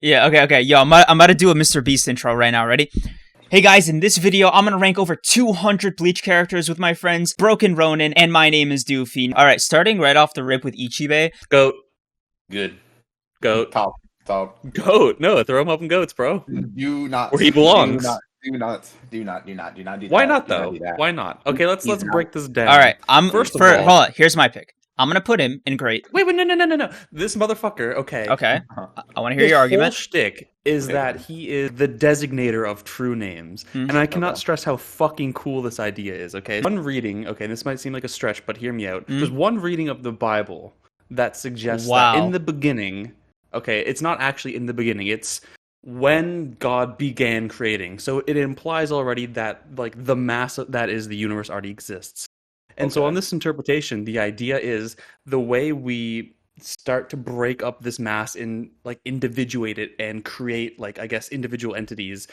Yeah, okay. Yo, I'm about to do a Mr. Beast intro right now. Ready? Hey guys, in this video, I'm gonna rank over 200 Bleach characters with my friends, Broken Ronin, and my name is Doofy. Alright, starting right off the rip with Ichibe. Goat. Good. Goat. Top. Goat. No, throw him up in goats, bro. Do not. Where he belongs. Do not do that. Why not, though? Why not? Okay, let's break this down. Alright, First of all, hold on, here's my pick. I'm gonna put him in great. Wait, no. This motherfucker, okay. Okay, I wanna hear your argument. His whole shtick is that he is the designator of true names. And I cannot stress how fucking cool this idea is, okay? One reading, okay, this might seem like a stretch, but hear me out. There's one reading of the Bible that suggests that in the beginning, okay, it's not actually in the beginning, it's when God began creating. So it implies already that, like, the mass that is the universe already exists. And so on this interpretation, the idea is the way we start to break up this mass and, like, individuate it and create, like, I guess, individual entities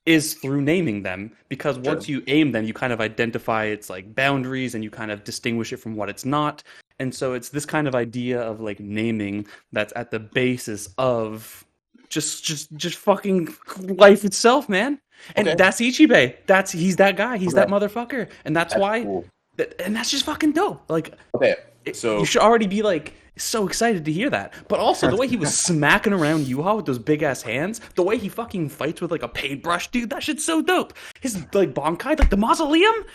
is through naming them. Because once you aim them, you kind of identify its, like, boundaries and you kind of distinguish it from what it's not. And so it's this kind of idea of, like, naming that's at the basis of just fucking life itself, man. And that's Ichibe. He's that guy. He's that motherfucker. And that's why... Cool. And that's just fucking dope. Like, so you should already be, like, so excited to hear that. But also, the way he was smacking around Yuha with those big-ass hands, the way he fucking fights with, like, a paintbrush, dude, that shit's so dope. His, like, Bankai, like, the mausoleum?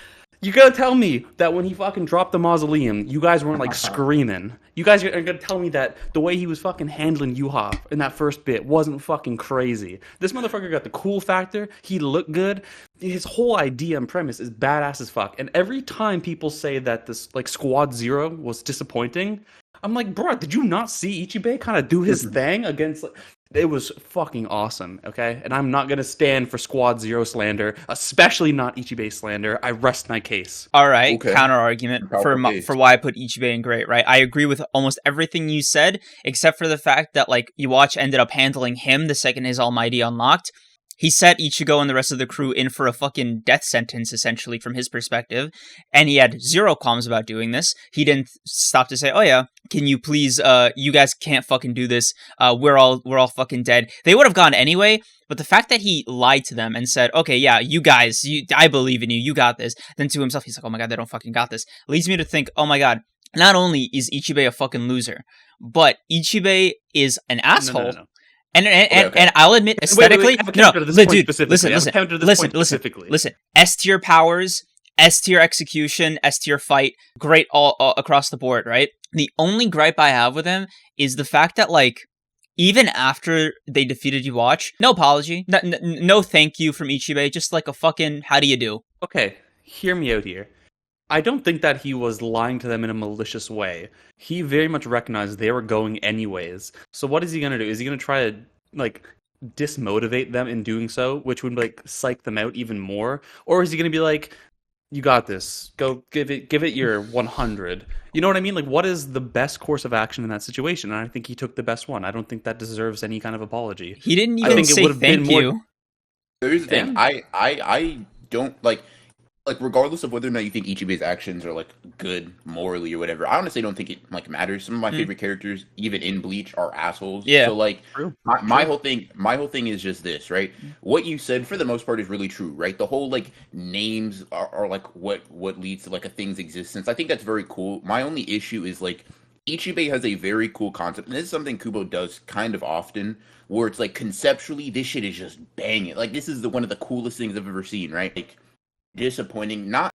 You gotta tell me that when he fucking dropped the mausoleum, you guys weren't, like, screaming. You guys are gonna tell me that the way he was fucking handling Yuha in that first bit wasn't fucking crazy. This motherfucker got the cool factor. He looked good. His whole idea and premise is badass as fuck. And every time people say that this, like, Squad Zero was disappointing, I'm like, bro, did you not see Ichibe kind of do his thing against... Like, it was fucking awesome, okay? And I'm not going to stand for Squad Zero slander, especially not Ichibe slander. I rest my case. All right, counter-argument for why I put Ichibe in great, right? I agree with almost everything you said, except for the fact that, like, Iwachi ended up handling him the second his Almighty unlocked. He set Ichigo and the rest of the crew in for a fucking death sentence, essentially, from his perspective. And he had zero qualms about doing this. He didn't stop to say, oh yeah, can you please, you guys can't fucking do this. We're all fucking dead. They would have gone anyway, but the fact that he lied to them and said, okay, yeah, you guys, I believe in you, you got this. Then to himself, he's like, oh my god, they don't fucking got this. Leads me to think, oh my god, not only is Ichibe a fucking loser, but Ichibe is an asshole. No. And I'll admit, aesthetically, listen. S tier powers, S tier execution, S tier fight, great all across the board, right? The only gripe I have with him is the fact that, like, even after they defeated Iwachi, no apology, no thank you from Ichibe, just like a fucking how do you do? Okay, hear me out here. I don't think that he was lying to them in a malicious way. He very much recognized they were going anyways. So what is he going to do? Is he going to try to, like, dismotivate them in doing so, which would, like, psych them out even more? Or is he going to be like, you got this. Go give it your 100. You know what I mean? Like, what is the best course of action in that situation? And I think he took the best one. I don't think that deserves any kind of apology. He didn't even say thank you. Here's the thing. I don't, like, regardless of whether or not you think Ichibe's actions are, like, good morally or whatever, I honestly don't think it, like, matters. Some of my favorite characters, even in Bleach, are assholes. Yeah. So, like, my whole thing is just this, right? What you said, for the most part, is really true, right? The whole, like, names are like, what leads to, like, a thing's existence. I think that's very cool. My only issue is, like, Ichibe has a very cool concept, and this is something Kubo does kind of often, where it's, like, conceptually, this shit is just banging. Like, this is one of the coolest things I've ever seen, right? Like, disappointing, not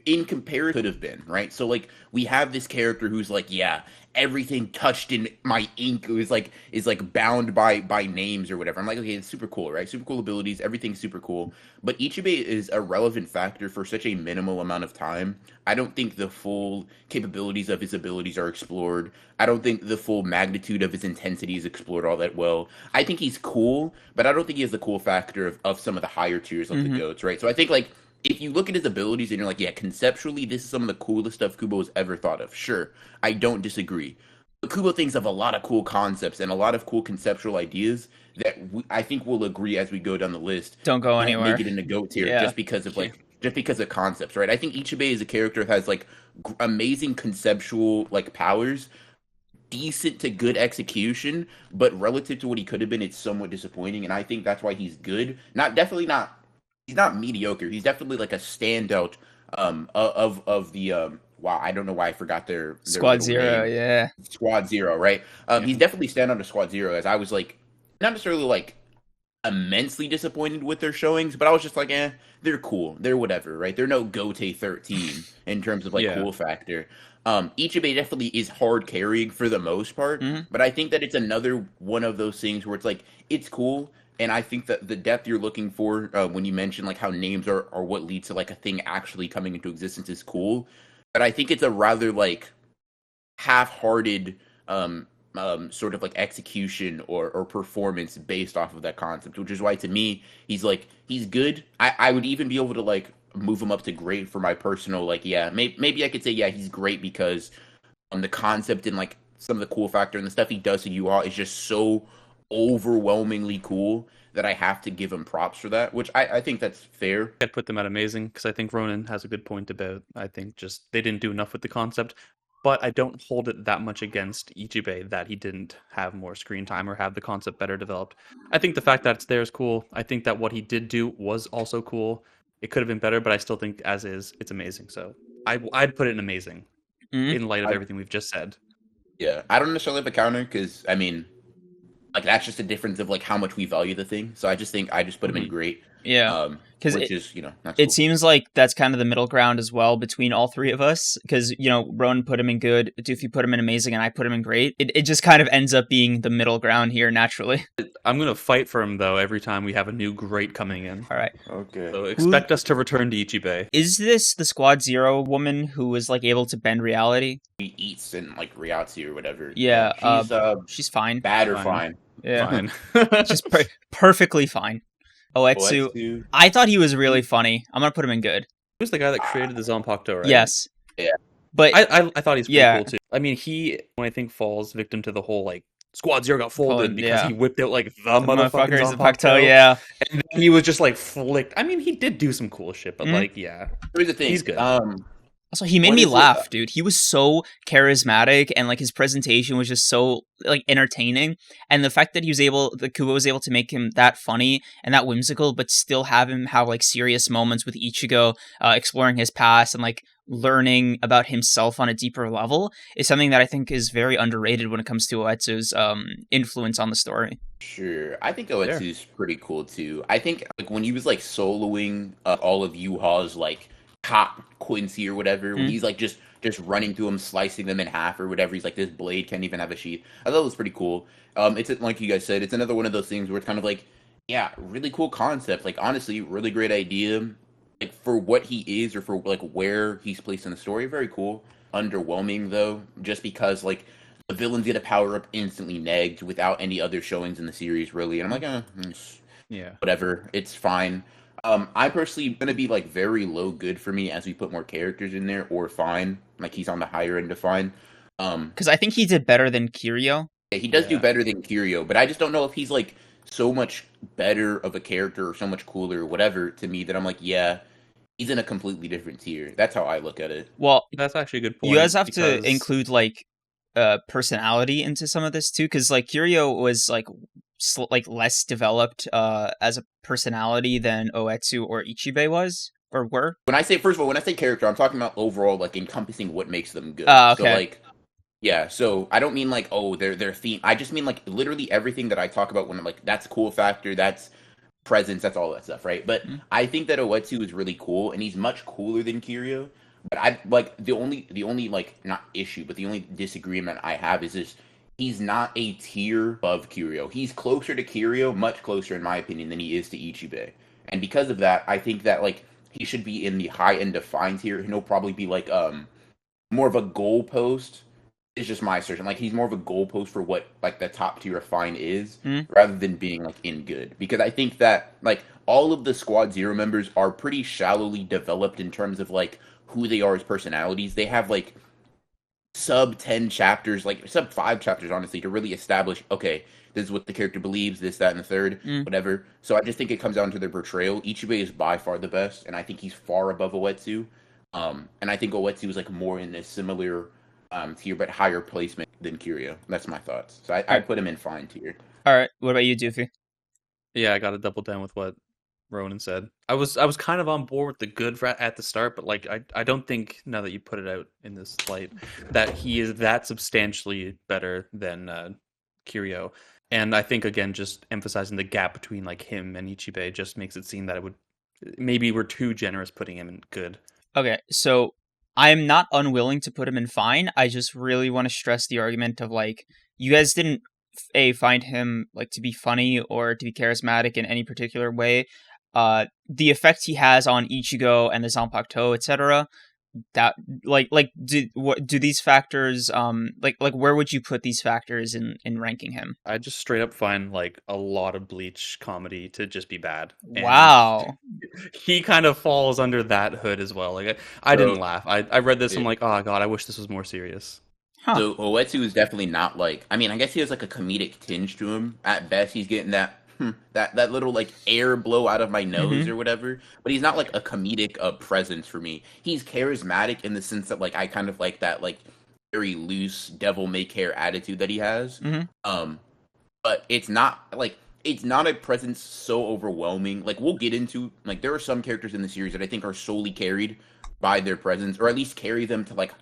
in comparison could have been, right? So, like, we have this character who's like, yeah, everything touched in my ink is like bound by names or whatever. I'm like, okay, it's super cool, right? Super cool abilities, everything's super cool. But Ichibe is a relevant factor for such a minimal amount of time. I don't think the full capabilities of his abilities are explored. I don't think the full magnitude of his intensity is explored all that well. I think he's cool, but I don't think he has the cool factor of some of the higher tiers of the goats, right? So I think, like, if you look at his abilities and you're like, yeah, conceptually, this is some of the coolest stuff Kubo has ever thought of. Sure, I don't disagree. But Kubo thinks of a lot of cool concepts and a lot of cool conceptual ideas that I think we'll agree as we go down the list. Don't go anywhere. Make it into GOAT tier just because of concepts, right? I think Ichibe is a character that has, like, amazing conceptual, like, powers, decent to good execution, but relative to what he could have been, it's somewhat disappointing. And I think that's why he's good. He's not mediocre. He's definitely like a standout of the wow, I don't know why I forgot their Squad Zero, name. yeah. Squad Zero, right? He's definitely standout of Squad Zero, as I was like not necessarily like immensely disappointed with their showings, but I was just like, they're cool. They're whatever, right? They're no Gote 13 in terms of like cool factor. Ichibe definitely is hard carrying for the most part, but I think that it's another one of those things where it's like, it's cool. And I think that the depth you're looking for when you mention like how names are what leads to like a thing actually coming into existence is cool. But I think it's a rather like half-hearted sort of like execution or performance based off of that concept, which is why to me he's good. I would even be able to like move him up to great for my personal like maybe I could say he's great because the concept and like some of the cool factor and the stuff he does to you all is just so overwhelmingly cool that I have to give him props for that, which I think that's fair. I'd put them at amazing because I think Ronin has a good point about I think just they didn't do enough with the concept. But I don't hold it that much against Ichibe that he didn't have more screen time or have the concept better developed. I think the fact that it's there is cool. I think that what he did do was also cool. It could have been better, but I still think as is, it's amazing. So I'd put it in amazing in light of everything we've just said. Yeah, I don't necessarily have a counter because, I mean, like that's just a difference of like how much we value the thing. So I just think I just put him in great. Yeah, because it cool. Seems like that's kind of the middle ground as well between all three of us. Because Ronin put him in good, Doofy put him in amazing, and I put him in great. It just kind of ends up being the middle ground here naturally. I'm gonna fight for him though every time we have a new great coming in. All right, okay. So expect us to return to Ichibe. Is this the Squad Zero woman who was like able to bend reality? She eats in like Ryatsu or whatever. Yeah, she's fine. Bad or fine. Yeah, fine. She's perfectly fine. Oetsu, I thought he was really funny. I'm gonna put him in good. He was the guy that created the Zanpakuto, right? Yes. Yeah. But I thought he's pretty cool too. I mean, he I think falls victim to the whole like Squad Zero got folded because he whipped out like the motherfucking Zanpakuto. Yeah. And then he was just like flicked. I mean, he did do some cool shit, but like here's the thing. He's good. Also, he made me laugh, dude. He was so charismatic, and like his presentation was just so like entertaining. And the fact that Kubo was able to make him that funny and that whimsical, but still have him have like serious moments with Ichigo, exploring his past and like learning about himself on a deeper level, is something that I think is very underrated when it comes to Oetsu's influence on the story. Sure, I think Oetsu's pretty cool too. I think like when he was like soloing all of Yuha's like top Quincy or whatever, when he's like just running through them, slicing them in half or whatever. He's like, this blade can't even have a sheath. I thought it was pretty cool. It's like you guys said, it's another one of those things where it's kind of like, really cool concept. Like honestly, really great idea. Like for what he is or for like where he's placed in the story, very cool. Underwhelming though, just because like the villains get a power up instantly negged without any other showings in the series really. And I'm like, whatever, it's fine. I personally going to be like very low good for me as we put more characters in there, or fine, like he's on the higher end of fine. Because I think he did better than Kiryu. Yeah, he does do better than Kiryu, but I just don't know if he's like so much better of a character or so much cooler or whatever to me that I'm like, he's in a completely different tier. That's how I look at it. Well, that's actually a good point. You guys have to include like personality into some of this too, because like Kiryu was like less developed as a personality than Oetsu or Ichibe was or were. When I say character, I'm talking about overall like encompassing what makes them good. Okay. So like so I don't mean like their theme. I just mean like literally everything that I talk about when I'm like that's cool factor, that's presence, that's all that stuff, right? But I think that Oetsu is really cool and he's much cooler than Kiryu. But I like the only like not issue, but the only disagreement I have is this. He's not a tier above Kiryu. He's closer to Kiryu, much closer in my opinion, than he is to Ichibe. And because of that, I think that like he should be in the high end of fine tier. He'll probably be like more of a goalpost. It's just my assertion. Like he's more of a goalpost for what like the top tier of fine is, rather than being like in good. Because I think that like all of the Squad Zero members are pretty shallowly developed in terms of like who they are as personalities. They have like sub 10 chapters, like sub 5 chapters, honestly, to really establish, okay, this is what the character believes, this, that, and the third, whatever. So I just think it comes down to their portrayal. Ichibe is by far the best, and I think he's far above Oetsu. And I think Oetsu is like more in a similar tier, but higher placement than Kiryu. That's my thoughts. So I put him in fine tier. All right, what about you, Doofy? Yeah, I got to double down with what Ronin said. I was kind of on board with the good at the start, but like I don't think, now that you put it out in this light, that he is that substantially better than Kiryu. And I think, again, just emphasizing the gap between like him and Ichibe just makes it seem that it would maybe we're too generous putting him in good. Okay, so I'm not unwilling to put him in fine. I just really want to stress the argument of like, you guys didn't find him like to be funny or to be charismatic in any particular way. The effect he has on Ichigo and the Zanpakuto, etc. That do these factors like where would you put these factors in ranking him? I just straight up find like a lot of Bleach comedy to just be bad. Wow. He kind of falls under that hood as well. Like I didn't laugh. I read this. I'm like, oh god, I wish this was more serious. Huh. So Oetsu is definitely not like. I mean, I guess he has like a comedic tinge to him. At best, he's getting that little like air blow out of my nose or whatever. But he's not like a comedic presence for me. He's charismatic in the sense that like I kind of like that like very loose devil may care attitude that he has. But it's not a presence so overwhelming. Like we'll get into like there are some characters in the series that I think are solely carried by their presence, or at least carry them to like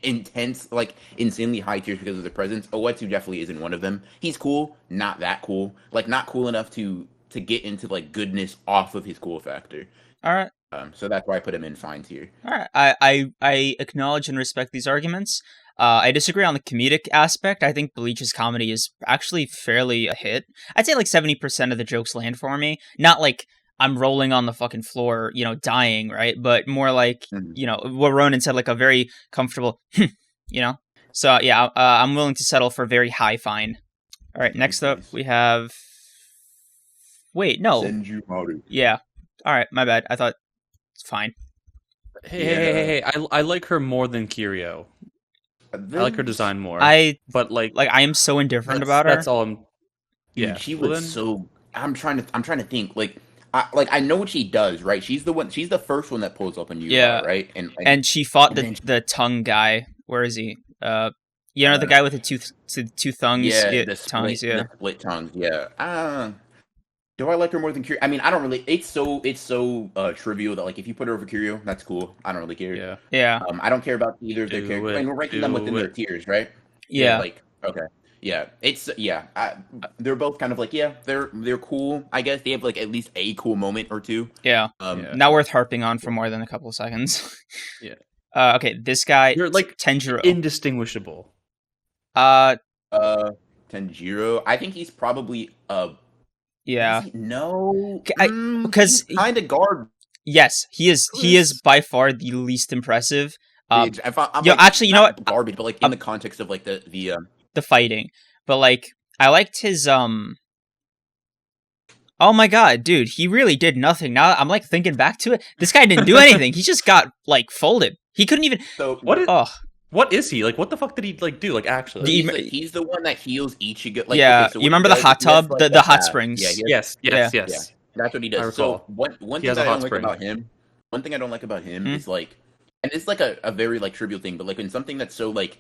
intense, like insanely high tiers because of their presence. Oetsu definitely isn't one of them. He's cool, not that cool. Like not cool enough to get into like goodness off of his cool factor. All right. So that's why I put him in fine tier. All right. I acknowledge and respect these arguments. I disagree on the comedic aspect. I think Bleach's comedy is actually fairly a hit. I'd say like 70% of the jokes land for me. Not like I'm rolling on the fucking floor, dying, right? But more like, what Ronin said, like a very comfortable, So, yeah, I'm willing to settle for very high fine. All right, next up, we have... Wait, no. Senjumaru. Yeah. All right, my bad. I thought it's fine. Hey, I like her more than Kiryu. I like her design more. But like I am so indifferent about her. That's all I'm... Yeah. Dude, she was so... I'm trying to think, I know what she does, right? She's the first one that pulls up on you, right? And she fought the tongue guy. Where is he? The guy with the two tongues. Yeah, the split tongues. Yeah. Do I like her more than Kiryu? I mean, I don't really. It's so trivial that like if you put her over Kiryu, that's cool. I don't really care. Yeah. I don't care about either of their characters. I mean, we're ranking them within their tiers, right? Yeah. Okay. Yeah, they're both kind of like they're cool. I guess they have like at least a cool moment or two. Yeah, not worth harping on for more than a couple of seconds. Yeah. Okay, this guy, you're like Tenjiro, indistinguishable. Tenjiro, I think he's probably no, because kind of garbage. Yes, he is. He is by far the least impressive. Actually, you know what? Garbage, but like in the context of like the fighting, but like I liked his Oh my god, dude, he really did nothing. Now I'm like thinking back to it. This guy didn't do anything. He just got like folded. He couldn't even. So what is he? Like what the fuck did he like do? Like actually, he's the one that heals Ichigo. Like, yeah, so you remember the hot tub, like, the hot springs? Yeah, yes. That's what he does. So one thing I don't like about him. One thing I don't like about him is like, and it's like a very like trivial thing, but like in something that's so like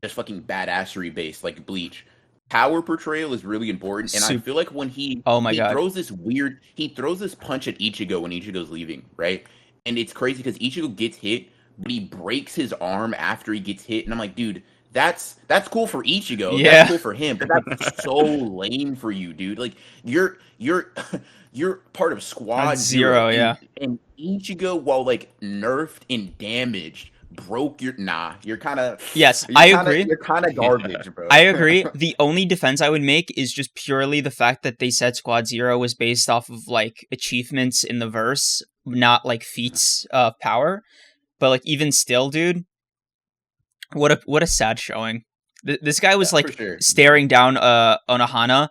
just fucking badassery based, like Bleach, power portrayal is really important. And I feel like when he throws this punch at Ichigo when Ichigo's leaving, right? And it's crazy because Ichigo gets hit, but he breaks his arm after he gets hit, and I'm like, dude, that's cool for Ichigo. Yeah. That's cool for him, but that's so lame for you, dude. Like you're part of Squad Zero, and Ichigo, while like nerfed and damaged, broke your you're kind of I agree. You're kind of garbage, bro. I agree. The only defense I would make is just purely the fact that they said Squad Zero was based off of like achievements in the verse, not like feats of power. But like even still, dude, what a sad showing. This guy was staring down Onohana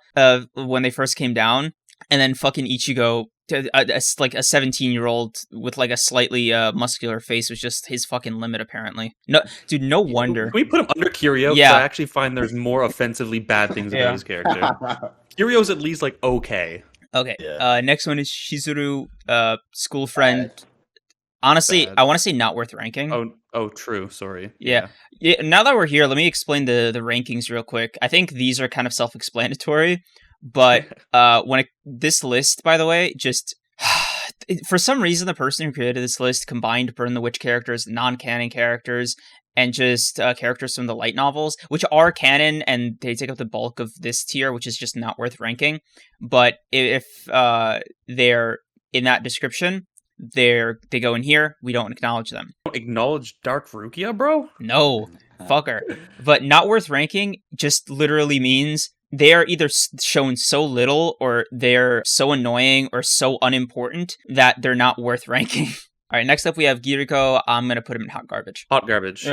when they first came down, and then fucking Ichigo, like a 17-year-old with like a slightly muscular face, was just his fucking limit apparently. No, dude, no wonder. Can we put him under Kiryu? Yeah, I actually find there's more offensively bad things about his character. Kiryu's at least like okay. Okay. Next one is Shizuru, school friend. Honestly, I want to say not worth ranking. Oh, true. Sorry. Yeah. Now that we're here, let me explain the rankings real quick. I think these are kind of self-explanatory, but this list, by the way, just for some reason, the person who created this list combined Burn the Witch characters, non-canon characters, and just characters from the light novels, which are canon, and they take up the bulk of this tier, which is just not worth ranking. But if they're in that description, they go in here, we don't acknowledge them. Don't acknowledge Dark Rukia, bro? No, fucker. But not worth ranking just literally means they are either shown so little or they're so annoying or so unimportant that they're not worth ranking. All right, next up we have Giriko. I'm going to put him in hot garbage. Hot garbage.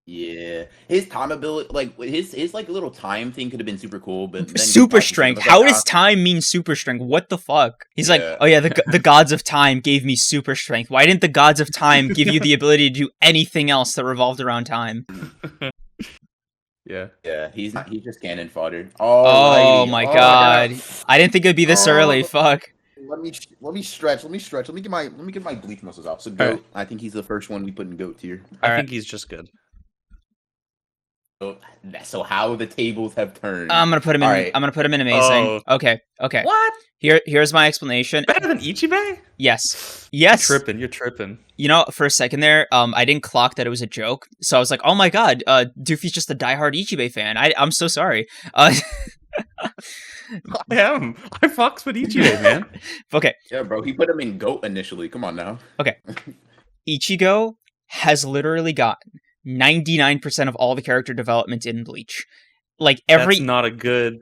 Yeah. His time ability, like, his like, little time thing could have been super cool, but then super strength. How does time mean super strength? What the fuck? He's like, oh yeah, the gods of time gave me super strength. Why didn't the gods of time give you the ability to do anything else that revolved around time? Yeah. He's just cannon fodder. Oh my god. I didn't think it'd be this early. Fuck. Let me stretch. Let me get my Bleach muscles out. So Goat, right. I think he's the first one we put in Goat tier. I think he's just good. So how the tables have turned. I'm gonna put him in. Right. I'm gonna put him in amazing. Okay. What? Here's my explanation. Better than Ichibe? Yes. You're tripping. You know, for a second there, I didn't clock that it was a joke, so I was like, oh my god, Doofy's just a diehard Ichibe fan. I'm so sorry. I am. I fucks with Ichibe, man. Okay. Yeah, bro. He put him in GOAT initially. Come on now. Okay. Ichigo has literally gotten 99% of all the character development in Bleach. Like that's not good,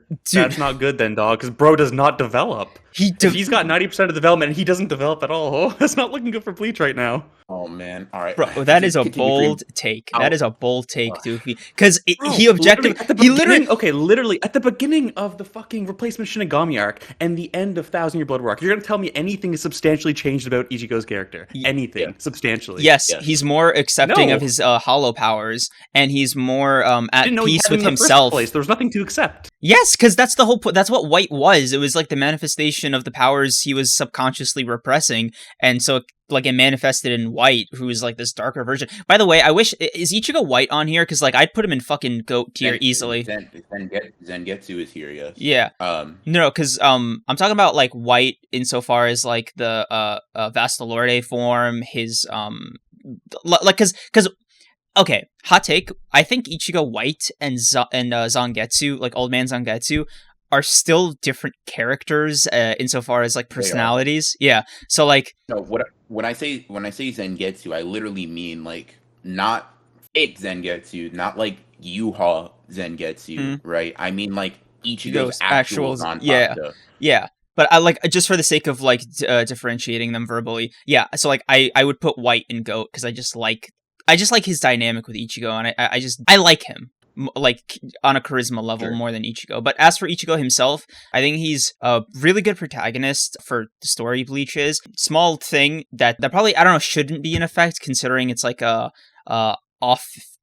then, dog. Because bro does not develop. If he's got 90% of development and he doesn't develop at all, that's not looking good for Bleach right now. Oh man, all right, bro. That is a bold take. That is a bold take, Doofy. Because he literally at the beginning of the fucking replacement Shinigami arc and the end of Thousand Year Blood War arc, you're gonna tell me anything is substantially changed about Ichigo's character? Anything substantially? Yes, he's more accepting of his hollow powers, and he's more at peace with himself. There was nothing to accept. Yes, because that's the whole point. That's what White was. It was like the manifestation of the powers he was subconsciously repressing, and so like it manifested in White, who is like this darker version. By the way, I wish is Ichigo White on here, because like I'd put him in fucking GOAT tier easily. Zangetsu is here, yes. Yeah. No, because I'm talking about like White insofar as like the Vastalorde form, his like because. Okay, hot take. I think Ichigo White and Zangetsu, like Old Man Zangetsu, are still different characters insofar as like personalities. Yeah. So like, no, when I say Zangetsu, I literally mean like not fake Zangetsu, not like Yuha Zangetsu, right? I mean like Ichigo's actual Zanpakuto. Yeah. But I like, just for the sake of like differentiating them verbally. Yeah. So like I would put White in GOAT because I just like his dynamic with Ichigo, and I like him, like, on a charisma level more than Ichigo. But as for Ichigo himself, I think he's a really good protagonist for the story Bleach is. Small thing that probably, I don't know, shouldn't be in effect, considering it's like a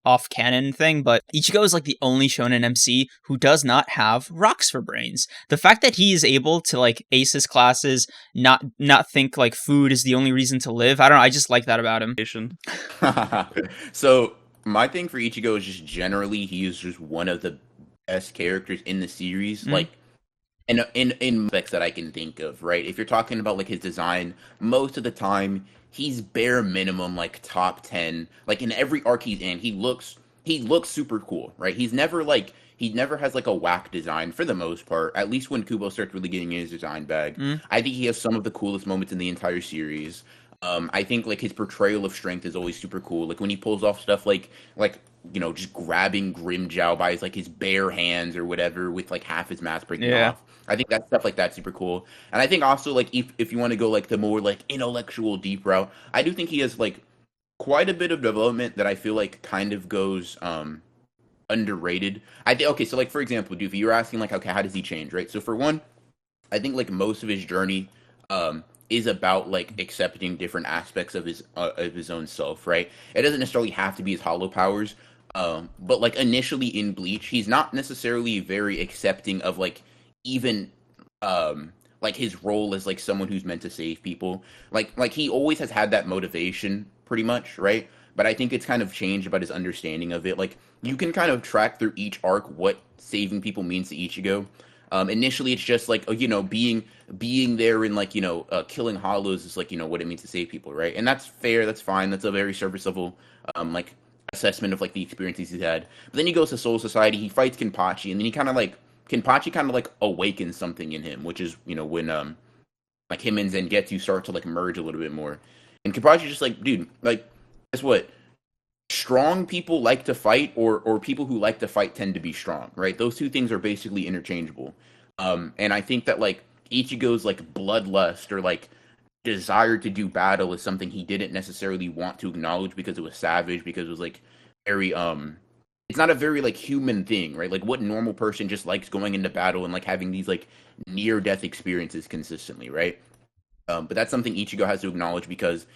off-canon thing, but Ichigo is like the only shonen MC who does not have rocks for brains. The fact that he is able to like ace his classes, not think like food is the only reason to live, I don't know, I just like that about him. So my thing for Ichigo is just generally he is just one of the best characters in the series, like in aspects that I can think of, right? If you're talking about like his design, most of the time he's bare minimum like top 10. Like in every arc he's in, he looks super cool, right? He never has like a whack design for the most part. At least when Kubo starts really getting in his design bag, I think he has some of the coolest moments in the entire series. I think like his portrayal of strength is always super cool. Like when he pulls off stuff like you know, just grabbing Grimmjow by his bare hands or whatever with like half his mask breaking off. I think that stuff like that's super cool. And I think also like if you want to go like the more like intellectual deep route, I do think he has like quite a bit of development that I feel like kind of goes underrated. I think okay, so like for example, Doofy, you were asking like okay, how does he change, right? So for one, I think like most of his journey is about like accepting different aspects of his own self, right? It doesn't necessarily have to be his hollow powers. But like initially in Bleach, he's not necessarily very accepting of like even like his role as like someone who's meant to save people. Like he always has had that motivation pretty much, right? But I think it's kind of changed about his understanding of it. Like you can kind of track through each arc what saving people means to Ichigo. Initially, it's just like being there and like killing hollows is like what it means to save people, right? And that's fair, that's fine, that's a very surface level like assessment of like the experiences he's had. But then he goes to Soul Society, he fights Kenpachi, and then Kenpachi kind of like awakens something in him, which is when like him and Zangetsu start to like merge a little bit more. And Kenpachi's just like, dude, like guess what? Strong people like to fight, or people who like to fight tend to be strong, right? Those two things are basically interchangeable. And I think that like Ichigo's like bloodlust or like desire to do battle is something he didn't necessarily want to acknowledge because it was savage, because it was like very it's not a very like human thing, right? Like what normal person just likes going into battle and like having these like near death experiences consistently, right? But that's something Ichigo has to acknowledge, because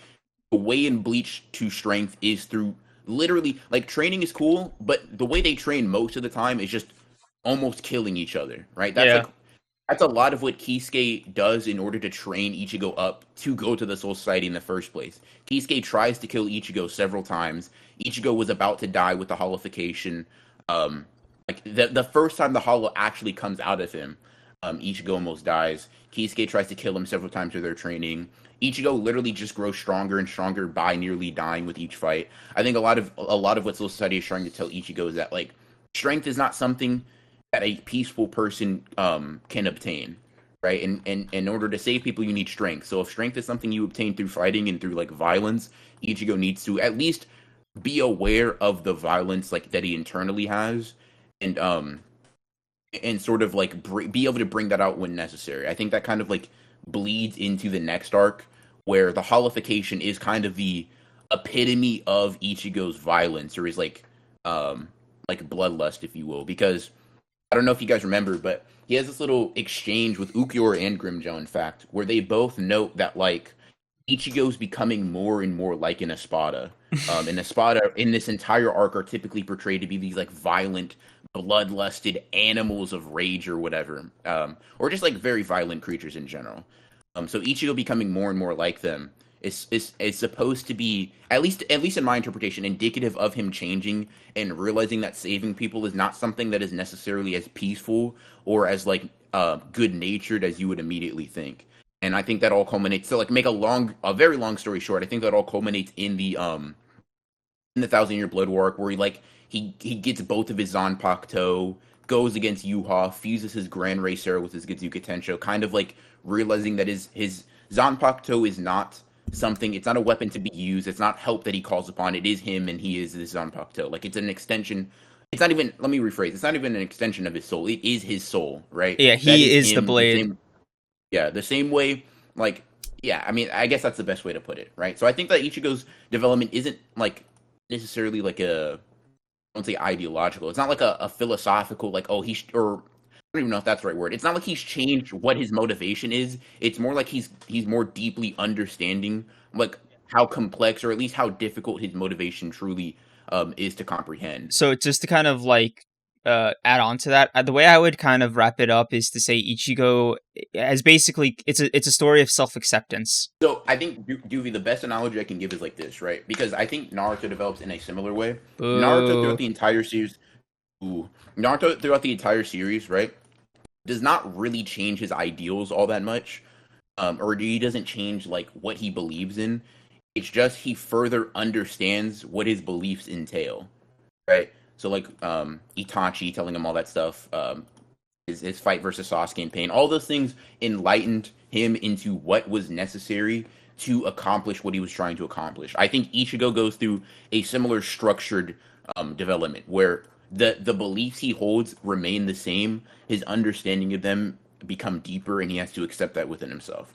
the way in Bleach to strength is through literally like training is cool, but the way they train most of the time is just almost killing each other, right? That's a lot of what Kisuke does in order to train Ichigo up to go to the Soul Society in the first place. Kisuke tries to kill Ichigo several times. Ichigo was about to die with the holification. Like the first time the hollow actually comes out of him, Ichigo almost dies. Kisuke tries to kill him several times through their training. Ichigo literally just grows stronger and stronger by nearly dying with each fight. I think a lot of what Soul Society is trying to tell Ichigo is that like strength is not something that a peaceful person can obtain, right? And in order to save people, you need strength. So if strength is something you obtain through fighting and through like violence, Ichigo needs to at least be aware of the violence like that he internally has, and sort of like be able to bring that out when necessary. I think that kind of like bleeds into the next arc, where the holification is kind of the epitome of Ichigo's violence, or his like bloodlust, if you will. Because I don't know if you guys remember, but he has this little exchange with Ukiura and Grimjo, in fact, where they both note that like Ichigo's becoming more and more like an Espada. And Espada in this entire arc are typically portrayed to be these like violent, bloodlusted animals of rage or whatever, or just like very violent creatures in general. So Ichigo becoming more and more like them is supposed to be, at least in my interpretation, indicative of him changing and realizing that saving people is not something that is necessarily as peaceful or as like good natured as you would immediately think. And I think that all culminates to like make a very long story short. I think that all culminates in the 1,000-Year Blood War arc, where he gets both of his Zanpakuto, goes against Yuha, fuses his Grand Racer with his Gezuka Tensho, kind of like realizing that his Zanpakuto is not something, it's not a weapon to be used, it's not help that he calls upon, it is him and he is his Zanpakuto. Like it's an extension, it's not even, let me rephrase, it's not even an extension of his soul, it is his soul, right? Yeah, he is the blade. The same way, like, yeah, I mean, I guess that's the best way to put it, right? So I think that Ichigo's development isn't like necessarily like I don't say ideological. It's not like a philosophical, like, or I don't even know if that's the right word. It's not like he's changed what his motivation is. It's more like he's more deeply understanding like how complex, or at least how difficult his motivation truly is to comprehend. So just to kind of like add on to that, the way I would kind of wrap it up is to say Ichigo as basically it's a story of self-acceptance. So I think Doofy, the best analogy I can give is like this, right? Because I think Naruto develops in a similar way. Ooh. Naruto throughout the entire series, right, does not really change his ideals all that much, or he doesn't change like what he believes in. It's just he further understands what his beliefs entail, right? So like Itachi telling him all that stuff, his fight versus Sasuke and Pain, all those things enlightened him into what was necessary to accomplish what he was trying to accomplish. I think Ichigo goes through a similar structured development where the beliefs he holds remain the same, his understanding of them become deeper, and he has to accept that within himself.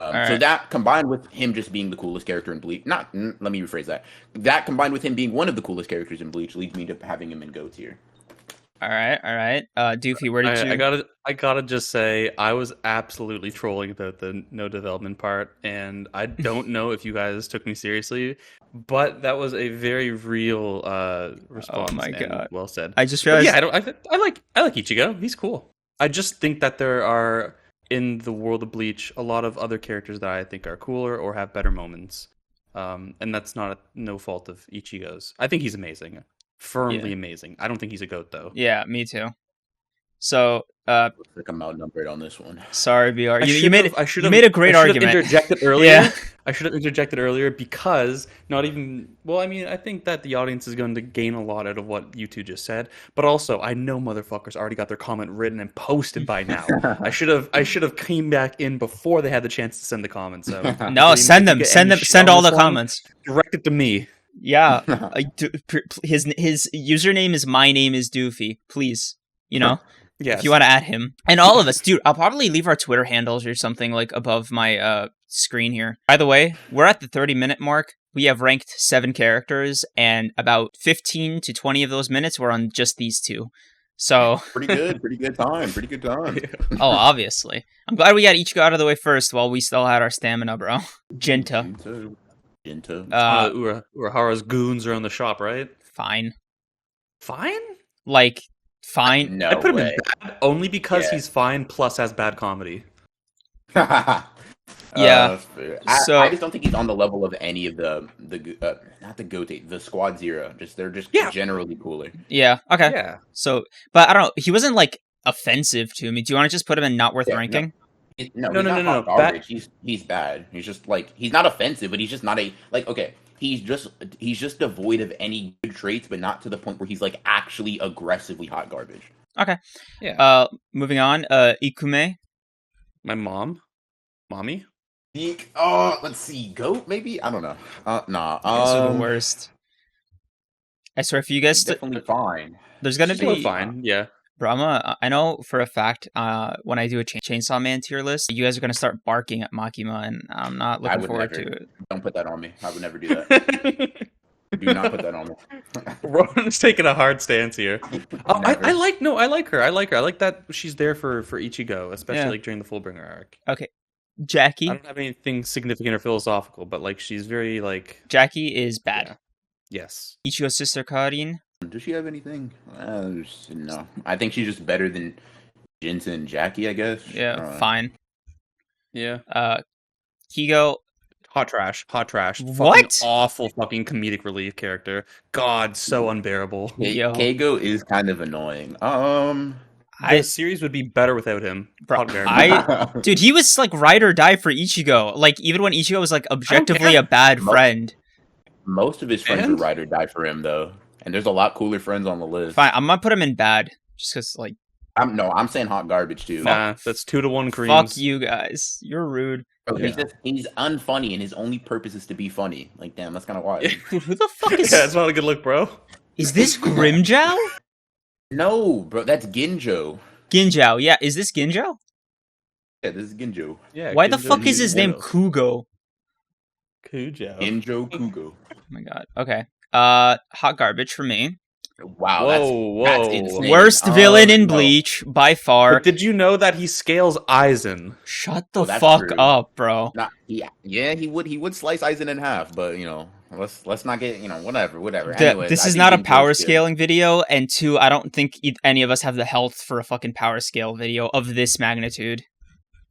So that combined with him just being the coolest character in Bleach, let me rephrase that. That combined with him being one of the coolest characters in Bleach leads me to having him in GOAT tier. All right. Doofy, where did you? I gotta just say, I was absolutely trolling the no development part, and I don't know if you guys took me seriously, but that was a very real response. Oh my god, well said. I just realized. But yeah, I like Ichigo. He's cool. I just think that there are in the world of Bleach a lot of other characters that I think are cooler or have better moments. And that's no fault of Ichigo's. I think he's amazing. Firmly amazing. I don't think he's a GOAT, though. Yeah, me too. So, looks like I'm outnumbered on this one. Sorry, BR. You made a great argument. Interjected earlier. Yeah. I should have interjected earlier because I think that the audience is going to gain a lot out of what you two just said, but also I know motherfuckers already got their comment written and posted by now. I should have came back in before they had the chance to send the comments. So no, send all the comments. Direct it to me. Yeah, his username is my name is Doofy. Please, Yes. If you want to add him. And all of us, dude, I'll probably leave our Twitter handles or something like above my screen here. By the way, we're at the 30-minute mark. We have ranked 7 characters, and about 15 to 20 of those minutes were on just these 2. So pretty good time. Oh, obviously. I'm glad we got Ichigo out of the way first while we still had our stamina, bro. Jinta. Urahara's goons are on the shop, right? Fine? Like, fine. No, I put him in bad only because he's fine plus has bad comedy. Yeah. I just don't think he's on the level of any of the not the GOAT, the Squad Zero. They're just generally cooler. Yeah. Okay. Yeah. So, but I don't know. He wasn't like offensive to me. Do you want to just put him in not worth ranking? No. He's bad. He's just like he's not offensive, but he's just not okay. He's just devoid of any good traits, but not to the point where he's like actually aggressively hot garbage. Okay. Yeah. Moving on. Ikume. My mommy. Let's see. GOAT maybe. I don't know. Nah. These are the worst. I swear, if you guys definitely fine. There's gonna be fine. Yeah. Brahma, I know for a fact when I do a Chainsaw Man tier list, you guys are going to start barking at Makima, and I'm not looking forward to it. Don't put that on me. I would never do that. Do not put that on me. Ron's taking a hard stance here. I like her. I like that she's there for Ichigo, especially like during the Fullbringer arc. Okay. Jackie? I don't have anything significant or philosophical, but like she's very like... Jackie is bad. Yeah. Yes. Ichigo's sister Karin? Does she have anything? No. I think she's just better than Jinsen and Jackie, I guess. Yeah, fine. Yeah. Kigo. Hot trash. What? Fucking awful fucking comedic relief character. God, so unbearable. Keigo is kind of annoying. The series would be better without him. Bro, dude, he was like ride or die for Ichigo. Like, even when Ichigo was like objectively a bad friend. Most of his friends would ride or die for him, though. And there's a lot cooler friends on the list. Fine, I'm gonna put him in bad. Just because, like... I'm saying hot garbage, too. Nah, that's 2-1 creams. Fuck you guys. You're rude. He's unfunny, and his only purpose is to be funny. Like, damn, that's kind of wild. Dude, who the fuck is... Yeah, that's not a good look, bro. Is this Grimmjow? No, bro, that's Ginjo. Ginjo, yeah. Is this Ginjo? Yeah, this is Ginjo. Yeah. Why the fuck is his name Kugo? Ginjo Kugo. Oh my god. Okay. Hot garbage for me. Wow, that's insane. Worst villain in Bleach, by far. But did you know that he scales Aizen? Shut the fuck up, bro. Yeah, he would slice Aizen in half, but let's not get whatever. Anyways, this is not a power scaling video, and 2, I don't think any of us have the health for a fucking power scale video of this magnitude.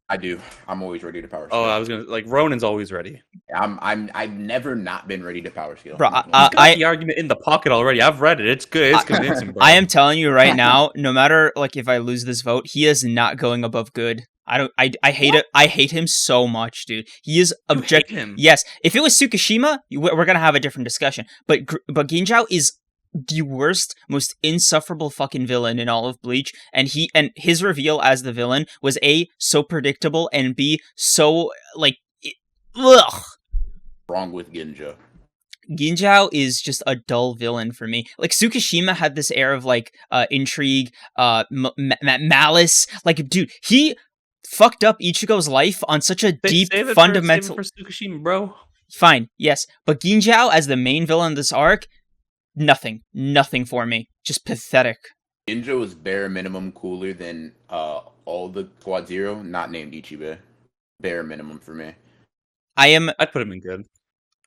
I do. I'm always ready to power scale. Oh, I was gonna Ronin's always ready. I've never not been ready to power scale. Bro, I got the argument in the pocket already. I've read it. It's good. It's convincing, bro. I am telling you right now, no matter if I lose this vote, he is not going above good. I hate it. I hate him so much, dude. He is objective. Yes, if it was Tsukishima, we're gonna have a different discussion. But Ginjo is the worst, most insufferable fucking villain in all of Bleach, and his reveal as the villain was A, so predictable, and B, so ugh. Wrong with Ginjo. Ginjo is just a dull villain for me. Like, Tsukishima had this air of intrigue, malice. Like, dude, he fucked up Ichigo's life on such a deep, fundamental. Save it for Tsukishima, bro. Fine, yes, but Ginjo as the main villain of this arc. Nothing for me. Just pathetic. Ginjo is bare minimum cooler than all the Squad Zero, not named Ichibe. Bare minimum for me. I'd put him in good.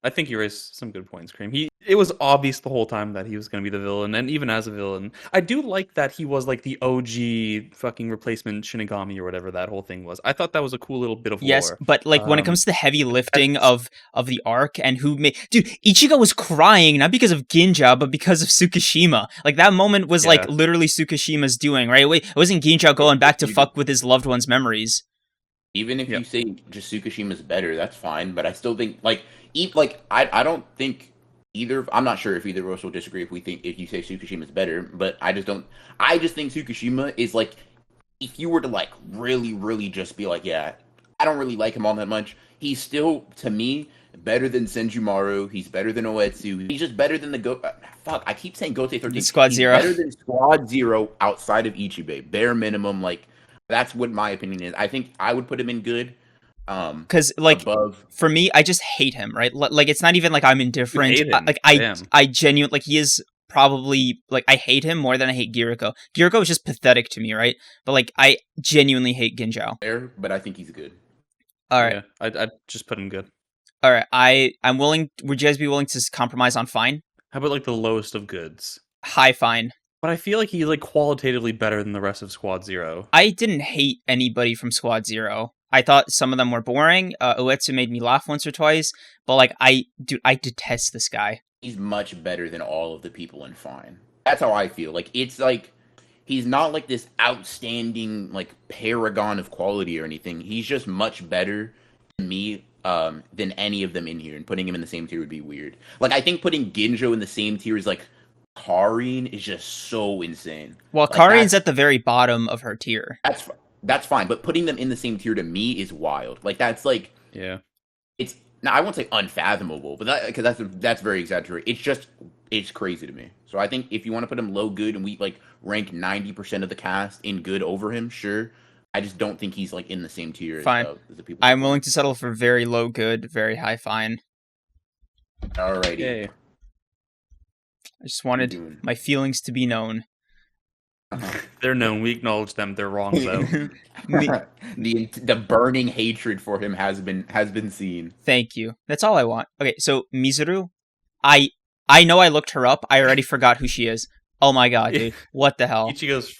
I think you raised some good points, Cream. It was obvious the whole time that he was going to be the villain, and even as a villain, I do like that he was like the OG fucking replacement Shinigami or whatever that whole thing was. I thought that was a cool little bit of lore. Yes, but like when it comes to the heavy lifting of the arc and who made, dude, Ichigo was crying not because of Ginjo but because of Tsukishima. Like that moment was like literally Tsukishima's doing, right? Wait, it wasn't Ginjo going back to fuck with his loved one's memories. Even if you say just Tsukishima's better, that's fine. But I still think I don't think either. I'm not sure if either of us will disagree if you say Tsukishima's better. But I just don't. I just think Tsukishima is like, if you were to like really, really just be like, yeah, I don't really like him all that much. He's still, to me, better than Senjumaru. He's better than Oetsu. He's just better than fuck, I keep saying Gote 13. Squad Zero. Better than Squad Zero outside of Ichibe. Bare minimum, like, that's what my opinion is. I think I would put him in good. Because like above. For me, I just hate him, right? Like it's not even like I'm indifferent. I genuinely, like, he is probably, like, I hate him more than I hate Giriko. Giriko is just pathetic to me, right? But like I genuinely hate Ginjo. Fair, but I think he's good. All right, I'd just put him good. All right, I'm willing. Would you guys be willing to compromise on fine? How about like the lowest of goods? High fine. But I feel like he's like qualitatively better than the rest of Squad Zero. I didn't hate anybody from Squad Zero. I thought some of them were boring. Oetsu made me laugh once or twice, but like I detest this guy. He's much better than all of the people in Fine. That's how I feel. Like, it's like, he's not like this outstanding like paragon of quality or anything. He's just much better to me than any of them in here. And putting him in the same tier would be weird. Like, I think putting Ginjo in the same tier is like Karin is just so insane. Well, like, Karin's at the very bottom of her tier. That's fine, but putting them in the same tier to me is wild. Like, that's like, it's, now I won't say unfathomable, but because that's very exaggerated. It's crazy to me. So I think if you want to put him low good and we like rank 90% of the cast in good over him, sure. I just don't think he's like in the same tier fine. As the people. I'm willing to settle for very low good, very high fine. Alrighty. Yay. I just wanted my feelings to be known. They're known. We acknowledge them. They're wrong, though. The burning hatred for him has been seen. Thank you. That's all I want. Okay, so Mizuru, I know I looked her up. I already forgot who she is. Oh my god, dude! What the hell? Ichigo's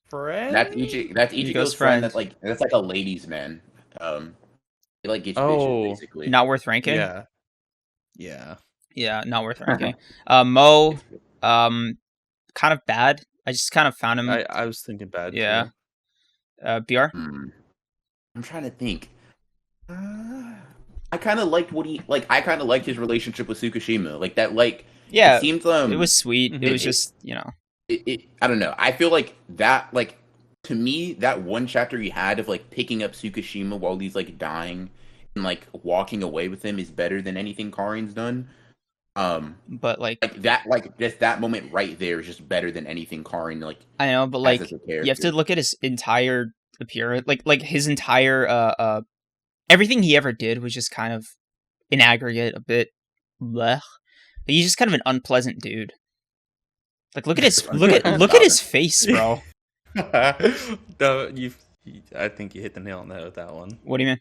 friend. That's Ichigo's friend. That's like a ladies' man. He like gets bitches, basically. Not worth ranking. Yeah. Not worth ranking. Mo, kind of bad. I just kind of found him. I was thinking bad. Yeah. BR? I'm trying to think. I kind of liked I kind of liked his relationship with Tsukishima. Like that, like, yeah, it seemed, it was sweet. It was just, you know. I don't know. I feel like that, like, to me, that one chapter he had of like picking up Tsukishima while he's like dying and like walking away with him is better than anything Karin's done. But like that, like, just that moment right there is just better than anything Karin, like, I know, but like you have to look at his entire appearance, like his entire everything he ever did was just kind of in aggregate a bit blech. But he's just kind of an unpleasant dude. Like look at his face, bro. No, I think you hit the nail on the head with that one. What do you mean?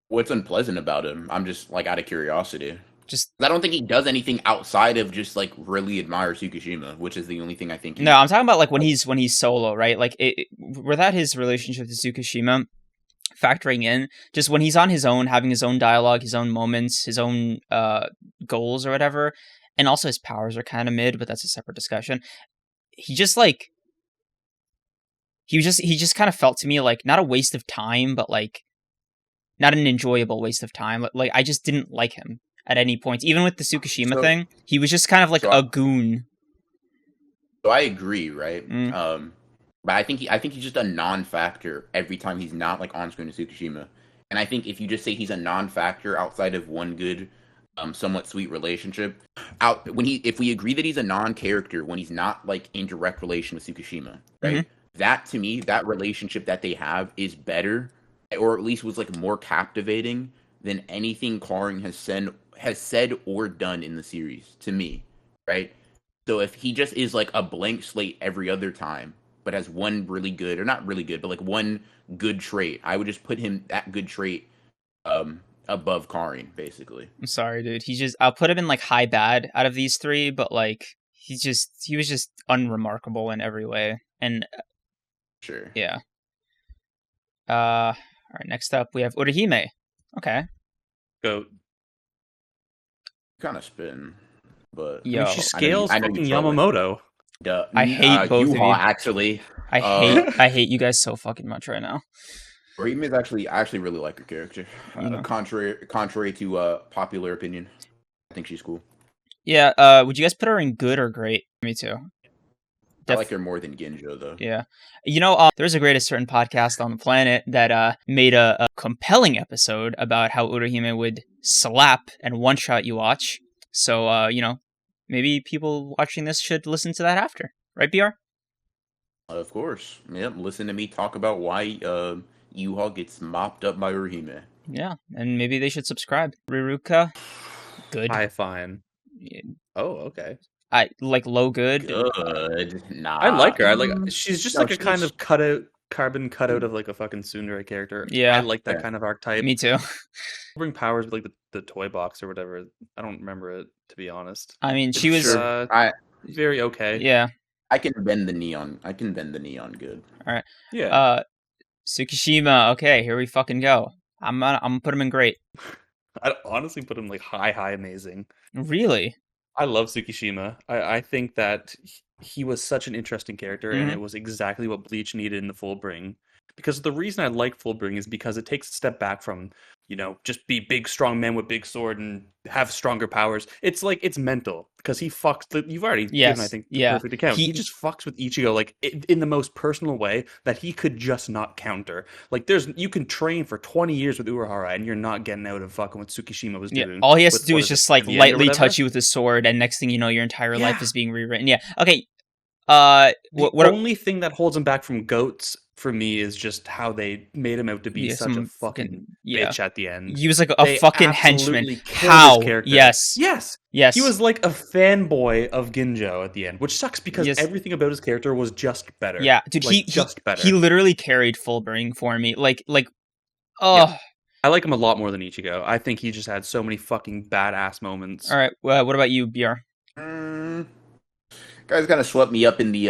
What's unpleasant about him? I'm just like out of curiosity. Just I don't think he does anything outside of just like really admire Tsukishima, which is the only thing I think. No, I'm talking about like when he's solo, right? Like without his relationship to Tsukishima factoring in, just when he's on his own, having his own dialogue, his own moments, his own goals or whatever, and also his powers are kind of mid, but that's a separate discussion. He just kind of felt to me like not a waste of time, but like not an enjoyable waste of time. Like I just didn't like him at any point, even with the Tsukishima thing. He was just kind of like a goon. So I agree, right? But I think he's just a non-factor every time he's not like on screen to Tsukishima. And I think if you just say he's a non-factor outside of one good, somewhat sweet relationship, if we agree that he's a non-character when he's not like in direct relation with Tsukishima, right? Mm-hmm. That to me, that relationship that they have is better, or at least was like more captivating than anything Karin has said or done in the series to me, right? So if he just is like a blank slate every other time, but has one really good, or not really good, but like one good trait, I would just put him that good trait above Karin, basically. I'm sorry, dude. I'll put him in like high bad out of these three, but like he was just unremarkable in every way. And sure. Yeah. All right, next up we have Urahime. Okay. Goat. Kind of spin, but Yo, she scales fucking Yamamoto. I hate both of you. Actually, I hate you guys so fucking much right now. Urahime is I actually really like her character. Contrary to popular opinion, I think she's cool. Yeah. Would you guys put her in good or great? Me too. I like her more than Ginjo, though. Yeah. There's a greatest certain podcast on the planet that made a compelling episode about how Urahime would slap and one-shot you watch. So, maybe people watching this should listen to that after. Right, BR? Of course. Yep, listen to me talk about why U-Haul gets mopped up by Urahime. Yeah, and maybe they should subscribe. Riruka, good. High fine. Yeah. Oh, okay. I like low good. Good. Nah. I like her. She's just like a kind of carbon cutout of like a fucking tsundere character. Yeah. I like that kind of archetype. Me too. Bring powers with like the toy box or whatever. I don't remember it, to be honest. I mean, she was very okay. Yeah. I can bend the neon good. All right. Yeah. Tsukishima. Okay, here we fucking go. I'm gonna put him in great. I'd honestly put him like high amazing. Really? I love Tsukishima. I think that he was such an interesting character, and it was exactly what Bleach needed in the Fullbring. Because the reason I like Fullbring is because it takes a step back from, just be big, strong men with big sword and have stronger powers. It's like, it's mental. Because he fucks, you've already given, I think, the perfect account. He just fucks with Ichigo, like, in the most personal way that he could just not counter. Like, you can train for 20 years with Urahara, and you're not getting out of fucking what Tsukishima was doing. All he has to do is just, like, lightly touch you with his sword, and next thing you know, your entire life is being rewritten. Yeah, okay. The only thing that holds him back from goats for me is just how they made him out to be such a fucking bitch at the end. He was like a fucking henchman. How? Yes. He was like a fanboy of Ginjo at the end, which sucks because everything about his character was just better. Yeah, dude, he literally carried Fullbring for me. I like him a lot more than Ichigo. I think he just had so many fucking badass moments. All right, what about you, BR? Guys kind of swept me up in the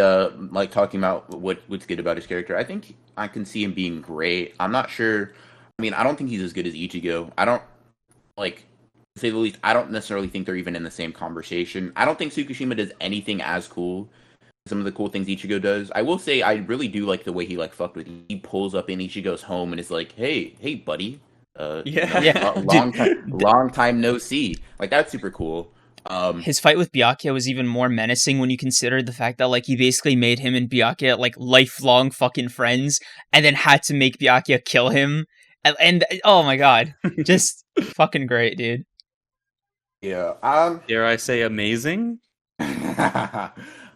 talking about what's good about his character. I think I can see him being great. I'm not sure. I mean, I don't think he's as good as Ichigo. I don't to say the least. I don't necessarily think they're even in the same conversation. I don't think Tsukishima does anything as cool as some of the cool things Ichigo does. I will say I really do like the way he fucked with. He pulls up in Ichigo's home and is like, "Hey, buddy, long time no see." Like, that's super cool. His fight with Byakuya was even more menacing when you consider the fact that he basically made him and Byakuya lifelong fucking friends, and then had to make Byakuya kill him. And oh my god, just fucking great, dude. Yeah. Dare I say amazing? I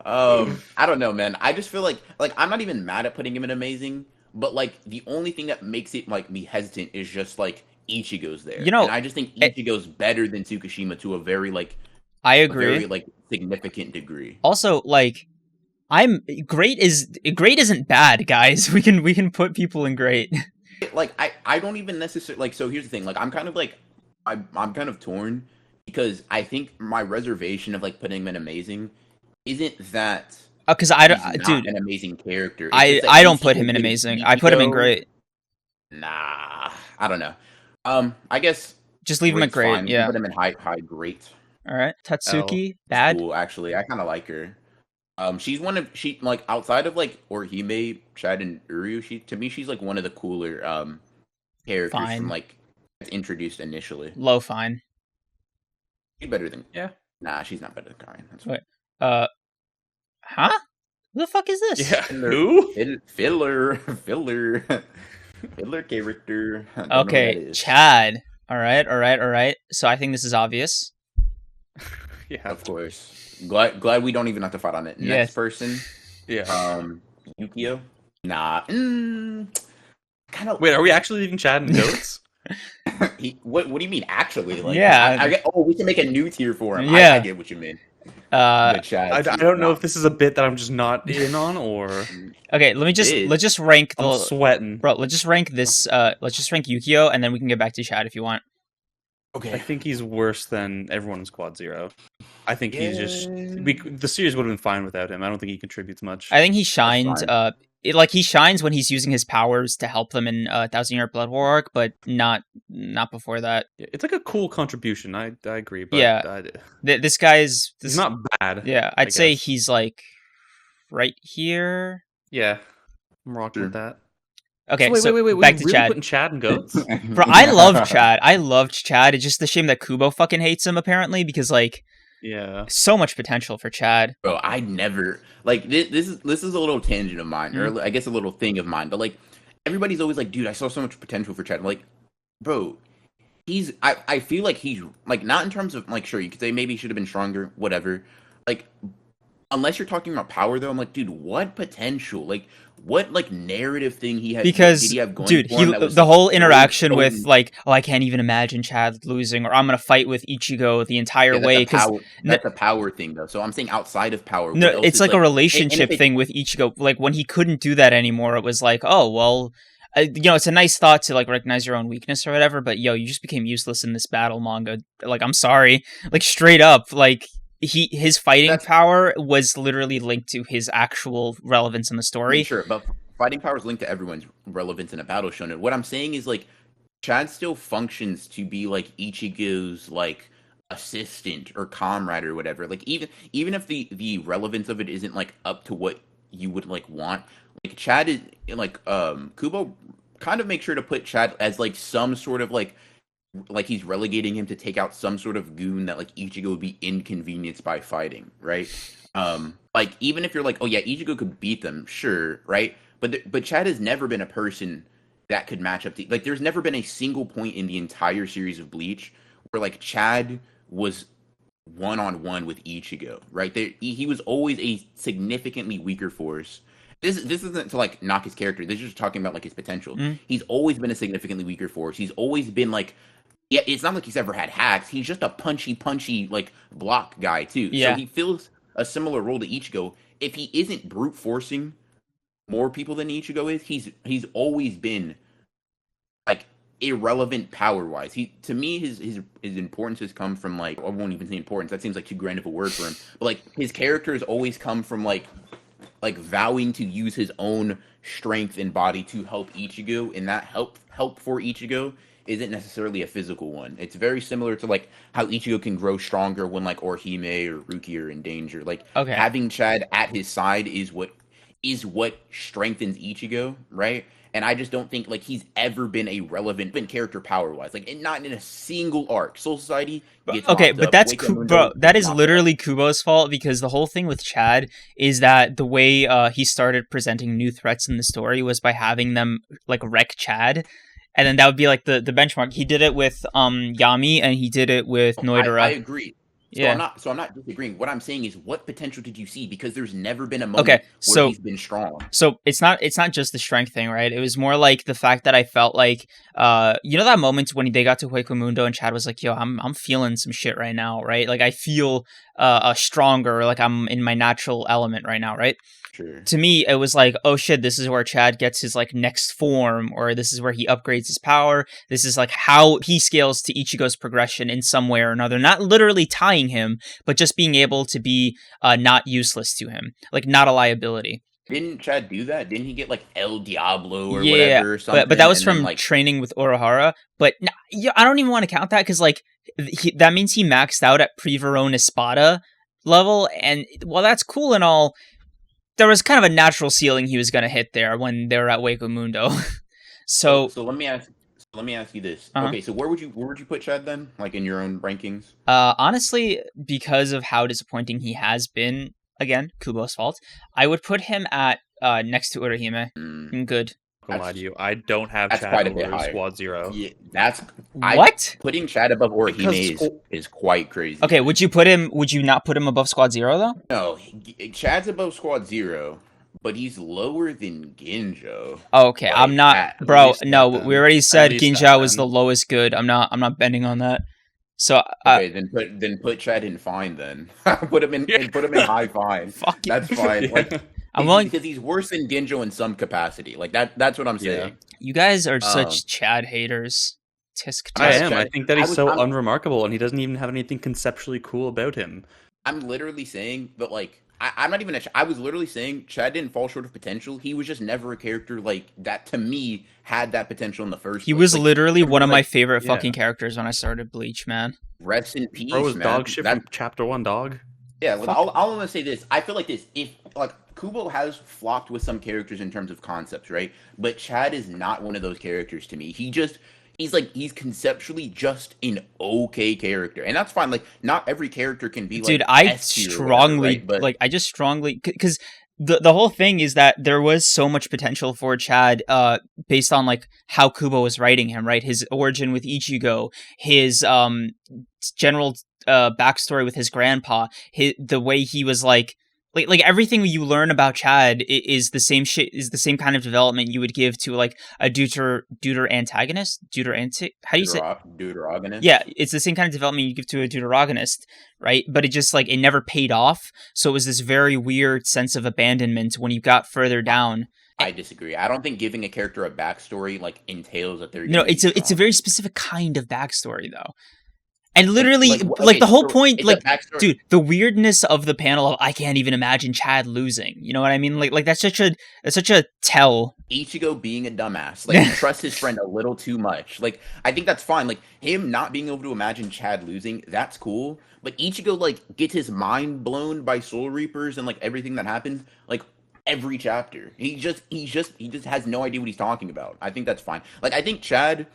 don't know, man. I just feel like I'm not even mad at putting him in amazing, but the only thing that makes it me hesitant is just Ichigo's there. And I just think Ichigo's better than Tsukishima to a very I agree. A very significant degree. Also, I'm great isn't bad, guys. We can put people in great. I don't even necessarily so here's the thing. I'm kind of I'm kind of torn because I think my reservation of putting him in amazing isn't that because I don't an amazing character. I don't put him in amazing. I put him in great. Nah, I don't know. I guess just leave him at great. Fine. Yeah, put him in high great. All right, Tatsuki, bad. Cool, actually, I kind of like her. She's one of outside of Orihime, Chad, and Uryu. To me, she's one of the cooler characters from introduced initially. Low fine. She's better than Nah, she's not better than Karin. That's Wait, huh? Who the fuck is this? Yeah, who? Filler character. Okay, Chad. All right. So I think this is obvious. Yeah, of course. Glad we don't even have to fight on it. Next person. Yeah. Yukio. Nah. Kind of. Wait, are we actually leaving Chad and goats? What do you mean? Actually, yeah. We can make a new tier for him. Yeah. I get what you mean. Chad, I don't know if this is a bit that I'm just not in on, or okay. Let's just rank I'm sweating, bro. Let's just rank this. Let's just rank Yukio, and then we can get back to Chad if you want. Okay. I think he's worse than everyone in Squad Zero. I think he's just... the series would have been fine without him. I don't think he contributes much. I think he shined... he shines when he's using his powers to help them in 1,000-Year Blood War arc, but not before that. Yeah, it's like a cool contribution. I agree. But this guy is... he's not bad. Yeah, I'd say he's like right here. Yeah, I'm rocking with that. Okay, so wait. Back to really Chad. Putting Chad and goats? Bro, I love Chad. I loved Chad. It's just a shame that Kubo fucking hates him, apparently, because, like, so much potential for Chad. Bro, I never... Like, this is a little tangent of mine, or I guess a little thing of mine, but, like, everybody's always like, dude, I saw so much potential for Chad. I'm like, bro, I feel like he's, like, not in terms of, like, sure, you could say maybe he should have been stronger, whatever. Like, unless you're talking about power, though, I'm like, dude, what potential? Like, what, like, narrative thing he had? Because, did he have going dude, for him that was, the whole interaction with, like, oh, I can't even imagine Chad losing, or I'm gonna fight with Ichigo the entire way. That's a power thing, though. So I'm saying outside of power. No, it's like a relationship thing with Ichigo. Like, when he couldn't do that anymore, it was like, oh, well, you know, it's a nice thought to, like, recognize your own weakness or whatever, but, yo, you just became useless in this battle manga. Like, I'm sorry. Like, straight up, like... His fighting power was literally linked to his actual relevance in the story. Sure, but fighting power is linked to everyone's relevance in a battle shonen. What I'm saying is, like, Chad still functions to be like Ichigo's like assistant or comrade or whatever. Like, even if the relevance of it isn't like up to what you would like want, like Chad is like Kubo kind of makes sure to put Chad as like some sort of like he's relegating him to take out some sort of goon that like Ichigo would be inconvenienced by fighting, right? Like, even if you're like, oh yeah, Ichigo could beat them, sure, right? But Chad has never been a person that could match up to, like, there's never been a single point in the entire series of Bleach where like Chad was one-on-one with Ichigo, right? He was always a significantly weaker force. This isn't to like knock his character. This is just talking about like his potential. He's always been a significantly weaker force. He's always been like, yeah, it's not like he's ever had hacks. He's just a punchy like block guy too. Yeah. So he fills a similar role to Ichigo. If he isn't brute forcing more people than Ichigo is, he's always been like irrelevant power wise. To me his importance has come from like, I won't even say importance. That seems like too grand of a word for him. But like his character has always come from like vowing to use his own strength and body to help Ichigo, and that help for Ichigo isn't necessarily a physical one. It's very similar to like how Ichigo can grow stronger when like Orihime or Rukia are in danger. Like having Chad at his side is what strengthens Ichigo, right? And I just don't think like he's ever been a relevant character power wise, like, and not in a single arc. Soul Society gets okay, but up. that's bro. That is literally Kubo's fault, because the whole thing with Chad is that the way he started presenting new threats in the story was by having them like wreck Chad. And then that would be like the benchmark. He did it with Yami, and he did it with Noidora. I agree. So I'm not disagreeing. What I'm saying is, what potential did you see? Because there's never been a moment where he's been strong. So it's not just the strength thing, right? It was more like the fact that I felt like, you know, that moment when they got to Hueco Mundo and Chad was like, yo, I'm feeling some shit right now, right? Like I feel stronger, like I'm in my natural element right now, right? Sure. To me, it was like, oh shit, this is where Chad gets his like next form, or this is where he upgrades his power. This is like how he scales to Ichigo's progression in some way or another. Not literally tying him, but just being able to be not useless to him, like not a liability. Didn't Chad do that? Didn't he get like El Diablo or whatever or something? But that was from like training with Urahara. But I don't even want to count that, because like that means he maxed out at Pre-Verona Espada level, and while that's cool and all, there was kind of a natural ceiling he was going to hit there when they were at Hueco Mundo. So let me ask you this. Okay, so where would you put Chad then, like in your own rankings? Honestly, because of how disappointing he has been, again, Kubo's fault, I would put him at next to Urahime. Good. I'll lie to you, I don't have Chad over Squad Zero. Yeah, putting Chad above Orihime is quite crazy. Okay, would you not put him above Squad Zero though? No, Chad's above Squad Zero, but he's lower than Ginjo. Okay, like, I'm not, bro. No, we already said Ginjo was the lowest good. I'm not bending on that. So okay, then put Chad in fine. Then put him in high fine. That's fine. Like, I'm willing, because he's worse than Ginjo in some capacity. Like that's what I'm saying. You guys are such Chad haters. tisk tisk. I am. I think that he's I'm unremarkable, and he doesn't even have anything conceptually cool about him. I'm literally saying that, like, I'm not even. I was literally saying Chad didn't fall short of potential. He was just never a character like that. To me, had that potential in the first. He was like, literally one of my favorite fucking characters when I started Bleach, man. Rest in peace, bro. Was man. dog shit from chapter 1, dog. Yeah, like, I'll only say this. I feel like this. If like Kubo has flopped with some characters in terms of concepts, right? But Chad is not one of those characters to me. He's conceptually just an okay character, and that's fine. Like, not every character can be like. Dude, I strongly whatever, right? I just strongly because the whole thing is that there was so much potential for Chad, based on like how Kubo was writing him, right? His origin with Ichigo, his general backstory with his grandpa, the way he was like everything you learn about Chad is the same shit, is the same kind of development you would give to like a deuteragonist. Yeah, it's the same kind of development you give to a deuteragonist, right? But it just like it never paid off. So it was this very weird sense of abandonment when you got further down. I disagree. I don't think giving a character a backstory like entails that they're it's a very specific kind of backstory though. And literally, the whole point, like, dude, the weirdness of the panel of I can't even imagine Chad losing. You know what I mean? Like that's such a tell. Ichigo being a dumbass, like, he trusts his friend a little too much. Like, I think that's fine. Like, him not being able to imagine Chad losing, that's cool. But Ichigo like gets his mind blown by Soul Reapers and like everything that happens. Like, every chapter, he just has no idea what he's talking about. I think that's fine. Like, I think Chad.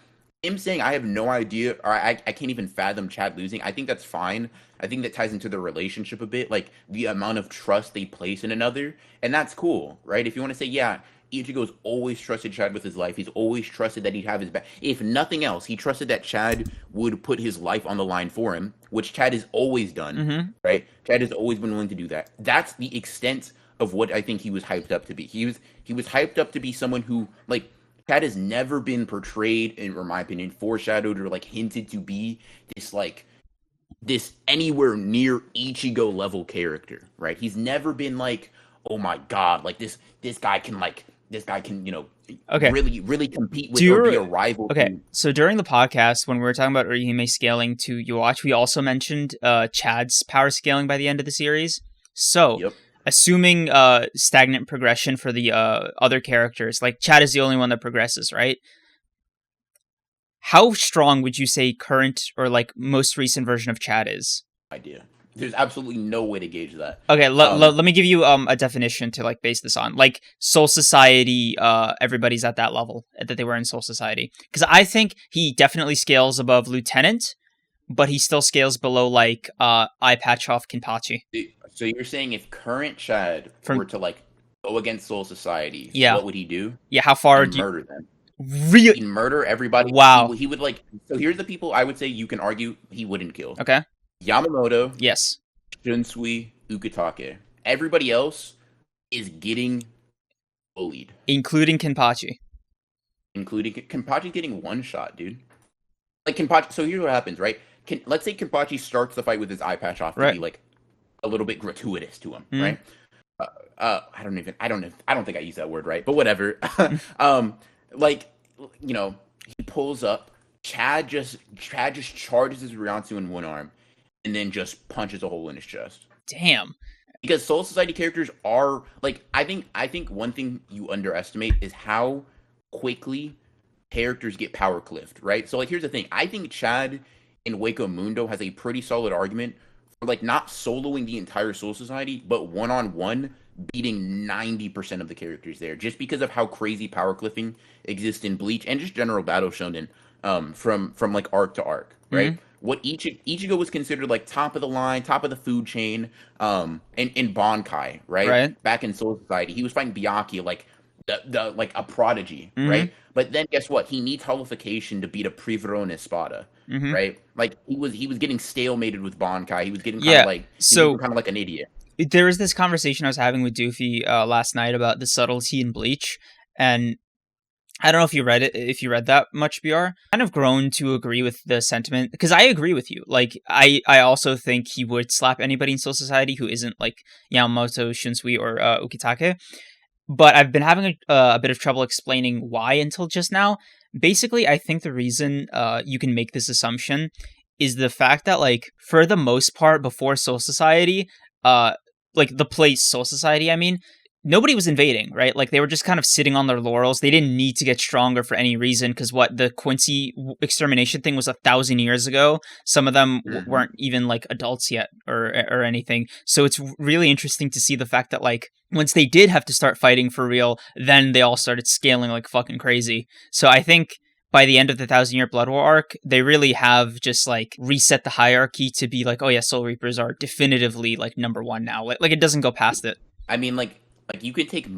Him saying I have no idea, or I can't even fathom Chad losing, I think that's fine. I think that ties into the relationship a bit, like the amount of trust they place in another, and that's cool, right? If you want to say, yeah, Ichigo's always trusted Chad with his life. He's always trusted that he'd have his back. If nothing else, he trusted that Chad would put his life on the line for him, which Chad has always done, right? Chad has always been willing to do that. That's the extent of what I think he was hyped up to be. He was hyped up to be someone who, like, Chad has never been portrayed, in my opinion, foreshadowed or like hinted to be this anywhere near Ichigo level character, right? He's never been like, oh my god, like this guy can really compete with or be a rival. Okay, so during the podcast when we were talking about Orihime scaling to Yourichi, we also mentioned Chad's power scaling by the end of the series. So. Yep. Assuming stagnant progression for the other characters, like Chad is the only one that progresses, right? How strong would you say current or like most recent version of Chad is? Idea. There's absolutely no way to gauge that. Okay, let me give you a definition to like base this on. Like Soul Society, everybody's at that level that they were in Soul Society. Because I think he definitely scales above Lieutenant, but he still scales below like Eye Patch Off Kenpachi. So you're saying if current Chad were to like go against Soul Society, what would he do? Yeah, how far would murder them? Really? He'd murder everybody. Wow. He would like. So here's the people I would say you can argue he wouldn't kill. Okay. Yamamoto. Yes. Shunsei, Ukitake. Everybody else is getting bullied, including Kenpachi. Kenpachi getting one shot, dude. Like Kenpachi. So here's what happens, right? Let's say Kenpachi starts the fight with his eye patch off to be like a little bit gratuitous to him, right? I don't think I use that word right, but whatever. Like, you know, he pulls up. Chad just charges his Ryatsu in one arm, and then just punches a hole in his chest. Damn. Because Soul Society characters are like, I think one thing you underestimate is how quickly characters get power cliffed, right? So like, here's the thing. I think Chad in Hueco Mundo has a pretty solid argument for like not soloing the entire Soul Society, but one-on-one beating 90% of the characters there, just because of how crazy power cliffing exists in Bleach and just general battle shonen, from like arc to arc, right? What Ichigo was considered like top of the line, top of the food chain, in Bankai, right? Back in Soul Society, he was fighting Byakuya like the like a prodigy, right? But then guess what? He needs holification to beat a Privrone Espada, right? Like he was getting stalemated with Bankai. He was getting kind of like an idiot. There was this conversation I was having with Doofy last night about the subtlety in Bleach, and I don't know if you read it, if you read that much, BR. Kind of grown to agree with the sentiment, because I agree with you. Like, I also think he would slap anybody in Soul Society who isn't like Yamamoto, Shunsei, or Ukitake. But I've been having a bit of trouble explaining why until just now, basically, I think the reason you can make this assumption is the fact that, like, for the most part, before Soul Society, like the place Soul Society, I mean, nobody was invading, right? Like, they were just kind of sitting on their laurels. They didn't need to get stronger for any reason, because the Quincy extermination thing was 1,000 years ago. Some of them weren't even, like, adults yet or anything. So it's really interesting to see the fact that, like, once they did have to start fighting for real, then they all started scaling like fucking crazy. So I think by the end of the 1,000-year Blood War arc, they really have just, like, reset the hierarchy to be like, oh yeah, Soul Reapers are definitively, like, number one now. Like it doesn't go past it. I mean, like you could take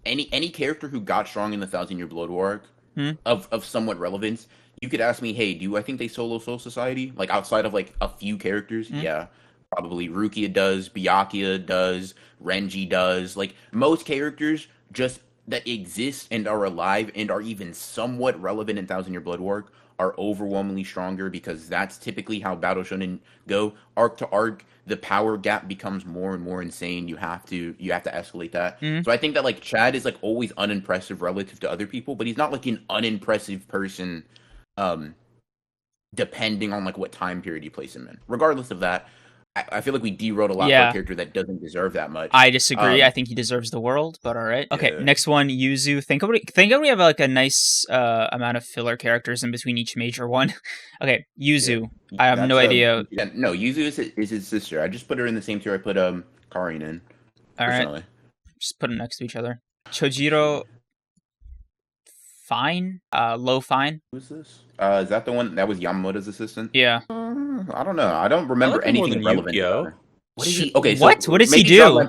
any character who got strong in the 1,000-year Blood War arc of somewhat relevance. You could ask me, hey, do I think they solo Soul Society? Like, outside of, like, a few characters? Yeah, probably. Rukia does, Byakuya does, Renji does. Like, most characters just that exist and are alive and are even somewhat relevant in 1,000-year Blood War are overwhelmingly stronger, because that's typically how Battle Shonen go. Arc to arc, the power gap becomes more and more insane. You have to escalate that. So I think that, like, Chad is, like, always unimpressive relative to other people, but he's not, like, an unimpressive person depending on, like, what time period you place him in. Regardless of that, I feel like we derailed a lot for a character that doesn't deserve that much. I disagree. I think he deserves the world, but all right. Okay, next one, Yuzu. Think we have, like, a nice amount of filler characters in between each major one. Okay, Yuzu. I have no idea. No, Yuzu is his sister. I just put her in the same tier I put Karin in. All right. Just put them next to each other. Chojiro. Fine. Low fine. Who's this? Is that the one that was Yamamoto's assistant? Yeah. I don't know. I don't remember anything relevant. What is he? Okay, so what does he do?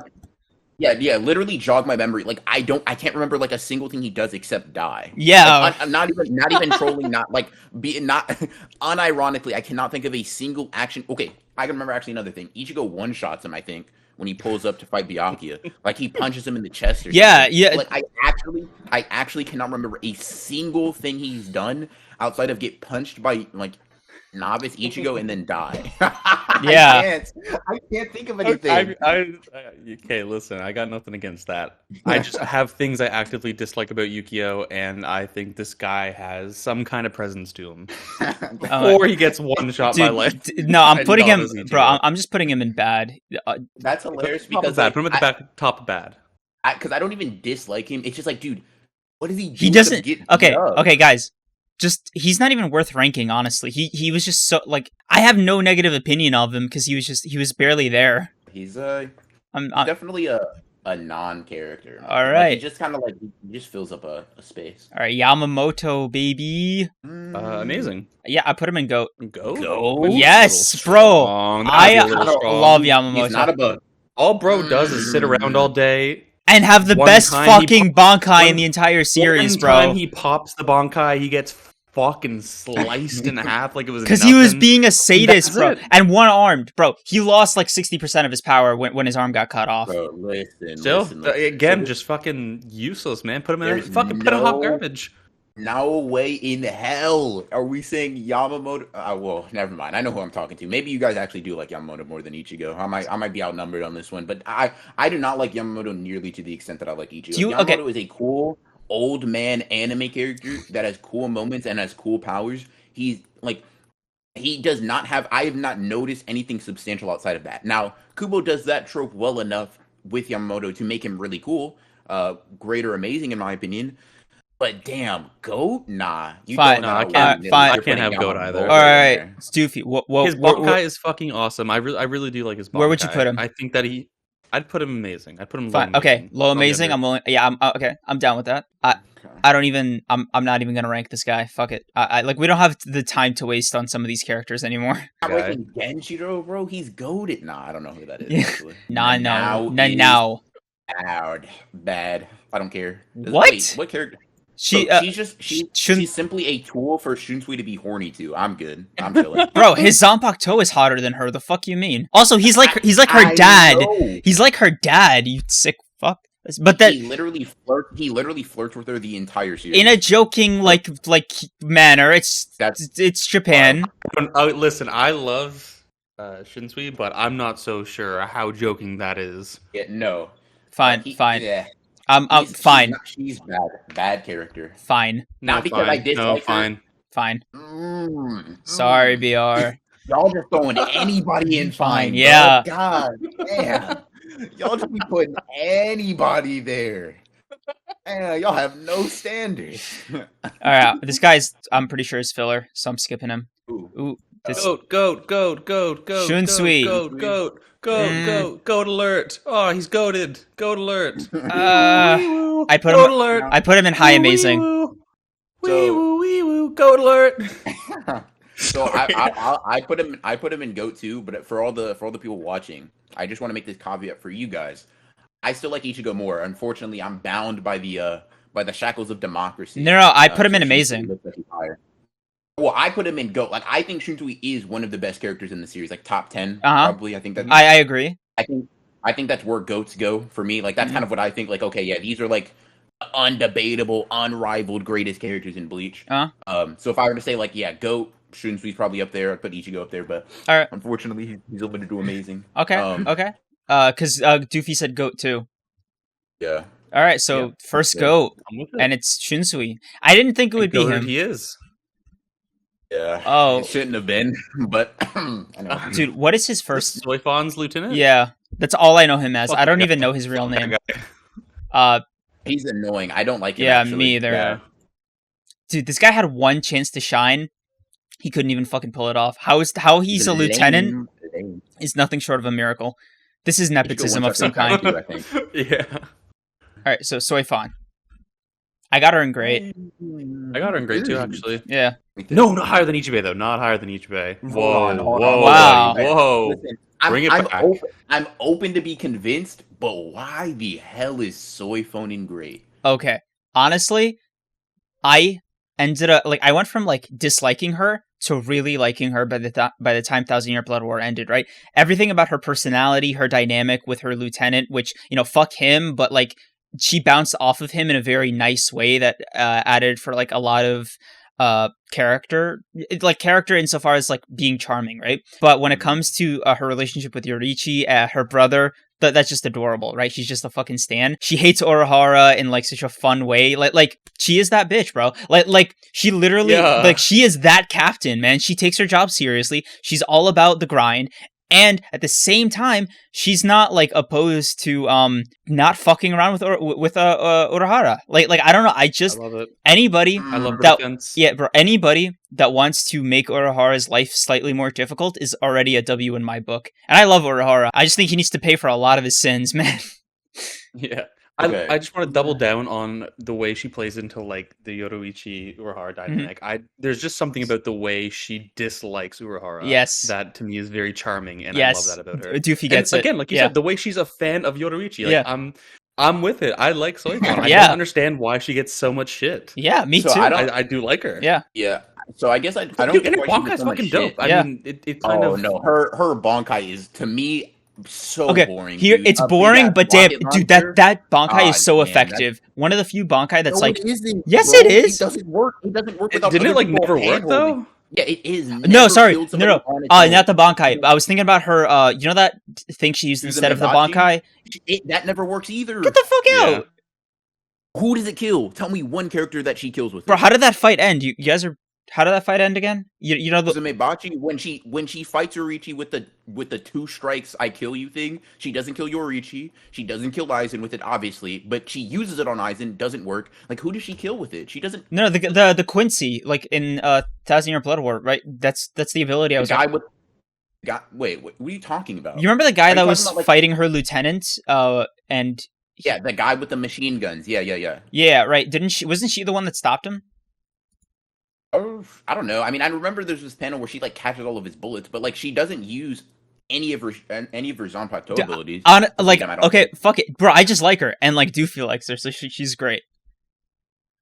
Yeah, literally jog my memory. Like, I can't remember, like, a single thing he does except die. Yeah. Like, I'm not even trolling, not unironically, I cannot think of a single action. Okay, I can remember actually another thing. Ichigo one-shots him, I think, when he pulls up to fight Byakuya. Like, he punches him in the chest or something. Yeah. Like, I actually cannot remember a single thing he's done outside of get punched by, like, novice Ichigo and then die. Yeah. I can't think of anything. Okay, listen, I got nothing against that. I just have things I actively dislike about Yukio, and I think this guy has some kind of presence to him. Or he gets one shot by life. No, I'm putting him, bro. I'm just putting him in bad. That's hilarious because bad. Put him at the top of bad. Because I don't even dislike him. It's just like, dude, what does he do? He doesn't. Okay, guys. Just, he's not even worth ranking, honestly. He was just so, like, I have no negative opinion of him because he was barely there. He's definitely a non-character. All right. Like, he just kind of, like, he just fills up a space. All right, Yamamoto, baby. Amazing. Yeah, I put him in GOAT. GOAT? Yes, bro. I love Yamamoto. He's not a bug. All bro does is sit around all day. And have the best fucking Bankai in the entire series, bro. One time he pops the Bankai, he gets fucking sliced in half like it was because he was being a sadist, bro. And one-armed, bro. He lost like 60% of his power when his arm got cut off. Bro, listen. Again, just fucking useless, man. Put him in put him hot garbage. No way in hell are we saying Yamamoto. Well, never mind. I know who I'm talking to. Maybe you guys actually do like Yamamoto more than Ichigo. I might be outnumbered on this one, but I do not like Yamamoto nearly to the extent that I like Ichigo. Yamamoto is a cool old man anime character that has cool moments and has cool powers. He's like, he does not have. I have not noticed anything substantial outside of that. Now, Kubo does that trope well enough with Yamamoto to make him really cool, great or amazing in my opinion. But damn, GOAT? Nah. Fine. I can't have GOAT either. All right, it's Doofy. His Bankai is fucking awesome. I really do like his Bankai. Where would you put him? I think that I'd put him amazing. I'd put him fine. Low okay, low amazing. I'm willing. Yeah, I'm down with that. I don't even. I'm not even gonna rank this guy. Fuck it. I like. We don't have the time to waste on some of these characters anymore. I'm ranking Genshiro, bro. He's goated. Nah, I don't know who that is. Actually. Nanao. Bad. I don't care. What? Wait, what character? She's simply a tool for Shunsui to be horny to. I'm good. I'm chilling. Bro, his Zanpakuto is hotter than her. The fuck you mean? Also, he's like her dad. He's like her dad. You sick fuck. But that he literally flirts with her the entire series in a joking like manner. It's Japan. Listen, I love Shunsui, but I'm not so sure how joking that is. Yeah, no. Fine. Yeah. Fine. She's bad character. Fine. Not because I dislike her. Fine. Sorry, BR. Y'all just throwing anybody in fine. Yeah. Bro. God damn. Y'all just be putting anybody there. Man, y'all have no standards. All right, this guy's, I'm pretty sure is filler, so I'm skipping him. Ooh. Goat. Shunsei. Goat alert. Oh, he's goated. Goat alert. I put him in high amazing. Goat alert. So I put him in GOAT too, but for all the people watching, I just want to make this caveat for you guys. I still like Ichigo more. Unfortunately, I'm bound by the shackles of democracy. No, I put him in amazing. Well, I put him in GOAT. Like, I think Shunsei is one of the best characters in the series, like top 10 probably. I think that I agree. I think that's where GOATs go for me. Like, that's kind of what I think. Like, okay, yeah, these are like undebatable, unrivaled greatest characters in Bleach. So if I were to say like, yeah, GOAT, Shunsei's probably up there. I'd put Ichigo up there, but unfortunately, he's able to do amazing. Okay. Because Doofy said GOAT too. Yeah. All right, so first GOAT, and it's Shunsei. I didn't think it would be him. He is. Yeah. Oh, it shouldn't have been, but I know. Dude, what is his first? Soi-Fon's lieutenant. Yeah, that's all I know him as. I don't even know his real name. He's annoying. I don't like him. Yeah, actually. me either. Yeah. Dude, this guy had one chance to shine. He couldn't even fucking pull it off. How he's a lieutenant is nothing short of a miracle. This is nepotism of some kind. I think. Yeah. All right, so Soi-Fon. I got her in great. I got her in great too, actually. Yeah. No, not higher than Ichibe though. Not higher than Ichibe. Whoa. Wow. Whoa. Listen, Bring it back. I'm open to be convinced, but why the hell is Soi-Fon in great? Okay. Honestly, I ended up I went from disliking her to really liking her by the time Thousand Year Blood War ended, right? Everything about her personality, her dynamic with her lieutenant, which, fuck him, but she bounced off of him in a very nice way that added for a lot of character insofar as being charming, right? But when it comes to her relationship with Yourichi, her brother, that's just adorable, right? She's just a fucking stan. She hates Urahara in such a fun way. She is that bitch, bro. She literally she is that captain, man. She takes her job seriously. She's all about the grind. And at the same time, she's not opposed to not fucking around with Urahara. I don't know. I love it. Anybody I love that defense. Yeah, bro. Anybody that wants to make Urahara's life slightly more difficult is already a W in my book. And I love Urahara. I just think he needs to pay for a lot of his sins, man. Yeah. Okay. I just want to double down on the way she plays into the Yoruichi Urahara dynamic. There's just something about the way she dislikes Urahara. Yes, that to me is very charming, and I love that about her. Doofy gets it again, like you said, the way she's a fan of Yoruichi. I'm with it. I like Soi-Fon. I don't understand why she gets so much shit. Yeah, me too. I do like her. Yeah. Yeah. So I guess I don't get why Bankai's fucking dope. I mean, it kind of no, her Bankai is to me so boring. Here dude. It's boring, but damn, dude, that Bankai is so effective. One of the few Bankai that's yes, bro. it is. It doesn't work. It doesn't work without. Didn't it never work though? Yeah, it is. No, sorry, no. Not the Bankai. I was thinking about her. That thing she used instead of the Bankai. That never works either. Get the fuck out. Who does it kill? Tell me one character that she kills with. Bro, how did that fight end? You guys are. How did that fight end again? You know the Uzumebachi, when she fights Yourichi with the 2 strikes I kill you thing, she doesn't kill Yourichi, she doesn't kill Aizen with it obviously, but she uses it on Aizen, doesn't work. Who does she kill with it? She doesn't. No, the Quincy in Thousand Year Blood War, right? That's the ability I was. Wait, what are you talking about? You remember the guy that was fighting her lieutenant? And yeah, the guy with the machine guns. Yeah. Yeah, right. Wasn't she the one that stopped him? Oh, I don't know. I mean, I remember there's this panel where she catches all of his bullets, but she doesn't use any of her Zanpakuto abilities. Okay, fuck it, bro. I just like her, and Doofy likes her, so she's great.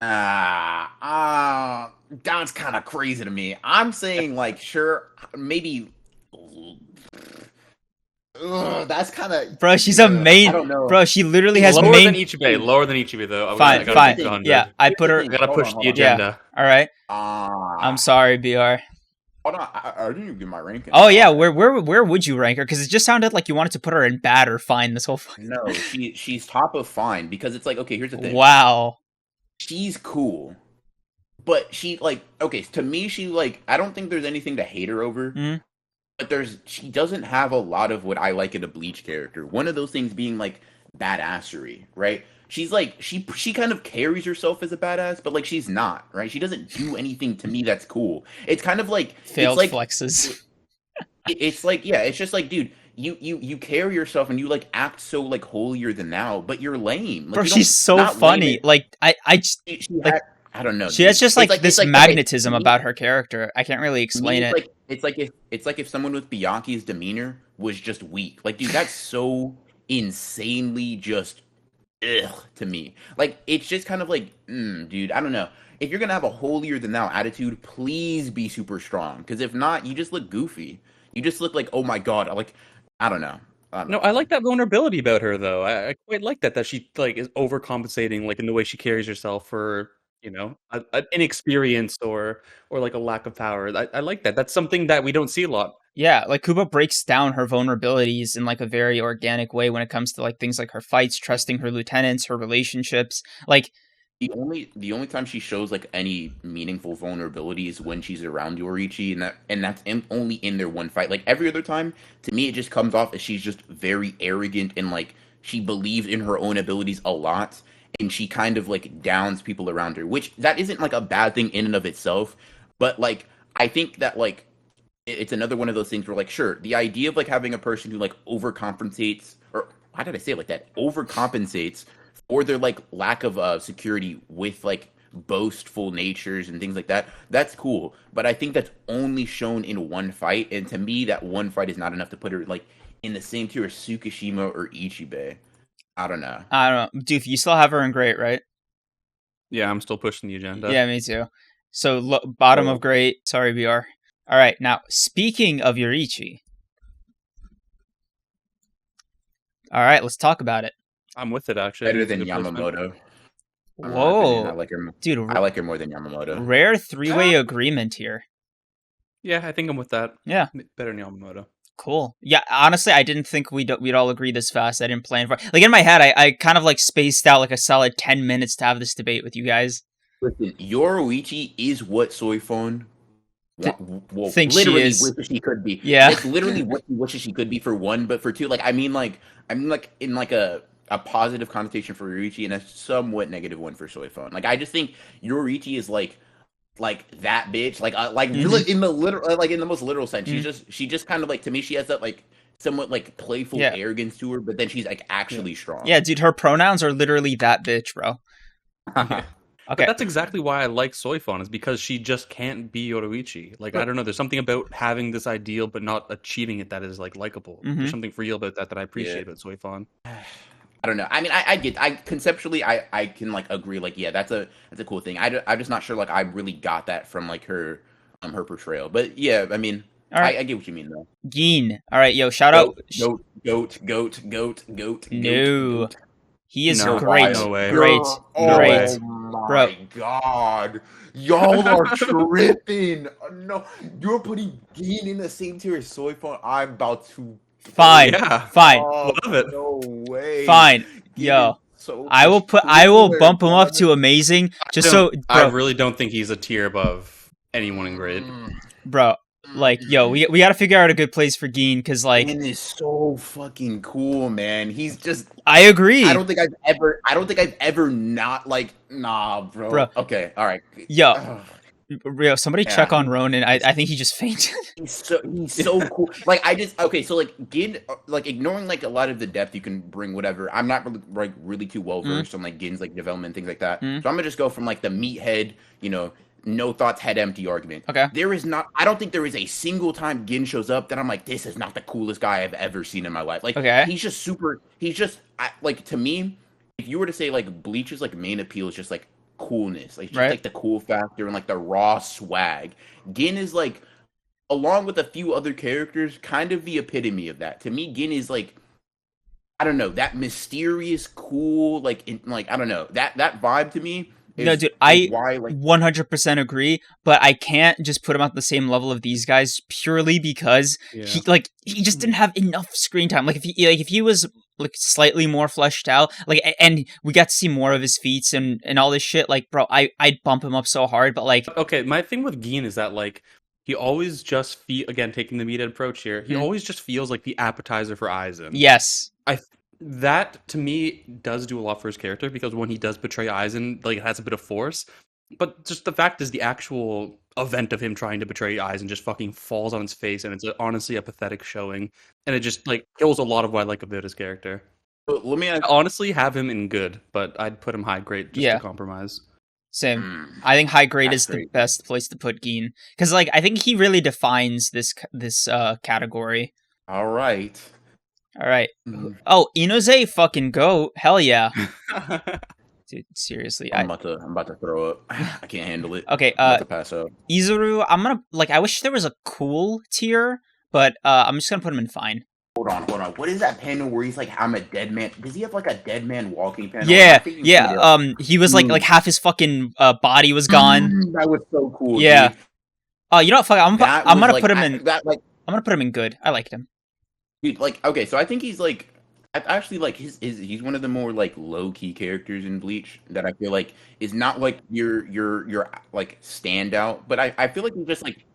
That's kind of crazy to me. I'm saying sure, maybe. That's kind of. Bro, she's a main. I don't know. Bro, she literally has lower main. Than Ichibe. Lower than Ichibe though. Fine. Yeah, I put her. I gotta push the agenda. All right. I'm sorry, BR. Hold on, I didn't even give my ranking. Oh yeah, where would you rank her? Because it just sounded like you wanted to put her in bad or fine this whole fucking. No, she's top of fine because it's like, okay, here's the thing. Wow. She's cool, but she like, okay, to me she like, I don't think there's anything to hate her over. Mm. But she doesn't have a lot of what I like in a Bleach character. One of those things being like badassery, right? She's like she kind of carries herself as a badass, but like she's not, right? She doesn't do anything to me that's cool. It's kind of like failed like, flexes. It's like, yeah, it's just like, dude, you carry yourself and you like act so like holier than thou, but you're lame. Like, Bro, she's so funny. Like I just like, I don't know. She has just like this magnetism about her character. I can't really explain it. Like it's like if someone with Byakuya's demeanor was just weak. Like, dude, that's so insanely just to me. Like, it's just kind of like, dude, I don't know. If you're gonna have a holier than thou attitude, please be super strong. Because if not, you just look goofy. You just look like, oh my god, I don't know. No, I like that vulnerability about her though. I quite like that she like is overcompensating like in the way she carries herself for, you know, an inexperience or like a lack of power. I like that. That's something that we don't see a lot. Yeah, like Kubo breaks down her vulnerabilities in like a very organic way when it comes to like things like her fights, trusting her lieutenants, her relationships. Like the only time she shows like any meaningful vulnerability is when she's around Yourichi, and that's only in their one fight. Like every other time, to me, it just comes off as she's just very arrogant and like she believes in her own abilities a lot, and she kind of like downs people around her, which that isn't like a bad thing in and of itself, but like I think that like it's another one of those things where like, sure, the idea of like having a person who like overcompensates, or why did I say it like that? Overcompensates or their like lack of security with like boastful natures and things like that, that's cool. But I think that's only shown in one fight, and to me that one fight is not enough to put her like in the same tier as Tsukishima or Ichibe. I don't know. Doofy, you still have her in great, right? Yeah, I'm still pushing the agenda. Yeah, me too. So bottom of great. Sorry, BR. All right, now speaking of Yourichi. All right, let's talk about it. I'm with it, actually. Better than Yamamoto. Whoa. I like her, dude. I like her more than Yamamoto. Rare three-way agreement here. Yeah, I think I'm with that. Yeah. Better than Yamamoto. Cool. Yeah, honestly, I didn't think we'd all agree this fast. I didn't plan for like in my head, I kind of like spaced out like a solid 10 minutes to have this debate with you guys. Listen, Yoruichi is what Soi-Fon think literally she is. Wishes she could be. Yeah. It's literally what he wishes she could be for one, but for two, like I mean like in like a positive connotation for Yourichi and a somewhat negative one for Soi-Fon. Like I just think Yourichi is like that bitch, really in the literal, like in the most literal sense. She just kind of like, to me, she has that like somewhat like playful arrogance to her, but then she's like actually strong. Yeah, dude, her pronouns are literally that bitch, bro. Okay, but that's exactly why I like Soi-Fon, is because she just can't be Yoruichi. Like, I don't know, there's something about having this ideal but not achieving it that is like likable. There's something real about that I appreciate about Soi-Fon. I don't know. I mean, I conceptually I can like agree. Like, yeah, that's a cool thing. I'm just not sure. Like, I really got that from like her portrayal. But yeah, I mean, right. I get what you mean though. Gin. All right, yo, shout out. Goat. No. He is great. No way. Great. Oh my god. Y'all are tripping. No, you're putting Gin in the same tier as Soi-Fon. I'm about to. Fine. Fine. Oh, love it. No way. Fine. Yo. So I will bump him up to amazing. I really don't think he's a tier above anyone in grade. Bro. Like, yo, we gotta figure out a good place for Gin, because like Gin is so fucking cool, man. He's just. I agree. I don't think I've ever not like, nah, bro. Okay, all right. Yo, somebody check on Ronin. I think he just fainted. He's so cool. Like so like Gin, like ignoring like a lot of the depth you can bring, whatever. I'm not really too well versed on like Gin's like development, things like that. So I'm gonna just go from like the meathead, no thoughts, head empty argument. Okay. I don't think there is a single time Gin shows up that I'm like, this is not the coolest guy I've ever seen in my life. Like, he's just like, to me, if you were to say like Bleach's like main appeal is just like coolness, like just like the cool factor and like the raw swag. Gin is like, along with a few other characters, kind of the epitome of that. To me, Gin is like, I don't know, that mysterious, cool, like I don't know, that vibe to me No, dude, I 100% agree, but I can't just put him at the same level of these guys purely because he just didn't have enough screen time. Like if he was like slightly more fleshed out, like, and we got to see more of his feats and all this shit, like, bro, I'd bump him up so hard, but like, okay, my thing with Gin is that like he always just again taking the meat approach here. He always just feels like the appetizer for Aizen. Yes, that to me does do a lot for his character because when he does betray Aizen, like it has a bit of force. But just the fact is the actual event of him trying to betray Aizen just fucking falls on his face, and it's honestly a pathetic showing, and it just like kills a lot of what I like about his character. But let me honestly have him in good, but I'd put him high grade just to compromise. Same. I think high grade is the best place to put Gin because like I think he really defines this category. All right. Oh, Inoze fucking go. Hell yeah. Dude, seriously. I'm about to throw up. I can't handle it. Okay, I'm about to pass out. Izuru, I'm gonna I wish there was a cool tier, but I'm just gonna put him in fine. Hold on. What is that panel where he's like, I'm a dead man? Does he have like a dead man walking panel? Yeah. He was like half his fucking body was gone. That was so cool. Yeah. Dude. Oh, you know what? Fuck, I'm gonna like, put him in. I'm gonna put him in good. I liked him. Dude, like, okay, so I think he's like, I actually like he's one of the more like low key characters in Bleach that I feel like is not like your like standout, but I feel like he just like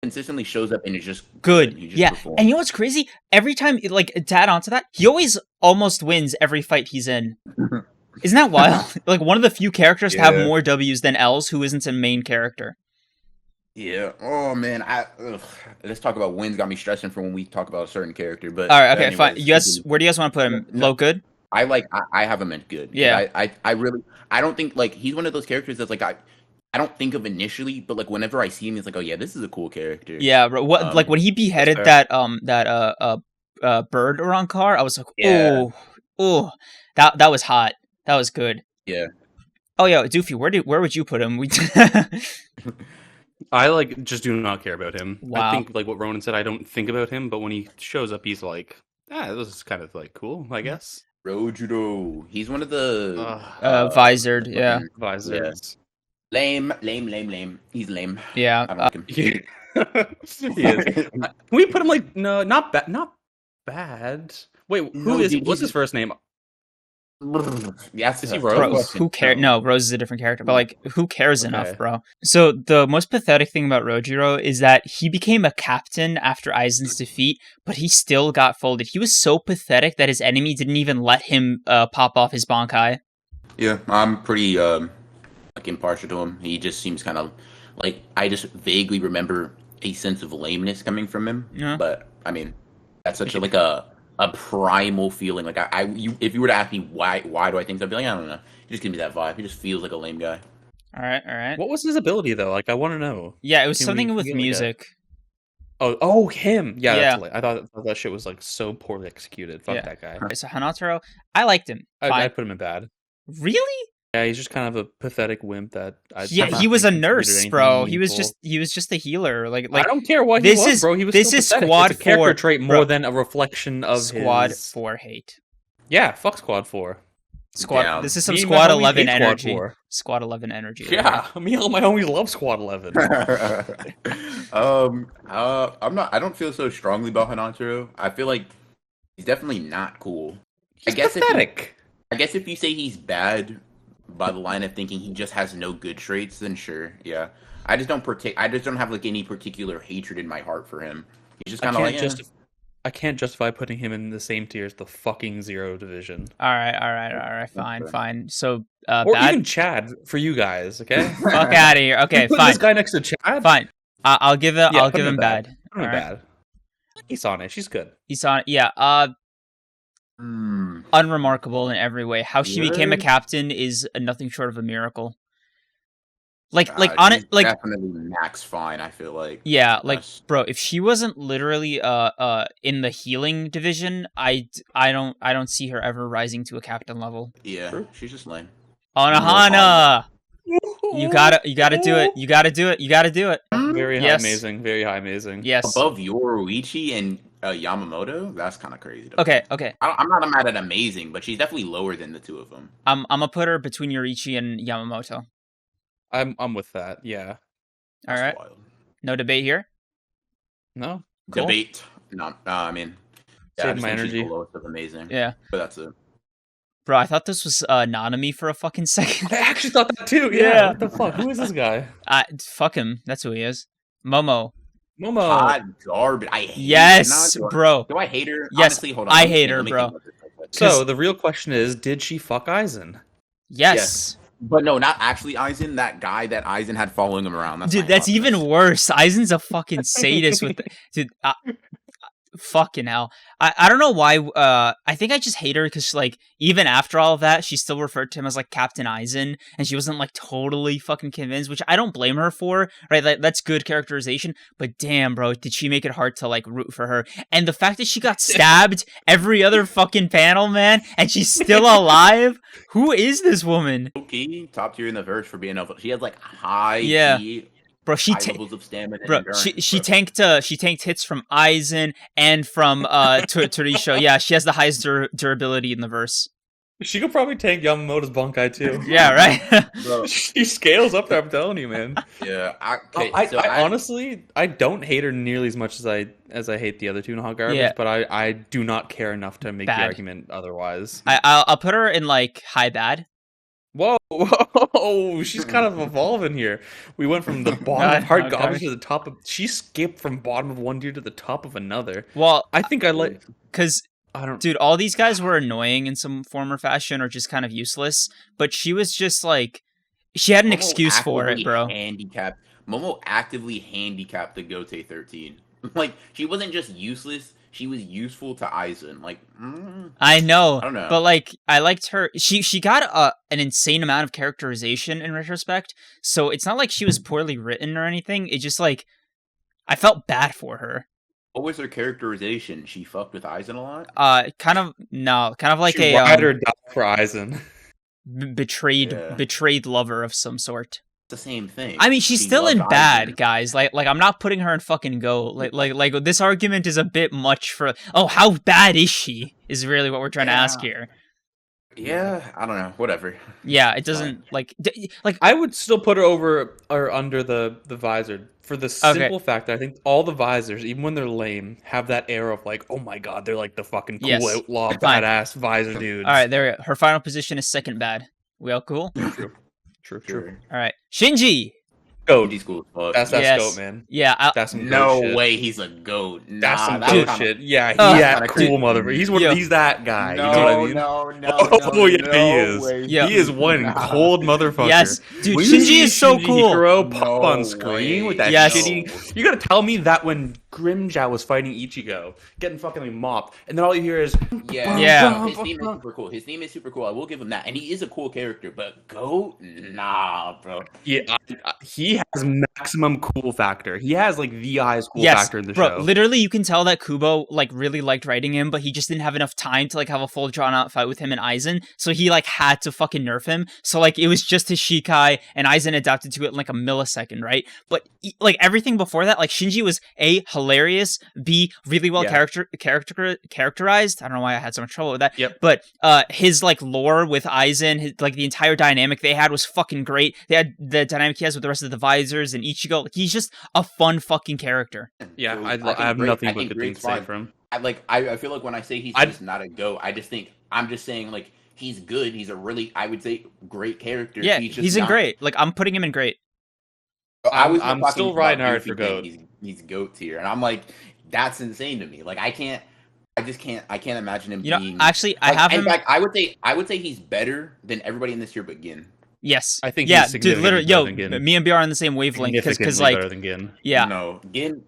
consistently shows up and is just good. He just yeah, performs. And you know what's crazy? Every time, like, to add on to that, he always almost wins every fight he's in. Isn't that wild? Like one of the few characters to have more W's than L's who isn't a main character. Yeah. Oh man. Let's talk about wins. Got me stressing for when we talk about a certain character. But all right. Okay. Fine. Yes. Where do you guys want to put him? Low good. I have him in good. Yeah. I don't think like he's one of those characters that's like I don't think of initially, but like whenever I see him, it's like, oh yeah, this is a cool character. Yeah. What like when he beheaded that bird around car, I was like, oh, that was hot. That was good. Yeah. Oh yeah, Doofy, where would you put him? I like just do not care about him. Wow. I think like what Ronin said, I don't think about him, but when he shows up, he's like, this is kind of like cool, I guess. Rojuro. He's one of the visored, yeah. Visors. Yeah. Lame. He's lame. Yeah. I don't like him. He is. Can we put him like not bad. Wait, what's his first name? Yes, is he Rose? Who cares? No, Rose is a different character, but like, who cares enough, bro? So the most pathetic thing about Rojiro is that he became a captain after Aizen's defeat, but he still got folded. He was so pathetic that his enemy didn't even let him pop off his Bankai. Yeah, I'm pretty like impartial to him. He just seems kind of like I just vaguely remember a sense of lameness coming from him. Yeah. But I mean, that's such a primal feeling. Like if you were to ask me why do I think so, I'd be like, I don't know. He just gives me that vibe. He just feels like a lame guy. All right. What was his ability though? Like I want to know. Yeah, it was something with music. Him. Yeah. That's I thought that shit was like so poorly executed. Fuck that guy. So Hanataro, I liked him. I put him in bad. Really? Yeah, he's just kind of a pathetic wimp that. He was a nurse, bro. He was just a healer. Like I don't care what he was, bro. He was. This is Squad 4 character trait more than a reflection of Squad 4 hate. Yeah, fuck Squad 4. Squad. Damn. This is some Squad 11 energy. Squad 11 energy. Yeah, me and my homies love Squad 11. I don't feel so strongly about Hanataro. I feel like he's definitely not cool. He's pathetic. I guess if you say he's bad by the line of thinking he just has no good traits, then sure, yeah. I just don't have like any particular hatred in my heart for him. He's just kind of like. I can't justify putting him in the same tier as the fucking Zero Division. All right. Fine. So, or even Chad for you guys. Okay. Fuck out of here. Okay, fine. This guy next to Chad. Fine. I'll give him bad. Put him bad. Isane, she's good. Isane, yeah. Unremarkable in every way. How she became a captain is nothing short of a miracle. Definitely max fine. I feel like. Yeah, like bro, if she wasn't literally in the healing division, I don't see her ever rising to a captain level. Yeah, she's just lame. Onohana, you gotta do it. You gotta do it. Very high amazing. Very high amazing. Yes. Above Yourichi and Yamamoto, that's kind of crazy. Okay. I'm not mad at amazing, but she's definitely lower than the two of them. I'm gonna put her between Yourichi and Yamamoto. I'm with that. Yeah. All right. Wild. No debate here. No Cool. Debate. No, I mean, save my energy. Amazing. Yeah, but that's it. Bro, I thought this was Nanami for a fucking second. I actually thought that too. Yeah. What the fuck? Who is this guy? Fuck him. That's who he is. Momo. Hot garbage. I hate yes, bro. Do I hate her? Yes, honestly, hold on. I hate her, bro. So the real question is, did she fuck Aizen? Yes. But no, not actually Aizen. That guy that Aizen had following him around. Dude, that's even worse. Aizen's a fucking sadist with dude. Fucking hell. I don't know why. I think I just hate her because like even after all of that, she still referred to him as like Captain Aizen, and she wasn't like totally fucking convinced, which I don't blame her for. Right, that's good characterization. But damn, bro, did she make it hard to like root for her? And the fact that she got stabbed every other fucking panel, man, and she's still alive. Who is this woman? Okay, top tier in the verse for being able. She has like high. Bro, she levels of stamina. Bro, she tanked hits from Aizen and from Torisho. Yeah, she has the highest durability in the verse. She could probably tank Yamamoto's Bankai too. Yeah, right. Bro, she scales up there. I'm telling you, man. Yeah, I honestly I don't hate her nearly as much as I hate the other two Noha garbage. Yeah. But I do not care enough to make the argument otherwise. I'll put her in like high bad. Whoa, she's kind of evolving here. We went from the bottom of hard garbage to the top of. She skipped from bottom of one tier to the top of another. Well, I think I like because dude, all these guys were annoying in some form or fashion, or just kind of useless. But she was just like, she had an excuse for it, bro. Momo actively handicapped the Gote 13. Like she wasn't just useless. She was useful to Aizen. Like, I know. I don't know. But like, I liked her. She got an insane amount of characterization in retrospect. So it's not like she was poorly written or anything. It just like, I felt bad for her. What was her characterization? She fucked with Aizen a lot? Kind of like she ride or die for Aizen. Betrayed lover of some sort. The same thing. I mean, she's still in bad, guys. Like I'm not putting her in fucking go. Like this argument is a bit much for. Oh, how bad is she? Is really what we're trying to ask here. Yeah, I don't know. Whatever. Yeah, it doesn't like. I would still put her over or under the visor for the simple fact that I think all the visors, even when they're lame, have that air of like, oh my god, they're like the fucking cool outlaw badass visor dudes. All right, there. Her final position is second bad. We all cool? True. All right, Shinji. Goat. He's cool as fuck. That's goat, man. Yeah, that's some no shit. way he's a goat. That's some goat shit. Yeah, cool motherfucker. He's that guy. No, you know what I mean? No, he is. Way. He is one cold motherfucker. Yes, dude, Shinji is so cool. Hikaru pop on screen with that shitty. You gotta tell me that when Grimjow was fighting Ichigo, getting fucking mopped, and then all you hear is yeah. His theme is super cool. His theme is super cool. I will give him that, and he is a cool character. But goat, nah, bro. Yeah, he has maximum cool factor. He has like the highest cool factor in the show. Literally, you can tell that Kubo like really liked writing him, but he just didn't have enough time to like have a full drawn out fight with him and Aizen. So he like had to fucking nerf him. So like it was just his Shikai, and Aizen adapted to it in like a millisecond, right? But like everything before that, like Shinji was A, hilarious, B, really well characterized. I don't know why I had so much trouble with that. Yep. But his like lore with Aizen, like the entire dynamic they had was fucking great. They had the dynamic he has with the rest of the visors and Ichigo. Like, he's just a fun fucking character. Yeah, I have nothing but good things to say for him. I feel like when I say he's just not a goat, I'm just saying like he's good. He's a really, I would say, great character. Yeah, he's in great. Like I'm putting him in great. I'm still riding hard for goat. He's goat tier, and I'm like, that's insane to me. Like I can't imagine him being. Actually, I have him. In fact, I would say he's better than everybody in this tier but Gin. Yes, I think. Yeah, dude. Literally, me and BR are on the same wavelength because like, better than Gin. Yeah, no, Gin.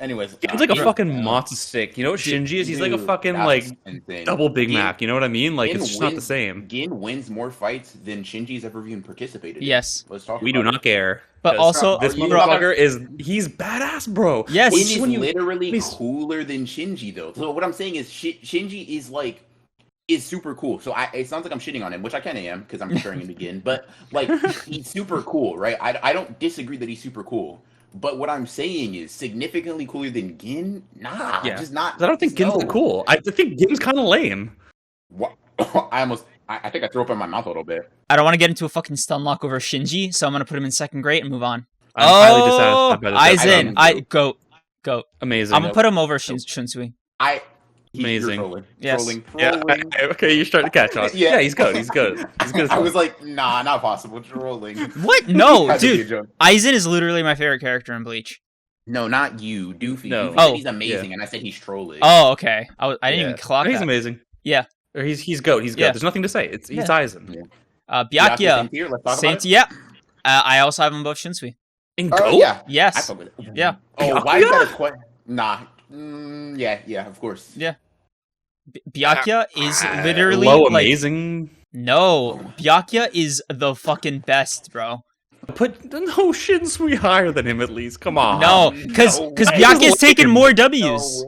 Anyways, Gin's like a fucking matzo stick. You know what Shinji is? He's like a fucking like double Big Mac. You know what I mean? Like it's just not the same. Gin wins more fights than Shinji's ever even participated in. Yes, let's talk. We do not care. But also, this motherfucker he's badass, bro. Yes, Gin is literally cooler than Shinji though. So what I'm saying is Shinji is super cool. So it sounds like I'm shitting on him, which I kind of am because I'm comparing him to Gin. But like he's super cool, right? I don't disagree that he's super cool. But what I'm saying is significantly cooler than Gin. Nah, just not. I don't think Gin's cool. I think Gin's kind of lame. What? I I think I threw up in my mouth a little bit. I don't want to get into a fucking stun lock over Shinji, so I'm gonna put him in second grade and move on. I'm highly dissatisfied by this. Aizen, goat. Amazing. I'm gonna put him over Shunsui. Amazing. Trolling. Yes. Trolling. Yeah. Okay, you're starting to catch on. Yeah, he's good. He's good. I was like, nah, not possible. Trolling. What? No, dude. Aizen is literally my favorite character in Bleach. No, not you, Doofy. No. Doofy said he's amazing, and I said he's trolling. Oh, okay. I didn't even clock that. He's amazing. Yeah. Or he's goat. He's good. There's nothing to say. He's Aizen. Yeah. Byakuya. Let's talk about it. Yeah. I also have them both Shunsui. In goat? Yeah. Yes. I fuck with it. Yeah. Oh, why is that a question? Nah. Yeah, of course. Yeah. Byakuya is literally amazing. No, Byakuya is the fucking best, bro. Put Shunsui higher than him at least. Come on. No, because Byakuya's taken more W's.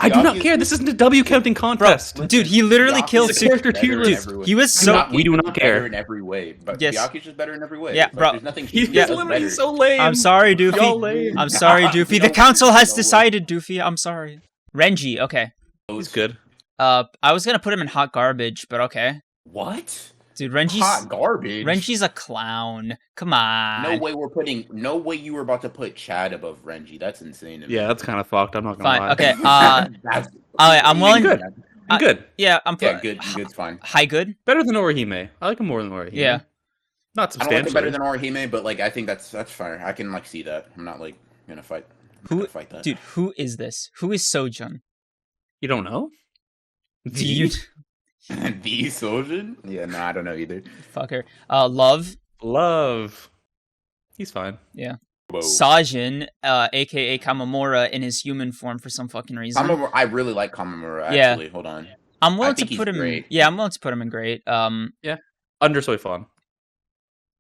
I do not care. This isn't a W counting contest. Bro, dude, he literally killed character tier list. He was so. We do not care. Better in every way, but yes. Byakuya's just better in every way. Yeah, bro. There's nothing. He's literally so lame. I'm sorry, Doofy. I'm sorry, Doofy. The council has decided, Doofy. I'm sorry. Renji, okay. He's good. I was gonna put him in hot garbage, but okay. What? Dude, Renji's hot garbage. Renji's a clown. Come on. No way you were about to put Chad above Renji. That's insane. Yeah, that's kind of fucked. I'm not gonna lie. Okay. I'm willing. Good. Good. Yeah, I'm. Yeah, good. Good's fine. High good. Better than Orihime. I like him more than Orihime. Yeah. Not substantially. I don't like him better than Orihime, but like I think that's fine. I can like see that. I'm not like gonna fight. Fight that. Dude, who is this? Who is Sojun? You don't know? Do you? The Sojun? Yeah, no, I don't know either. Fucker. Love. He's fine. Yeah. Whoa. Sajin, aka Kamamura, in his human form for some fucking reason. I really like Kamamura. Actually, hold on. I'm willing to put him. Great. Yeah, I'm willing to put him in great. Yeah. Under Soi-Fon.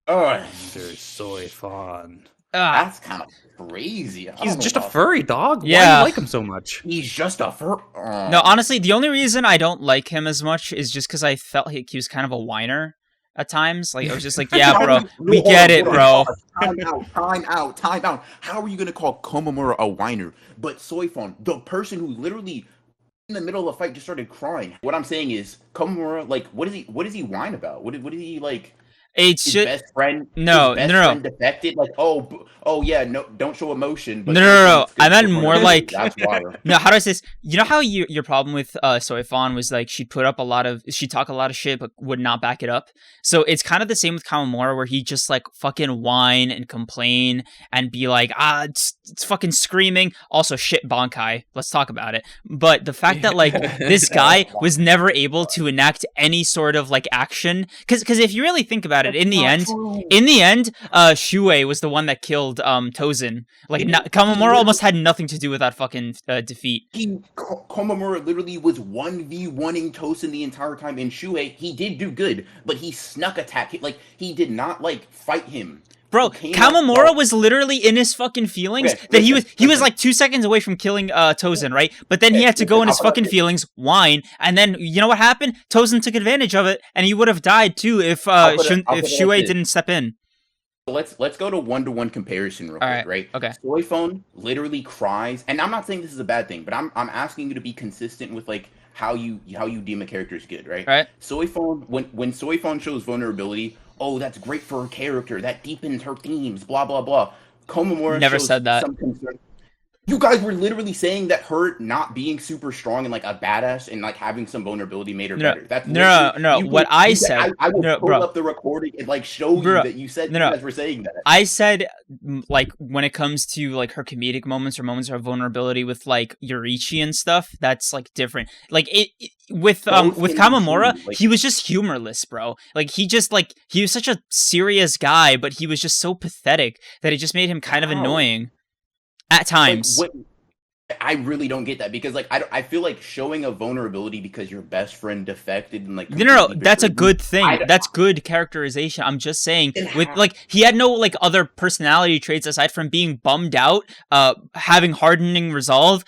Oh, under Soi-Fon. That's kind of crazy. He's just a furry dog. Yeah. Why do you like him so much? He's just a fur. No, honestly, the only reason I don't like him as much is just because I felt like he was kind of a whiner at times. Like, I was just like, yeah, bro, we get it, bro. Time out. How are you going to call Komamura a whiner? But Soi-Fon, the person who literally in the middle of a fight just started crying. What I'm saying is, Komamura, like, what does he whine about? What is he, like... It's his best friend. No. Friend defected. Like, oh yeah, no, don't show emotion. But no. I meant more like. That's why. No, how do I say this? You know how your problem with Soi-Fon was like she'd talk a lot of shit but would not back it up. So it's kind of the same with Kamamura, where he just like fucking whine and complain and be like, it's fucking screaming. Also, shit, Bankai. Let's talk about it. But the fact that like this guy was never able to enact any sort of like action, because if you really think about it, in the end, Shuei was the one that killed Tosen. Like, Kamamura almost had nothing to do with that fucking defeat. Kamamura literally was 1v1ing Tosen the entire time. In Shuei, he did do good, but he snuck attack. Like, he did not like fight him. Bro, Kamamura was literally in his fucking feelings that he was like 2 seconds away from killing Tosen, right? But then he had to go in his fucking feelings, whine, and then you know what happened? Tosen took advantage of it, and he would have died too if Shuei didn't step in. Let's go to one-to-one comparison real quick, right? Okay. Soi-Fon literally cries, and I'm not saying this is a bad thing, but I'm asking you to be consistent with like how you deem a character is good, right? Right. Soi-Fon, when Soi-Fon shows vulnerability, oh, that's great for her character. That deepens her themes. Blah blah blah. Komamura never shows said that. Some concern. You guys were literally saying that her not being super strong and like a badass and like having some vulnerability made her better. That's no. What I said, I will pull up the recording and like show you that you said you guys were saying that. I said like when it comes to like her comedic moments or moments of vulnerability with like Yourichi and stuff, that's like different. Like with Kamamura, like, he was just humorless, bro. Like he was such a serious guy, but he was just so pathetic that it just made him kind of annoying. At times. Like, I really don't get that because like I feel like showing a vulnerability because your best friend defected and like no, that's a good thing. That's good characterization. I'm just saying with like he had no like other personality traits aside from being bummed out, having hardening resolve,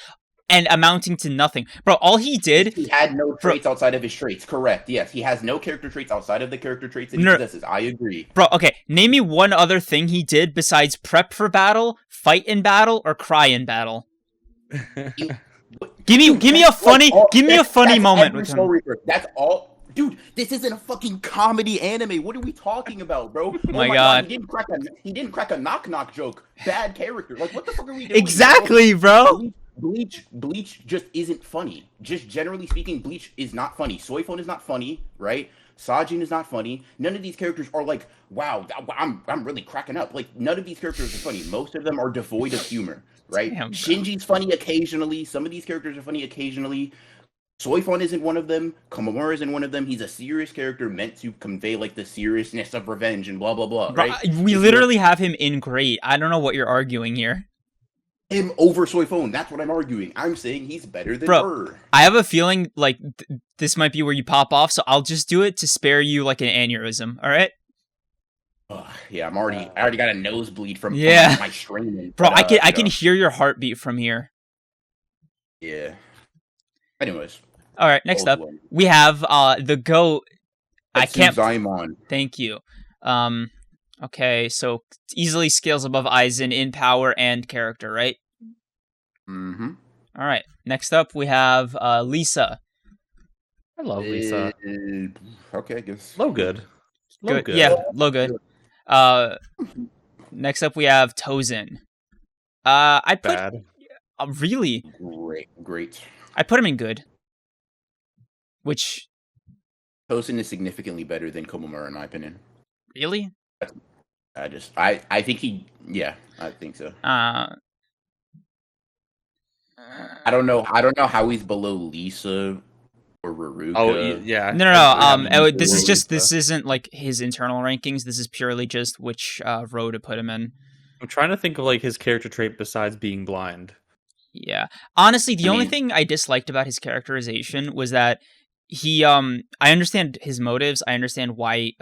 and amounting to nothing. Bro, all he did... He had no traits outside of his traits, correct. Yes, he has no character traits outside of the character traits that he possesses. I agree. Bro, okay, name me one other thing he did besides prep for battle, fight in battle, or cry in battle. Give me a funny moment with him. That's all... Dude, this isn't a fucking comedy anime. What are we talking about, bro? Oh my god. He didn't crack a knock joke. Bad character. Like, what the fuck are we doing? Exactly, bro. Bleach just isn't funny. Just generally speaking, Bleach is not funny. Soi-Fon is not funny, right? Sajin is not funny. None of these characters are like, wow, I'm really cracking up. Like, none of these characters are funny. Most of them are devoid of humor, right? Damn, Shinji's funny occasionally. Some of these characters are funny occasionally. Soi-Fon isn't one of them. Komamura isn't one of them. He's a serious character meant to convey like the seriousness of revenge and blah blah blah. Right? We literally have him in great. I don't know what you're arguing here. Him over Soi-Fon. That's what I'm arguing. I'm saying he's better than her. I have a feeling like this might be where you pop off, so I'll just do it to spare you like an aneurysm. All right? Yeah, I already got a nosebleed from my straining. Bro, I can hear your heartbeat from here. Yeah. Anyways. All right, next up, we have the GOAT. Zaimon. Thank you. Okay, so easily scales above Aizen in power and character, right? Mm-hmm. All right, next up, we have Lisa. I love Lisa. Okay, I guess. Low good. Yeah, low good. Next up, we have Tosen. I put... Bad. Really? Great. I put him in good. Which... Tosen is significantly better than Komamura, in my opinion. Really? I think he... Yeah, I think so. I don't know how he's below Lisa or Rukia. Oh, yeah. No. This isn't like his internal rankings. This is purely just which row to put him in. I'm trying to think of like his character trait besides being blind. Yeah. Honestly, the only thing I disliked about his characterization was that he I understand his motives. I understand why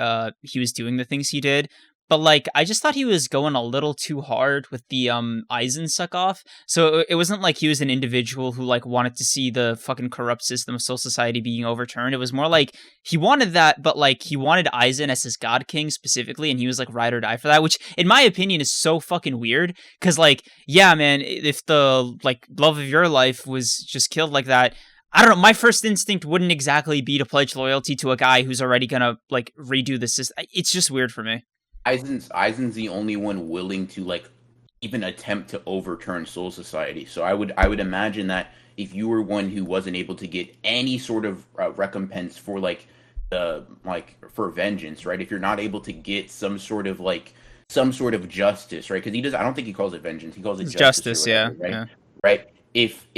he was doing the things he did. But, like, I just thought he was going a little too hard with the Aizen suck-off. So it wasn't like he was an individual who, like, wanted to see the fucking corrupt system of Soul Society being overturned. It was more like he wanted that, but, like, he wanted Aizen as his God King specifically, and he was, like, ride or die for that, which, in my opinion, is so fucking weird. Because, like, yeah, man, if the, like, love of your life was just killed like that, I don't know, my first instinct wouldn't exactly be to pledge loyalty to a guy who's already gonna, like, redo the system. It's just weird for me. Aizen's the only one willing to like even attempt to overturn Soul Society. So I would imagine that if you were one who wasn't able to get any sort of recompense for for vengeance, right? If you're not able to get some sort of justice, right? Because I don't think he calls it vengeance. He calls it justice. Whatever, right? Yeah. Right. If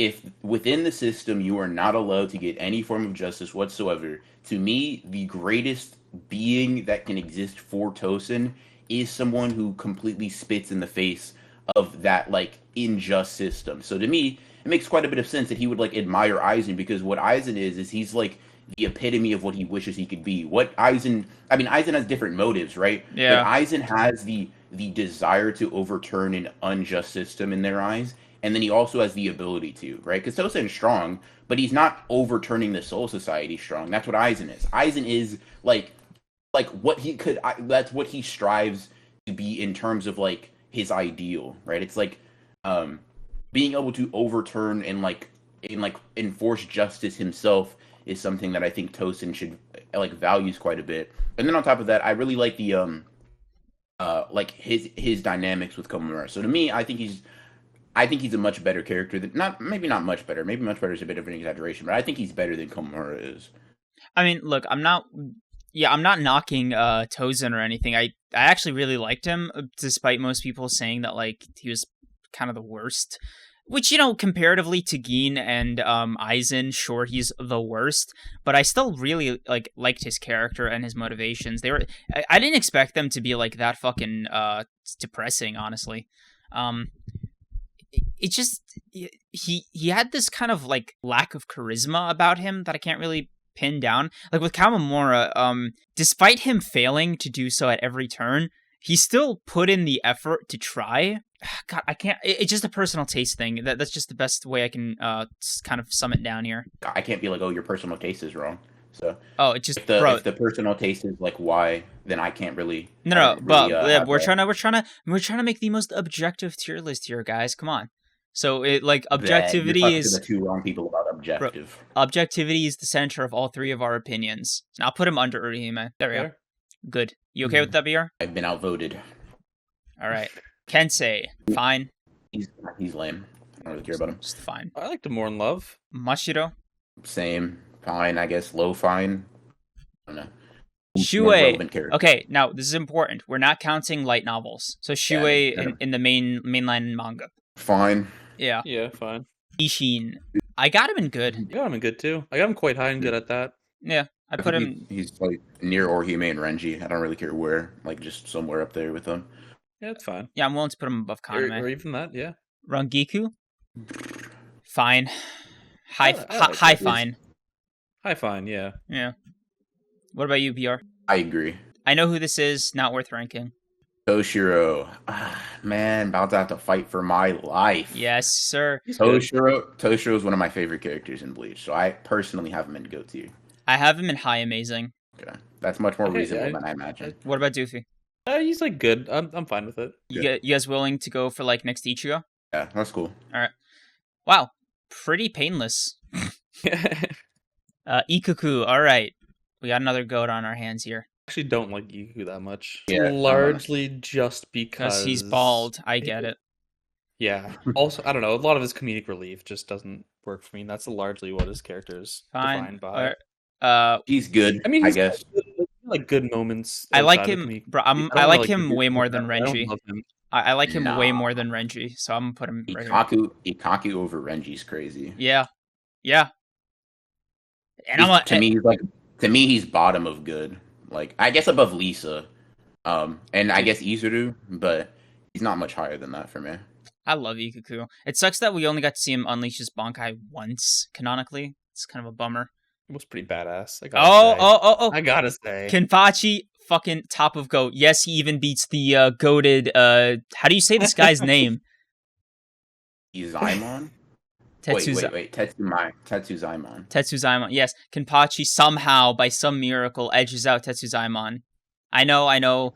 within the system you are not allowed to get any form of justice whatsoever, to me the greatest being that can exist for Tosen is someone who completely spits in the face of that like unjust system. So to me, it makes quite a bit of sense that he would like admire Aizen, because what Aizen is he's like the epitome of what he wishes he could be. Aizen has different motives, right? Yeah. But Aizen has the desire to overturn an unjust system in their eyes, and then he also has the ability to, right? Because Tosen's strong, but he's not overturning the Soul Society strong. That's what Aizen is. Aizen is like what he could. That's what he strives to be in terms of like his ideal, right? It's like being able to overturn and enforce justice himself is something that I think Tosen should like values quite a bit. And then on top of that, I really like the his dynamics with Komamura. So to me, I think he's a much better character than maybe not much better. Maybe much better is a bit of an exaggeration, but I think he's better than Komamura is. I mean, look, I'm not knocking Tosen or anything. I actually really liked him, despite most people saying that like he was kind of the worst. Which, you know, comparatively to Gin and Aizen, sure, he's the worst, but I still really liked his character and his motivations. I didn't expect them to be like that fucking depressing, honestly. It just he had this kind of like lack of charisma about him that I can't really pin down. Like with Kamamura, despite him failing to do so at every turn, he still put in the effort to try. God, I can't. It's just a personal taste thing. That's just the best way I can kind of sum it down here. I can't be like, oh, your personal taste is wrong. So it just if the personal taste is like why, then I can't really. No. But we're trying to make the most objective tier list here, guys. Come on. So it like You're objectivity talking to is the two wrong people about objective. objectivity is the center of all three of our opinions. I'll put him under Urahime. There we go. Good. You okay with that, BR? I've been outvoted. All right. Kensei, fine. He's lame. I don't really care about him. Just fine. I liked him more in Love. Mashiro, Same. Fine, I guess. Low fine. I don't know. Shuei. Okay, now this is important. We're not counting light novels. So Shuei in the mainline manga. Fine. Yeah. Yeah, fine. Ishin. I got him in good. You got him in good too. I got him quite high and good at that. Yeah. I put him. He's like near Orihime and Renji. I don't really care where. Like just somewhere up there with them. Yeah, it's fine. Yeah, I'm willing to put him above Kaname. Or even that, yeah. Rangiku. Fine. High fine. High fine, yeah. Yeah. What about you, BR? I agree. I know who this is. Not worth ranking. Toshiro. Man, about to have to fight for my life. Yes, sir. Toshiro is one of my favorite characters in Bleach, so I personally have him in GOAT tier. I have him in high amazing. Okay, that's much more reasonable than I imagined. What about Doofy? He's like good. I'm fine with it. You guys willing to go for like next Ichigo? Yeah, that's cool. All right. Wow, pretty painless. Ikuku. All right, we got another goat on our hands here. I actually don't like Ichigo that much. Yeah, largely just because he's bald. I get it. Yeah. Also, I don't know. A lot of his comedic relief just doesn't work for me. That's largely what his character is defined by. He's good. I mean, I guess like good moments. I like him, bro. I like him way more than Renji. I like him way more than Renji, so I'm gonna put him. Ikaku over Renji's crazy. Yeah. And to me, he's bottom of good. Like I guess above Lisa, and I guess Izuru, but he's not much higher than that for me. I love Ikuku. It sucks that we only got to see him unleash his Bankai once canonically. It's kind of a bummer. It was pretty badass. I gotta say. Kenpachi, fucking top of GOAT. Yes, he even beats the goated. How do you say this guy's name? Izaimon? Wait. Tetsuzaimon. Tetsuzaimon. Yes, Kenpachi somehow, by some miracle, edges out Tetsuzaimon. I know,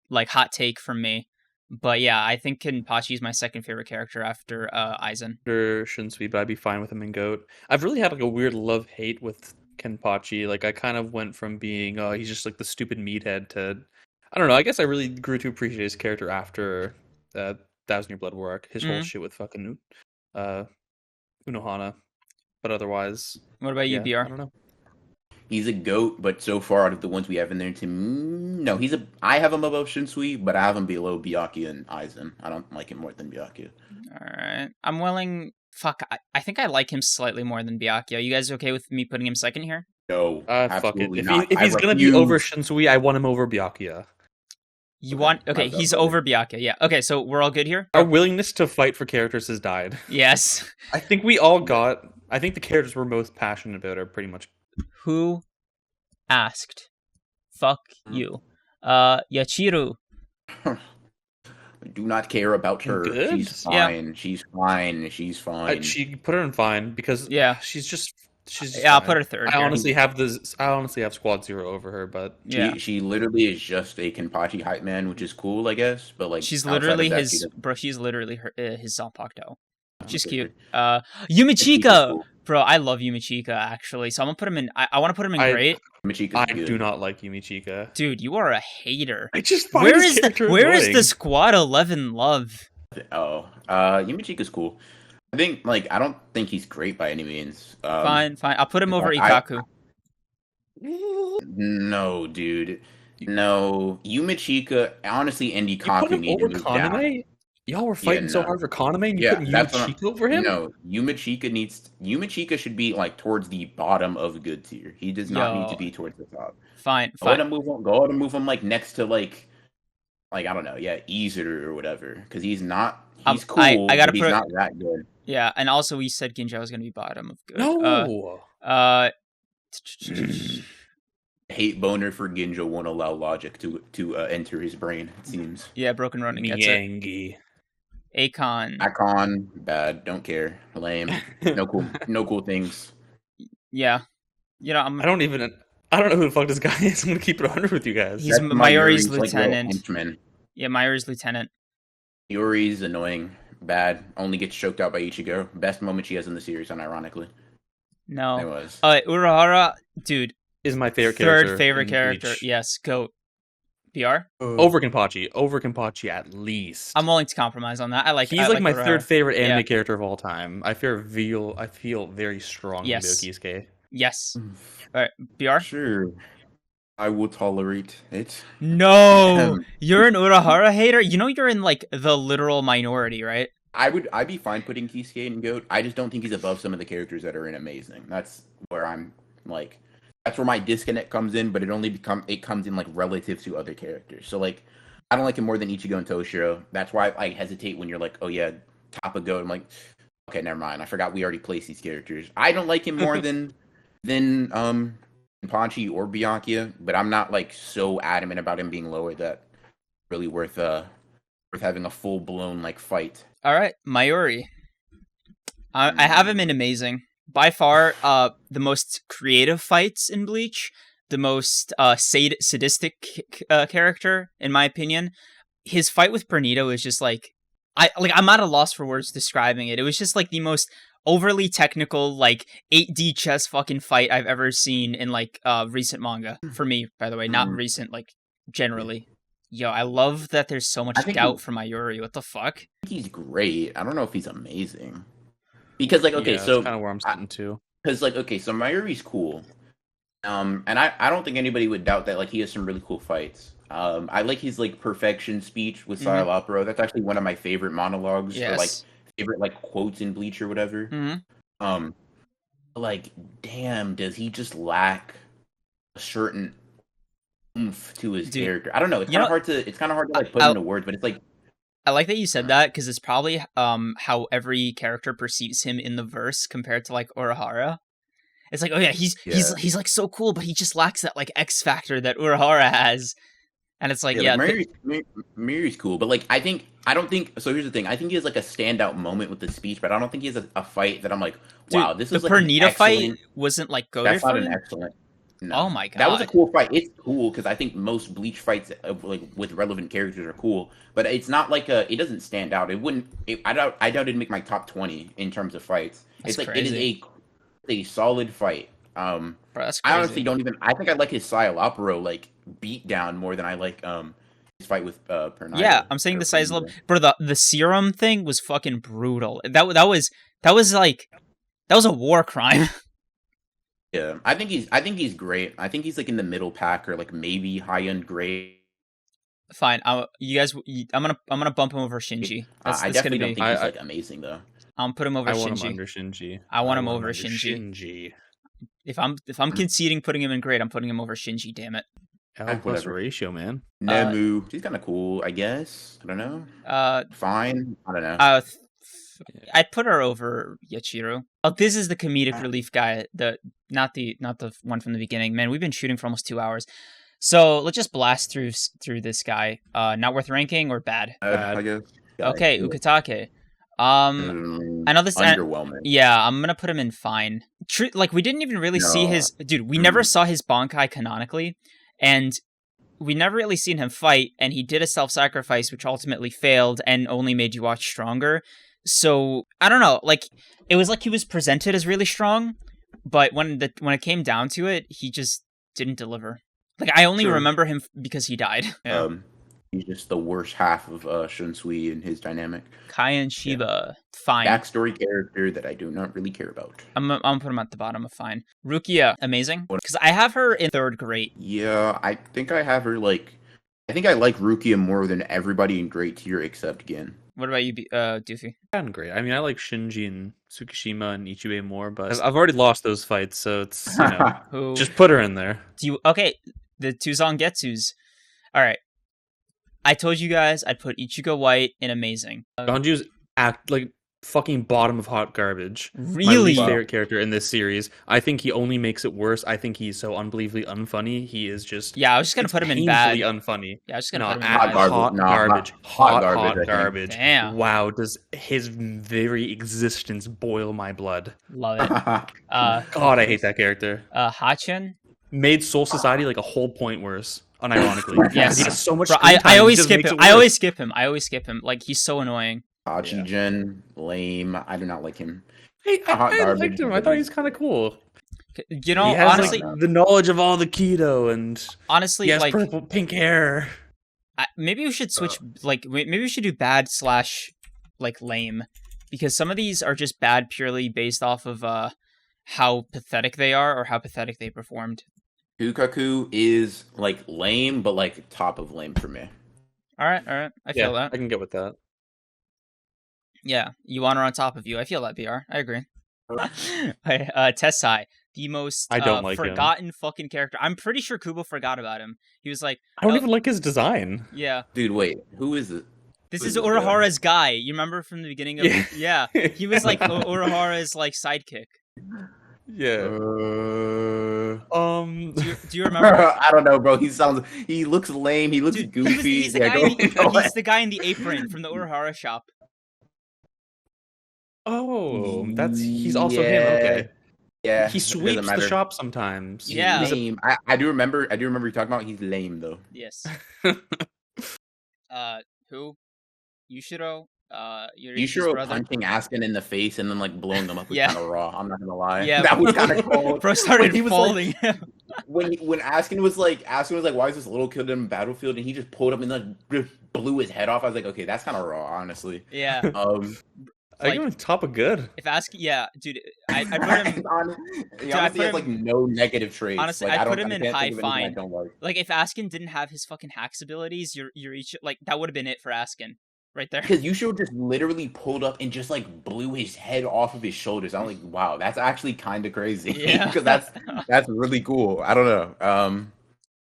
like, hot take from me. But yeah, I think Kenpachi is my second favorite character after Aizen. Sure, Shunsei, but I'd be fine with him in GOAT. I've really had like a weird love-hate with Kenpachi. Like I kind of went from being he's just like the stupid meathead to I don't know, I guess I really grew to appreciate his character after Thousand Year Blood War arc. His whole shit with fucking Unohana. But otherwise, what about you, BR? I don't know. He's a GOAT, but so far out of the ones we have in there, no, I have him above Shunsei, but I have him below Byakuya and Aizen. I don't like him more than Byakuya. Alright. I'm willing... Fuck, I think I like him slightly more than Byakuya. You guys okay with me putting him second here? No, absolutely fuck it. not. If he's gonna be over Shunsei, I want him over Byakuya. Okay, he's over Byakuya, yeah. Okay, so we're all good here? Our willingness to fight for characters has died. Yes. I think we all got... I think the characters we're most passionate about are pretty much... Who asked? Fuck you. Yachiru. I do not care about her. Good? She's fine. Yeah. She's fine. She put her in fine because she's I'll put her third. I honestly have Squad Zero over her, but she literally is just a Kenpachi hype man, which is cool, I guess. But like she's literally his Zanpakuto. She's cute. Yumichika, cool. Bro, I love Yumichika actually. So I'm gonna put him in. I want to put him in great. I do not like Yumichika. Dude, you are a hater. I just find where is the Squad 11 love? Yumichika's cool. I think I don't think he's great by any means. Fine. I'll put him over Ikaku. No, dude. No, Yumichika honestly and Ikaku need to move down. Y'all were fighting so hard for Kaname, and you put Yumichika over him? No, Yumichika should be towards the bottom of good tier. He does not need to be towards the top. Fine. Go ahead and move him next to I don't know, Izuru or whatever. Because he's not. He's cool. I gotta but he's not that good. Yeah, and also we said Ginjo was gonna be bottom of good. No. Hate boner for Ginjo won't allow logic to enter his brain. It seems. Yeah, Broken Ronin gets it. Akon, bad. Don't care. Lame. No cool things. Yeah, I don't know who the fuck this guy is. I'm gonna keep it 100 with you guys. He's Mayuri's lieutenant. Yeah, Mayuri's lieutenant. Yuri's annoying. bad. Only gets choked out by Ichigo. Best moment she has in the series, unironically. No. It was. Urahara, dude, is my favorite character. Third favorite character. Bleach. Yes, GOAT. BR? Over Kenpachi at least. I'm willing to compromise on that. He's like my Urahara. third favorite anime character of all time. I feel very strongly about Kisuke. Yes. All right, BR? Sure. I will tolerate it. No! You're an Urahara hater? You know you're in, like, the literal minority, right? I'd be fine putting Kisuke in GOAT. I just don't think he's above some of the characters that are in Amazing. That's where I'm, like... That's where my disconnect comes in, but it comes in, like, relative to other characters. So, like, I don't like him more than Ichigo and Toshiro. That's why I hesitate when you're like, oh, yeah, top of GOAT. I'm like, okay, never mind. I forgot we already placed these characters. I don't like him more than Kenpachi or Byakuya, but I'm not, like, so adamant about him being lower that really worth having a full-blown, like, fight. All right, Mayuri. I have him in Amazing. By far, the most creative fights in Bleach, the most sadistic character, in my opinion. His fight with Bernito is just like, I'm at a loss for words describing it. It was just like the most overly technical, like 8D chess fucking fight I've ever seen in like recent manga. For me, by the way, not recent, like generally. Yo, I love that there's so much doubt for Mayuri. What the fuck? I think he's great. I don't know if he's amazing. Because, like, okay, so... that's kind of where I'm sitting, too. Because, like, okay, so Mayuri's cool. And I don't think anybody would doubt that, like, he has some really cool fights. I like his, like, perfection speech with Style Opera. That's actually one of my favorite monologues. Yes. Or, like, favorite, like, quotes in Bleach or whatever. Mm-hmm. Like, damn, does he just lack a certain oomph to his character? I don't know. It's kind of hard to like, put into words, but it's, like... I like that you said that, because it's probably how every character perceives him in the verse compared to, like, Urahara. It's like, oh yeah, he's like so cool, but he just lacks that, like, X factor that Urahara has. And it's like, Mayuri's cool, but, like, so here's the thing. I think he has, like, a standout moment with the speech, but I don't think he has a fight that I'm like, wow, this is, like, the Pernita fight wasn't, like, goated. That's not an excellent... No. Oh my god, that was a cool fight. It's cool because I think most Bleach fights, like with relevant characters, are cool. But it's not like it doesn't stand out. I doubt it'd make my top 20 in terms of fights. That's like crazy. It is a solid fight. Bro, that's crazy. I honestly don't even. I think I like his Style Opera like beat down more than I like his fight with Pernita. Yeah, I'm saying the size of bro. The serum thing was fucking brutal. That was a war crime. Yeah, I think he's great. I think he's like in the middle pack or like maybe high end great. Fine, I'm gonna bump him over Shinji. I definitely don't think he's like amazing though. I'll put him over Shinji. I want him under Shinji. I want him over Shinji. If I'm conceding putting him in great, I'm putting him over Shinji. Damn it. Plus ratio, man. Nemu, he's kind of cool, I guess. I don't know. Fine. I don't know. I'd put her over Yachiru. Oh, this is the comedic relief guy. Not the one from the beginning. Man, we've been shooting for almost 2 hours. So let's just blast through this guy. Not worth ranking or bad? I guess. Okay, Ukitake. I know this underwhelming. Yeah, I'm gonna put him in fine. Like we didn't even really see his dude. We never saw his Bankai canonically, and we never really seen him fight. And he did a self-sacrifice, which ultimately failed and only made you watch stronger. So I don't know. Like it was like he was presented as really strong, but when it came down to it, he just didn't deliver. Like I only remember him because he died. Yeah. He's just the worst half of Shunsui and his dynamic. Kai and Shiba, fine. Backstory character that I do not really care about. I'm gonna put him at the bottom of fine. Rukia, amazing. Because I have her in third grade. Yeah, I think I have her like... I think I like Rukia more than everybody in great tier except Gin. What about you, Doofy? And great. I mean, I like Shinji and Tsukishima and Ichibe more, but I've already lost those fights, so it's, just put her in there. Okay, the two Zangetsus. All right. I told you guys I'd put Ichigo White in amazing. Ganju's act like fucking bottom of hot garbage. Really? My least favorite character in this series. I think he only makes it worse. I think he's so unbelievably unfunny. He is just... Yeah, I was just going to put him in bad. Unfunny. Yeah, I was just going to put him in bad. Hot garbage. Damn. Wow, does his very existence boil my blood. Love it. God, I hate that character. Hachin? Made Soul Society like a whole point worse. Unironically. Yes. He has so much Bro, I always skip him. I always skip him. Like, he's so annoying. Hachigen, lame. I do not like him. Hey, I liked him. I thought he was kind of cool. You know, he has, honestly, like, the knowledge of all the Kido, and honestly, he has like purple, pink hair. Maybe we should switch. Maybe we should do bad / like lame, because some of these are just bad purely based off of how pathetic they are or how pathetic they performed. Kukaku is like lame, but like top of lame for me. All right, I feel that. I can get with that. Yeah, you want her on top of you. I feel that, BR. I agree. Tessai, the most I don't like forgotten fucking character. I'm pretty sure Kubo forgot about him. He was like, I don't even like his design. Yeah. Dude, wait. Who is it? This is Urahara's guy. You remember from the beginning of Yeah. He was like Urahara's like sidekick. Yeah. Do you remember? I don't know, bro. He looks lame. He looks goofy. He's the guy in the apron from the Urahara shop. Oh, he's also him. Okay. Yeah. He sweeps the shop sometimes. Yeah. He's lame. I do remember you talking about he's lame though. Yes. Who? Yushiro? Yushiro punching Askin in the face and then like blowing them up was kind of raw. I'm not gonna lie. Yeah, that was kind of cool. Bro started folding him. When Askin was like, why is this little kid in Battlefield? And he just pulled him and like just blew his head off. I was like, okay, that's kind of raw, honestly. Yeah. I give him top of good. If dude, I put him. He honestly has like no negative traits. Honestly, like, I put him in high fine. Like. Like if Askin didn't have his fucking hacks abilities, Yourichi, like that would have been it for Askin, right there. Because Yushiro just literally pulled up and just like blew his head off of his shoulders. I'm like, wow, that's actually kind of crazy. Yeah, because that's really cool. I don't know.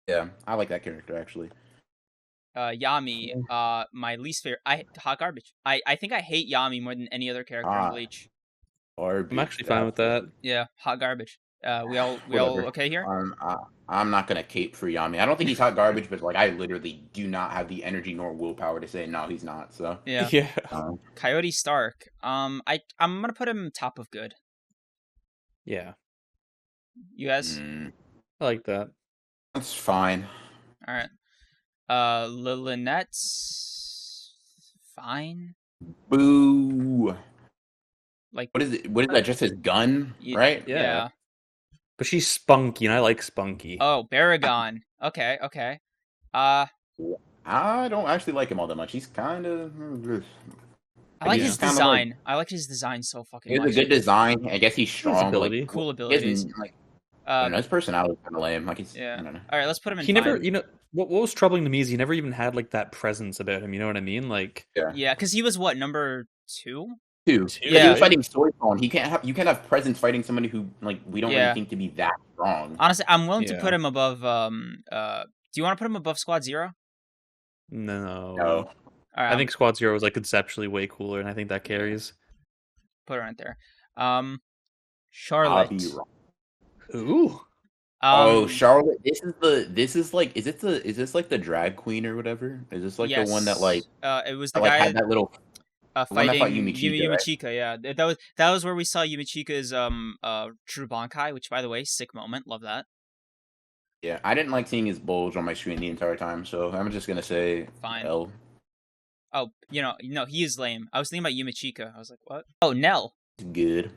Yeah, I like that character actually. Yami, my least favorite. Hot garbage. I think I hate Yami more than any other character in Bleach. I'm actually fine with that. Yeah, hot garbage. We all okay here? I'm not gonna cape for Yami. I don't think he's hot garbage, but like I literally do not have the energy nor willpower to say no, he's not. So yeah. Coyote Stark. I'm gonna put him top of good. Yeah. You guys? I like that. That's fine. All right. Lynette's fine. Boo. Like what is it? What is that? Just his gun, right? Yeah. But she's spunky, and I like spunky. Oh, Baragon. Okay. I don't actually like him all that much. He's kind of. I like his design. I like his design so fucking much. He has a good design. I guess he's strong. Ability. Cool abilities. His personality is kind of lame. Like he's. Yeah. I don't know. All right, let's put him in. He never. What was troubling to me is he never even had like that presence about him. You know what I mean? Like. Yeah, because he was what, number 2? 2. Yeah, he was fighting Soi-Fon. You can't have presence fighting somebody who like we don't really think to be that strong. Honestly, I'm willing to put him above. Do you want to put him above Squad Zero? No. All right, I think Squad Zero was like conceptually way cooler, and I think that carries. Put her right there. Charlotte. Ooh. Charlotte. Is this like the drag queen or whatever? Is this like the one that like? It was the guy had that little. Fighting Yumichika, right? Yeah. That was where we saw Yumichika's True Bankai, which by the way, sick moment. Love that. Yeah, I didn't like seeing his bulge on my screen the entire time, so I'm just gonna say fine. L. Oh, no, he is lame. I was thinking about Yumichika. I was like, what? Oh, Nell. Good.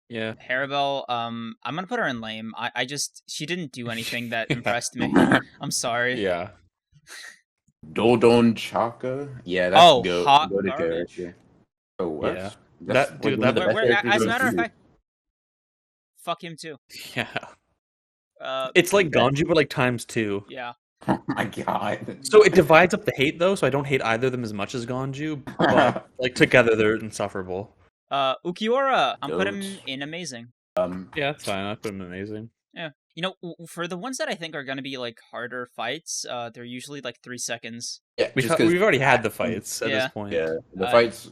Yeah. Harabelle, I'm gonna put her in lame. She didn't do anything that impressed me. I'm sorry. Yeah. Dodon Chaka? Yeah, that's go to character. Oh, what? Yeah. As a matter of fact, fuck him too. Yeah. It's like Ginjo, but like ×2. Yeah. Oh my god. So it divides up the hate though, so I don't hate either of them as much as Ginjo, but like together they're insufferable. Ukiura, I'm putting him in amazing. Yeah, that's fine. I put him in amazing. Yeah. For the ones that I think are going to be like harder fights, they're usually like 3 seconds. Yeah, we've already had the fights at this point. Yeah, the fights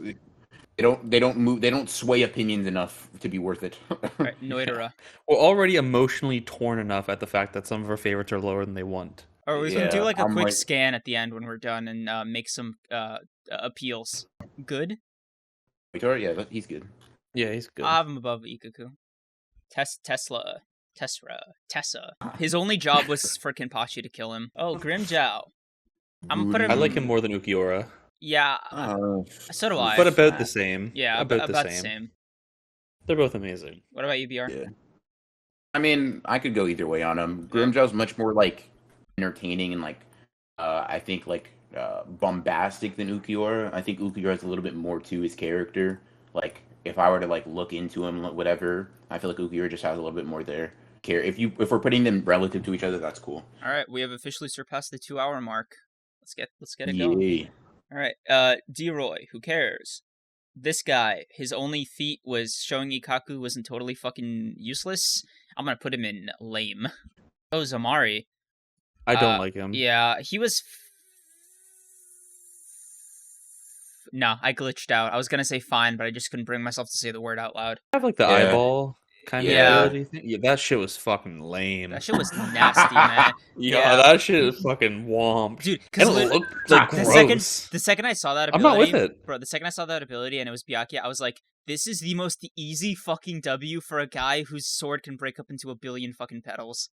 they don't move. They don't sway opinions enough to be worth it. Right, Noidara. We're already emotionally torn enough at the fact that some of our favorites are lower than they want. Or we're gonna do like a quick scan at the end when we're done and make some appeals. Good. Yeah, he's good. Yeah, he's good. I have him above Ikaku. Tessa. His only job was for Kenpachi to kill him. Oh, Grimjow. I like him more than Ukiura. Yeah, so do I. But about the same. Yeah, about the same. They're both amazing. What about you, BR? Yeah. I mean, I could go either way on him. Grimmjow's much more like entertaining and like I think like bombastic than Ukiura. I think Ukiura has a little bit more to his character. Like if I were to like look into him, whatever, I feel like Ukiura just has a little bit more there. If we're putting them relative to each other, that's cool. All right, we have officially surpassed the 2-hour mark. Let's get it going. Yeah. All right, D-Roy, who cares? This guy, his only feat was showing Ikkaku wasn't totally fucking useless. I'm gonna put him in lame. Oh, Zamari. I don't like him. Yeah, he was... No, I glitched out. I was gonna say fine, but I just couldn't bring myself to say the word out loud. I have like the eyeball kind of ability thing. Yeah, that shit was fucking lame. That shit was nasty, man. Yeah, that shit is fucking womp. Dude, because it looked like gross. The second I saw that ability... I'm not with it. Bro, the second I saw that ability and it was Byakuya, I was like, this is the most easy fucking W for a guy whose sword can break up into a billion fucking petals.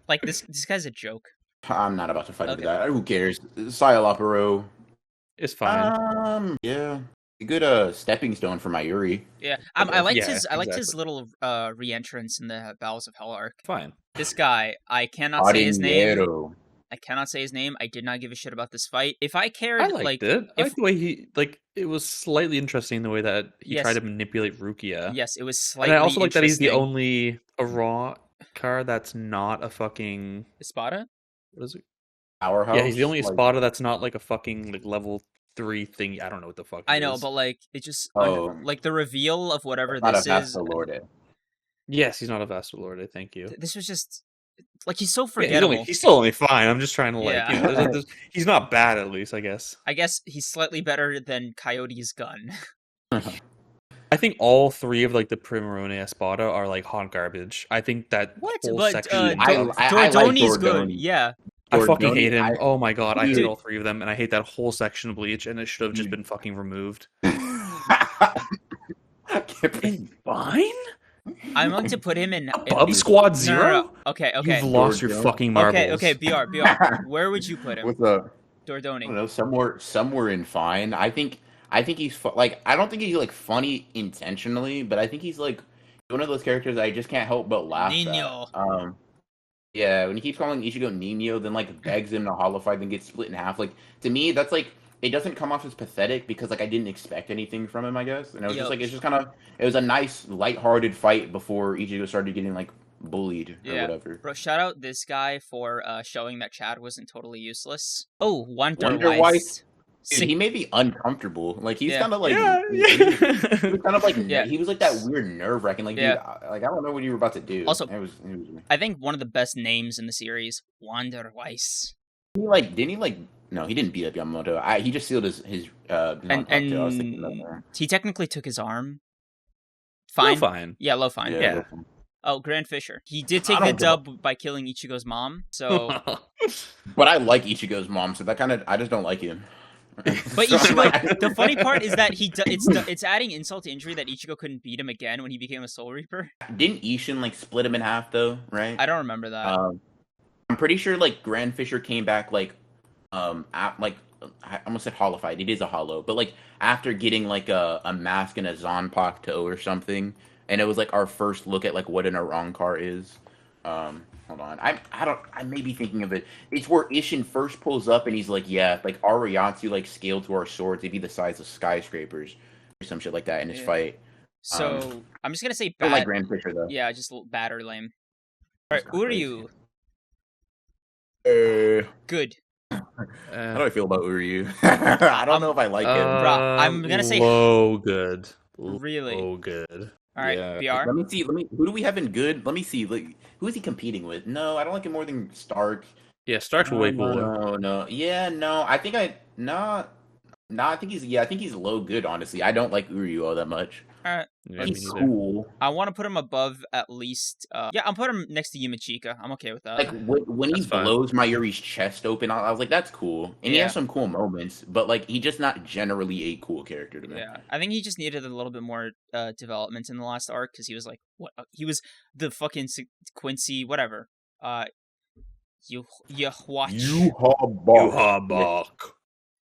Like, this guy's a joke. I'm not about to fight over that. Who cares? Psylopero. It's fine. Yeah. A good stepping stone for Mayuri. Yeah, I liked his little re-entrance in the Battles of Hell arc. Fine. This guy, I cannot say his name. I cannot say his name. I did not give a shit about this fight. If I cared, I liked it. I liked the way he it was slightly interesting the way that he tried to manipulate Rukia. Yes, it was slightly. And I also like that he's the only raw card that's not a fucking Espada. What is it? Powerhouse. Yeah, he's the only Espada that's not like a fucking like level 3 thing. I don't know what the fuck. I know, but like it just like the reveal of whatever this is. Yes, he's not a Vastalorde. Thank you. This was just like he's so forgettable. He's still only fine. I'm just trying to he's not bad at least. I guess he's slightly better than Coyote's gun. I think all 3 of like the Primarone Espada are like hot garbage. I think that whole section. Dordoni's like good. Yeah. I fucking hate him. Oh my god, I hate all 3 of them, and I hate that whole section of Bleach, and it should have just been fucking removed. Fine? I'm going to put him in Bub Squad 0? No. Okay. You've lost your fucking marbles. Okay, BR. Where would you put him? With Dordoni. I don't know, somewhere in fine. I think he's like, I don't think he's like funny intentionally, but I think he's like one of those characters I just can't help but laugh at. Yeah, when he keeps calling Ichigo Nino, then like begs him to hollow fight, then gets split in half. Like to me, that's like it doesn't come off as pathetic because like I didn't expect anything from him, I guess. And it was just like it was a nice lighthearted fight before Ichigo started getting like bullied or whatever. Bro, shout out this guy for showing that Chad wasn't totally useless. Oh, Wonder Weiss. Dude, he may be uncomfortable. Like he's kind of like he was kind of like he was like that weird nerve wracking. Like dude, like I don't know what you were about to do. Also, it was I think one of the best names in the series, Wonder Weiss. No, he didn't beat up Yamamoto. He just sealed his and he technically took his arm. Fine. Low fine. Yeah, low fine. Yeah. Oh, Grand Fisher. He did take the dub by killing Ichigo's mom. So, but I like Ichigo's mom, so that I just don't like him. But Ichigo, the funny part is that it's adding insult to injury that Ichigo couldn't beat him again when he became a Soul Reaper. Didn't Ishin like split him in half though? Right? I don't remember that. I'm pretty sure like Grand Fisher came back like I almost said hollowified. It is a hollow, but like after getting like a mask and a Zanpakuto or something, and it was like our first look at like what an Arankar is. Hold on. I may be thinking of it. It's where Ishin first pulls up and he's like, yeah, like our Ryatsu like scaled to our swords, they'd be the size of skyscrapers or some shit like that in his fight. So I'm just gonna say bad. I like Grand Fisher though. Yeah, just bad or lame. Alright, Uryu. Good. How do I feel about Uryu? I don't know if I like him. I'm gonna say low good. Really? Low good. All right, BR. Let me see. Who do we have in good? Let me see. Like, who is he competing with? No, I don't like him more than Stark. Yeah, Stark's way cooler. No. Yeah, no. I think he's low good. Honestly, I don't like Uryu all that much. All right, he's cool. I want to put him above at least. I'm putting him next to Yumachika. I'm okay with that. Like when he blows Mayuri's chest open, I was like, that's cool, and he has some cool moments. But like, he's just not generally a cool character to me. Yeah, I think he just needed a little bit more development in the last arc because he was like, what? He was the fucking Quincy, whatever. Yuhabak.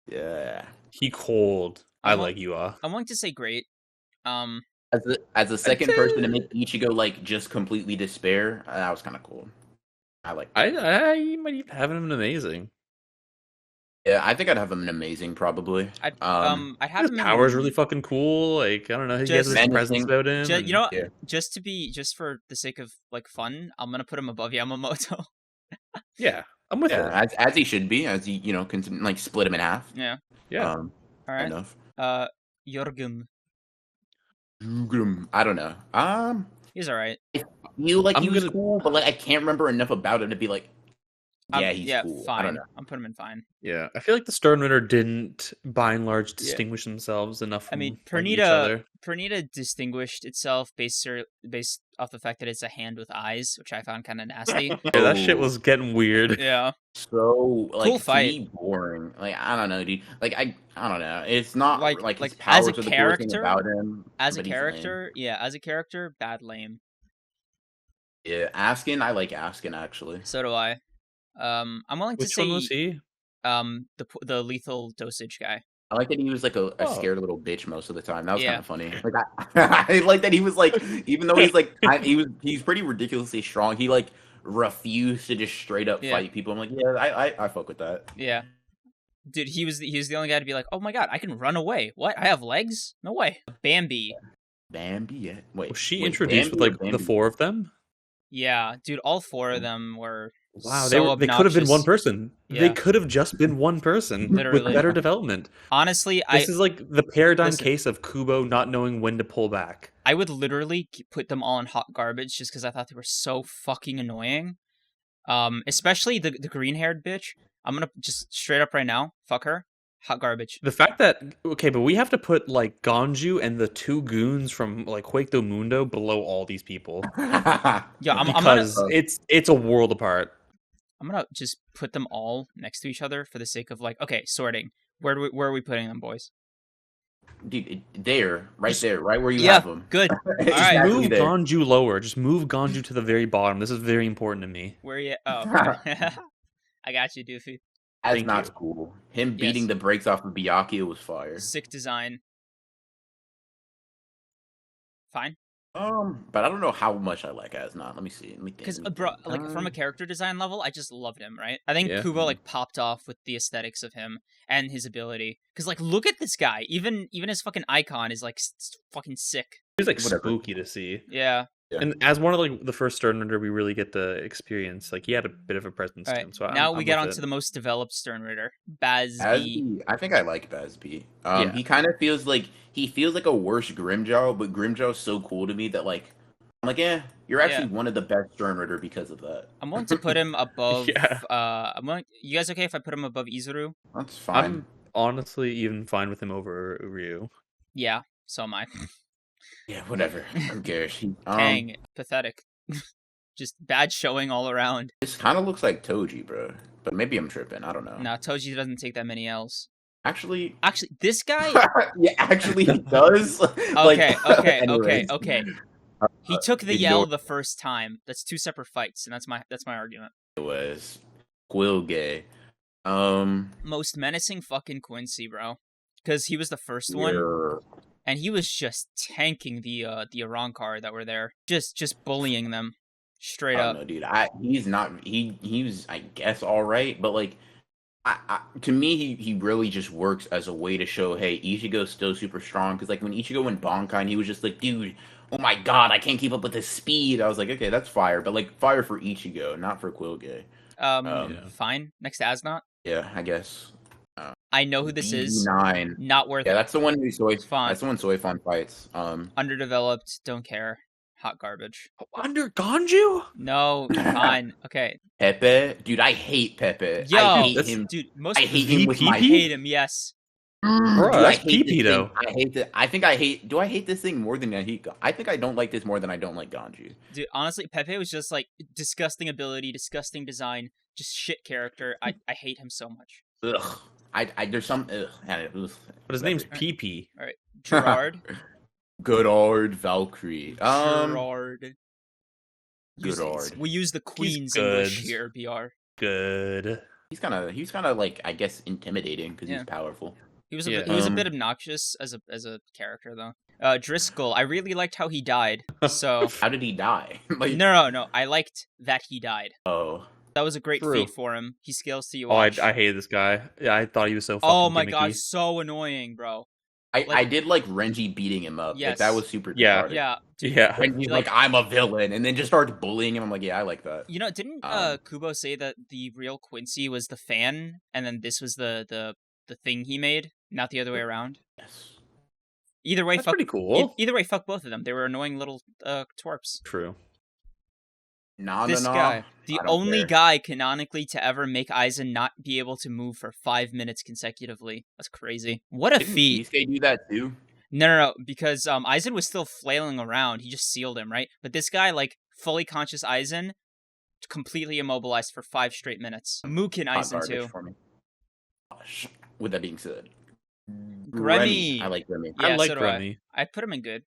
Yeah. He cold. I like Yua. I'm willing to say great. As the second person to make Ichigo like just completely despair, that was kind of cool. I like. I might even have him an amazing. Yeah, I think I'd have him an amazing probably. I'd have his him power's really fucking cool. Like I don't know, he has this presence about him. You know, just for the sake of like fun, I'm gonna put him above Yamamoto. Yeah, I'm with it. As he should be, as he can like split him in half. Yeah. Yeah. All right. Enough. Yorgum. I don't know. He's all right. I feel like he was cool, but like I can't remember enough about him to be like, yeah, he's cool. Fine. I don't know. I'm putting him in fine. Yeah, I feel like the Stern Ritter didn't, by and large, distinguish themselves enough. From, each other. Pernita distinguished itself based off the fact that it's a hand with eyes, which I found kind of nasty. Yeah, that shit was getting weird. Yeah. So like cool fight. Boring. Like I don't know, dude. Like I don't know. It's not like his as powers a are the character coolest thing about him. As a character, as a character, bad lame. Yeah, Askin, I like Askin actually. So do I. I'm willing to say. Which one was he? The lethal dosage guy. I like that he was like a scared little bitch most of the time. That was kind of funny. Like I like that he was like, even though he's like, he's pretty ridiculously strong. He like refused to just straight up fight people. I'm like, yeah, I fuck with that. Yeah, dude, he was the only guy to be like, oh my god, I can run away. What? I have legs? No way. Bambi. Yeah. Wait, was she introduced with like the four of them? Yeah, dude, all four of them were. Wow, so they could have been one person. Yeah. They could have just been one person with better development. Honestly, this is like the paradigm case of Kubo not knowing when to pull back. I would literally put them all in hot garbage just because I thought they were so fucking annoying. Especially the green-haired bitch. I'm gonna just straight up right now, fuck her. Hot garbage. The fact that but we have to put like Ganju and the two goons from like Quake do Mundo below all these people. Because it's a world apart. I'm gonna just put them all next to each other for the sake of like, okay, sorting. Where are we putting them, boys? Dude, right where you have them. Good. All right, move Ganju lower. Just move Ganju to the very bottom. This is very important to me. Where you? Oh, I got you, Doofy. That's not cool. Him beating the brakes off of Byakuya was fire. Sick design. Fine. But I don't know how much I like Asnot. Let me see. Because, bro, like from a character design level, I just loved him, right? I think Kubo like popped off with the aesthetics of him and his ability. Because like, look at this guy. Even his fucking icon is like fucking sick. He's like spooky to see. Yeah. And as one of like the first Stern Ritter, we really get the experience. Like he had a bit of a presence to him. So now we get on to the most developed Stern Ritter, Bazz-B. I think I like Bazz-B. He kind of feels like a worse Grimmjow, but Grimmjow's so cool to me that like I'm like, you're actually one of the best Stern Ritter because of that. I'm willing to put him above. You guys okay if I put him above Izuru? That's fine. I'm honestly even fine with him over Ryu. Yeah, so am I. Yeah, whatever. Who cares? Dang, pathetic. Just bad showing all around. This kind of looks like Toji, bro. But maybe I'm tripping. I don't know. No, Toji doesn't take that many L's. Actually, this guy. Yeah, actually he does. Okay. He took the L the first time. That's two separate fights, and that's my argument. It was Quilge. Most menacing fucking Quincy, bro. Because he was the first one. And he was just tanking the Arankar that were there, just bullying them, straight up. No, dude, he was I guess all right, but like, to me he really just works as a way to show, hey, Ichigo's still super strong. Because like when Ichigo went Bankai, and he was just like, dude, oh my god, I can't keep up with his speed. I was like, okay, that's fire, but like fire for Ichigo, not for Quilge. Fine. Next to Asnot. Yeah, I guess. I know who this is. B9. Not worth it. Yeah, that's the one who that's the one Soi-Fon fights. Underdeveloped, don't care. Hot garbage. Under Ganju? No, fine. Okay. Pepe? Dude, I hate Pepe. Yo, I hate him. Dude, I hate him with my I hate him, yes. Bro, that's PP though. I hate it. Do I hate this thing more than I hate? I think I don't like this more than I don't like Ganju. Dude, honestly, Pepe was just like disgusting ability, disgusting design, just shit character. I hate him so much. Ugh. There's some. But his name's PP. All right, Gerard. Goodard Valkyrie. Gerard. Goodard. We use the Queen's English here, BR. Good. He's kind of like, I guess, intimidating because he's powerful. He was a bit obnoxious as a character though. Driscoll, I really liked how he died. So how did he die? Like... No. I liked that he died. Oh, that was a great feat for him. He scales to you. I hated this guy. Yeah, I thought he was so fucking gimmicky. God, so annoying, bro. I did like Renji beating him up. Yes. Like, that was super cathartic. Yeah. Renji's like, I'm a villain, and then just starts bullying him. I'm like, yeah, I like that. You know, didn't Kubo say that the real Quincy was the fan, and then this was the thing he made, not the other way around? Yes. Either way, that's pretty cool. Either way, fuck both of them. They were annoying little twerps. True. This guy, the only guy canonically to ever make Aizen not be able to move for 5 minutes consecutively. That's crazy. What a feat. Didn't do that too? No, because Aizen was still flailing around. He just sealed him, right? But this guy, like, fully conscious Aizen, completely immobilized for 5 straight minutes. Mukin Aizen too. With that being said, Remy. I like Remy. Yeah, I like Remy. I put him in good.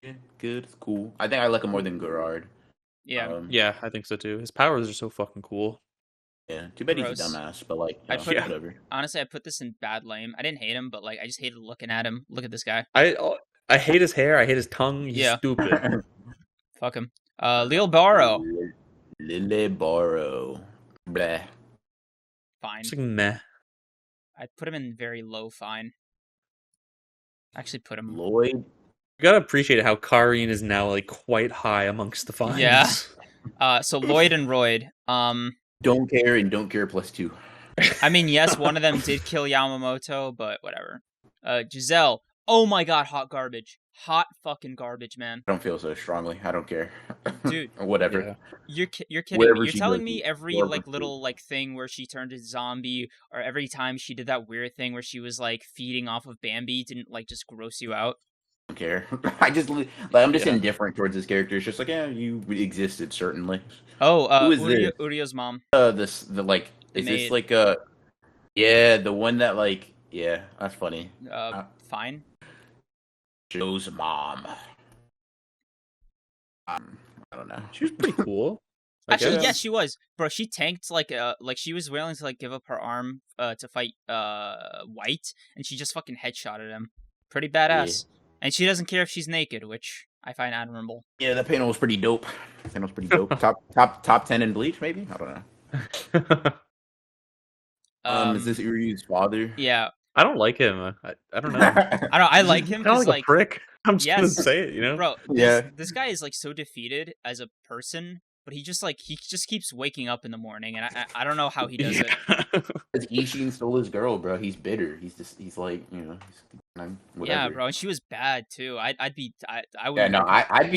Yeah, good. It's cool. I think I like him more than Gerard. Yeah. Yeah, I think so too. His powers are so fucking cool. Yeah, too bad he's a dumbass, but like, whatever. Honestly, I put this in bad lame. I didn't hate him, but like, I just hated looking at him. Look at this guy. I hate his hair. I hate his tongue. He's stupid. Fuck him. Lil Baro. Lil Baro. Bleh. Fine. It's like meh. I put him in very low fine. Actually put him... Lloyd? You gotta appreciate how Karin is now like quite high amongst the fines. Yeah. So Lloyd and Royd. Don't care and don't care +2. I mean, yes, one of them did kill Yamamoto, but whatever. Giselle. Oh my god, hot garbage. Hot fucking garbage, man. I don't feel so strongly. I don't care. Dude. Whatever. Yeah. You're kidding me. You're telling me every like little like thing where she turned into zombie, or every time she did that weird thing where she was like feeding off of Bambi didn't like just gross you out? I don't care. I'm just indifferent towards this character. It's just like, yeah, you existed certainly. Oh, who is this? Urio's mom. Is this like the one that like, yeah, that's funny. Fine. Joe's mom. I don't know. She was pretty cool. Actually, yes, she was. Bro, she tanked like she was willing to like give up her arm to fight White, and she just fucking headshotted him. Pretty badass. Yeah. And she doesn't care if she's naked, which I find admirable. Yeah, that panel was pretty dope. Top 10 in Bleach, maybe? I don't know. Is this Uryu's father? Yeah. I don't like him. I don't know. I like him because like a prick. I'm just gonna say it, you know. Bro, this guy is like so defeated as a person, but he just keeps waking up in the morning, and I don't know how he does it. Because Ishin stole his girl, bro. He's bitter. He's like, you know, whatever. Yeah, bro. And she was bad too. I would. Yeah, no, I'd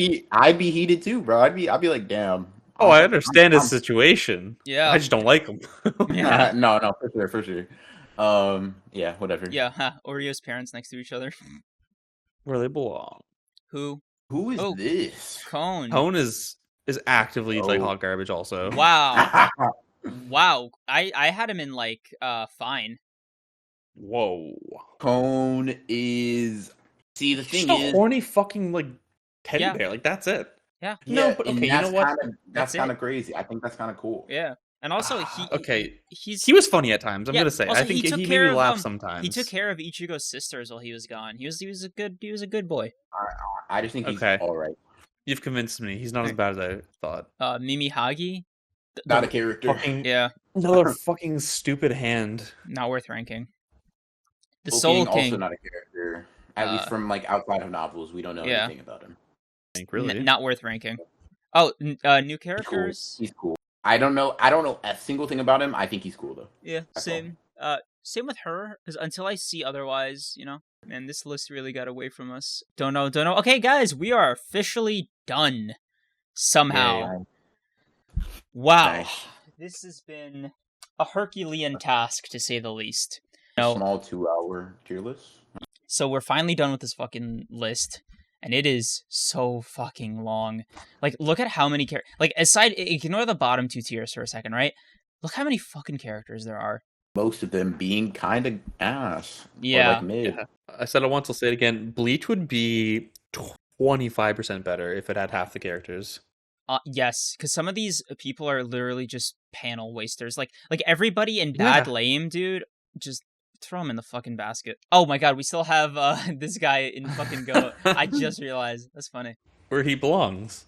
be heated too, bro. I'd be like, damn. Oh, I understand his situation. Yeah, I just don't like him. Yeah, no, for sure. Yeah, whatever. Yeah, Oreo's parents next to each other. Where they belong. Who is this? Cone. Cone is actively like hot garbage also. Wow. Wow. I had him in like fine. Whoa. Cone is the thing is horny fucking like teddy bear. Like that's it. Yeah. No, but okay, you know what? That's kind of crazy. I think that's kind of cool. Yeah. And also, he was funny at times. I'm gonna say. I think he made me laugh sometimes. He took care of Ichigo's sisters while he was gone. He was a good boy. I just think he's all right. You've convinced me. He's not as bad as I thought. Mimi Hagi, not a character. Another fucking stupid hand. Not worth ranking. The Soul King, also not a character. At least from like outside of novels, we don't know anything about him. I think really not worth ranking. Oh, new characters. He's cool. I don't know a single thing about him. I think he's cool though. Yeah, same. Same with her. Because until I see otherwise, you know, man, this list really got away from us. Don't know. Okay, guys, we are officially done. Somehow. Yeah. Wow, nice. This has been a Herculean task to say the least. Small 2-hour tier list. So we're finally done with this fucking list. And it is so fucking long. Like, look at how many characters... Like, ignore the bottom 2 tiers for a second, right? Look how many fucking characters there are. Most of them being kind of ass. Yeah. Or like mid. Yeah. I said it once, I'll say it again. Bleach would be 25% better if it had half the characters. Yes, because some of these people are literally just panel wasters. Like everybody in Bad Lame, dude, just throw him in the fucking basket. Oh my god, we still have this guy in fucking Goat. I just realized. That's funny. Where he belongs.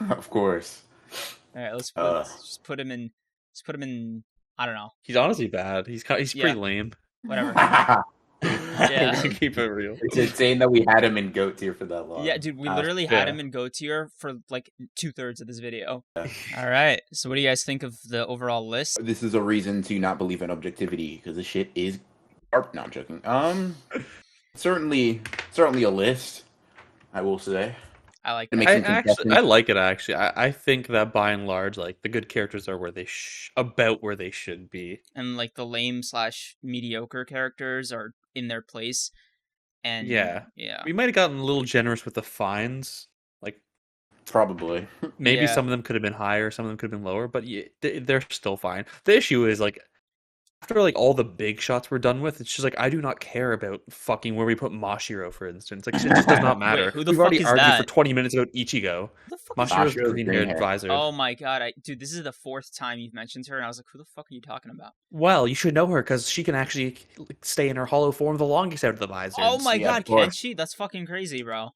Of course. All right, let's just put him in. Let's put him in. I don't know. He's honestly bad. He's pretty lame. Whatever. Yeah, keep it real. It's insane that we had him in GOAT tier for that long. Yeah, dude, we literally had him in GOAT tier for like 2/3 of this video. Yeah. All right, so what do you guys think of the overall list? This is a reason to not believe in objectivity because this shit is. No, I'm joking. Certainly a list. I will say. I like. I like it actually. I think that by and large, like the good characters are where they about where they should be, and like the lame / mediocre characters are in their place. And yeah, we might have gotten a little generous with the fines, like probably. Maybe some of them could have been higher, some of them could have been lower, but they're still fine. The issue is like. After like all the big shots we're done with, it's just like I do not care about fucking where we put Mashiro, for instance. Like it just does not matter. Wait, who the We've fuck already is argued that? for 20 minutes about Ichigo. Mashiro's green-haired advisor. Oh my god, dude, this is the 4th time you've mentioned her, and I was like, who the fuck are you talking about? Well, you should know her because she can actually stay in her hollow form the longest out of the visors. Oh my god, can she? That's fucking crazy, bro.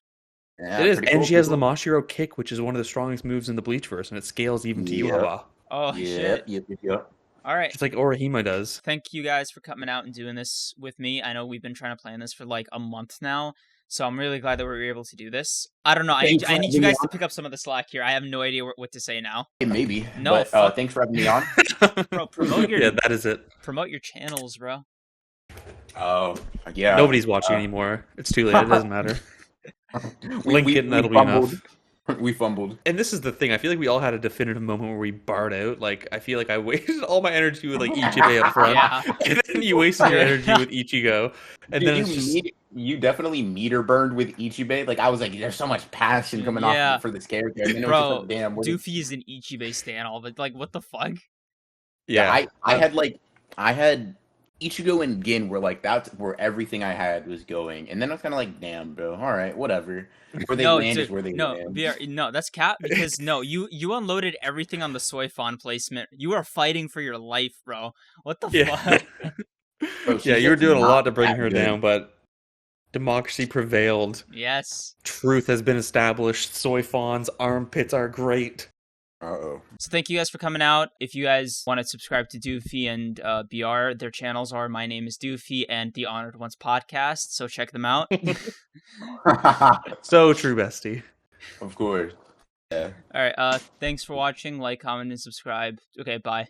Yeah, it is, and she has the Mashiro kick, which is one of the strongest moves in the Bleach verse, and it scales even to Yuhawa. Oh shit. Yep. All right. Just like Orihime does. Thank you guys for coming out and doing this with me. I know we've been trying to plan this for like a month now, so I'm really glad that we were able to do this. I don't know. I need you guys to pick up some of the slack here. I have no idea what to say now. Maybe. No. But, thanks for having me on. Bro, promote your. Yeah, that is it. Promote your channels, bro. Oh, yeah. Nobody's watching anymore. It's too late. It doesn't matter. Link it and that'll be enough. We fumbled. And this is the thing. I feel like we all had a definitive moment where we barred out. Like, I feel like I wasted all my energy with, like, Ichibe up front. And then you wasted your energy with Ichigo. And then you definitely meter burned with Ichibe. Like, I was like, there's so much passion coming off for this character. And then it was just like, damn. Doofy is an Ichibe stan all, but, like, what the fuck? Yeah, I had Ichigo and Gin were like, that's where everything I had was going. And then I was kind of like, damn, bro, all right, whatever. Where they land is where they land. No, that's cap, because you unloaded everything on the Soi-Fon placement. You are fighting for your life, bro. What the fuck? Bro, you were doing a lot to bring her down, but democracy prevailed. Yes. Truth has been established. Soi-Fon's armpits are great. Uh-oh. So thank you guys for coming out. If you guys want to subscribe to Doofy and BR, their channels are My Name is Doofy and The Honored Ones Podcast, so check them out. So true, bestie. Of course. Yeah. All right, thanks for watching. Like, comment, and subscribe. Okay, bye.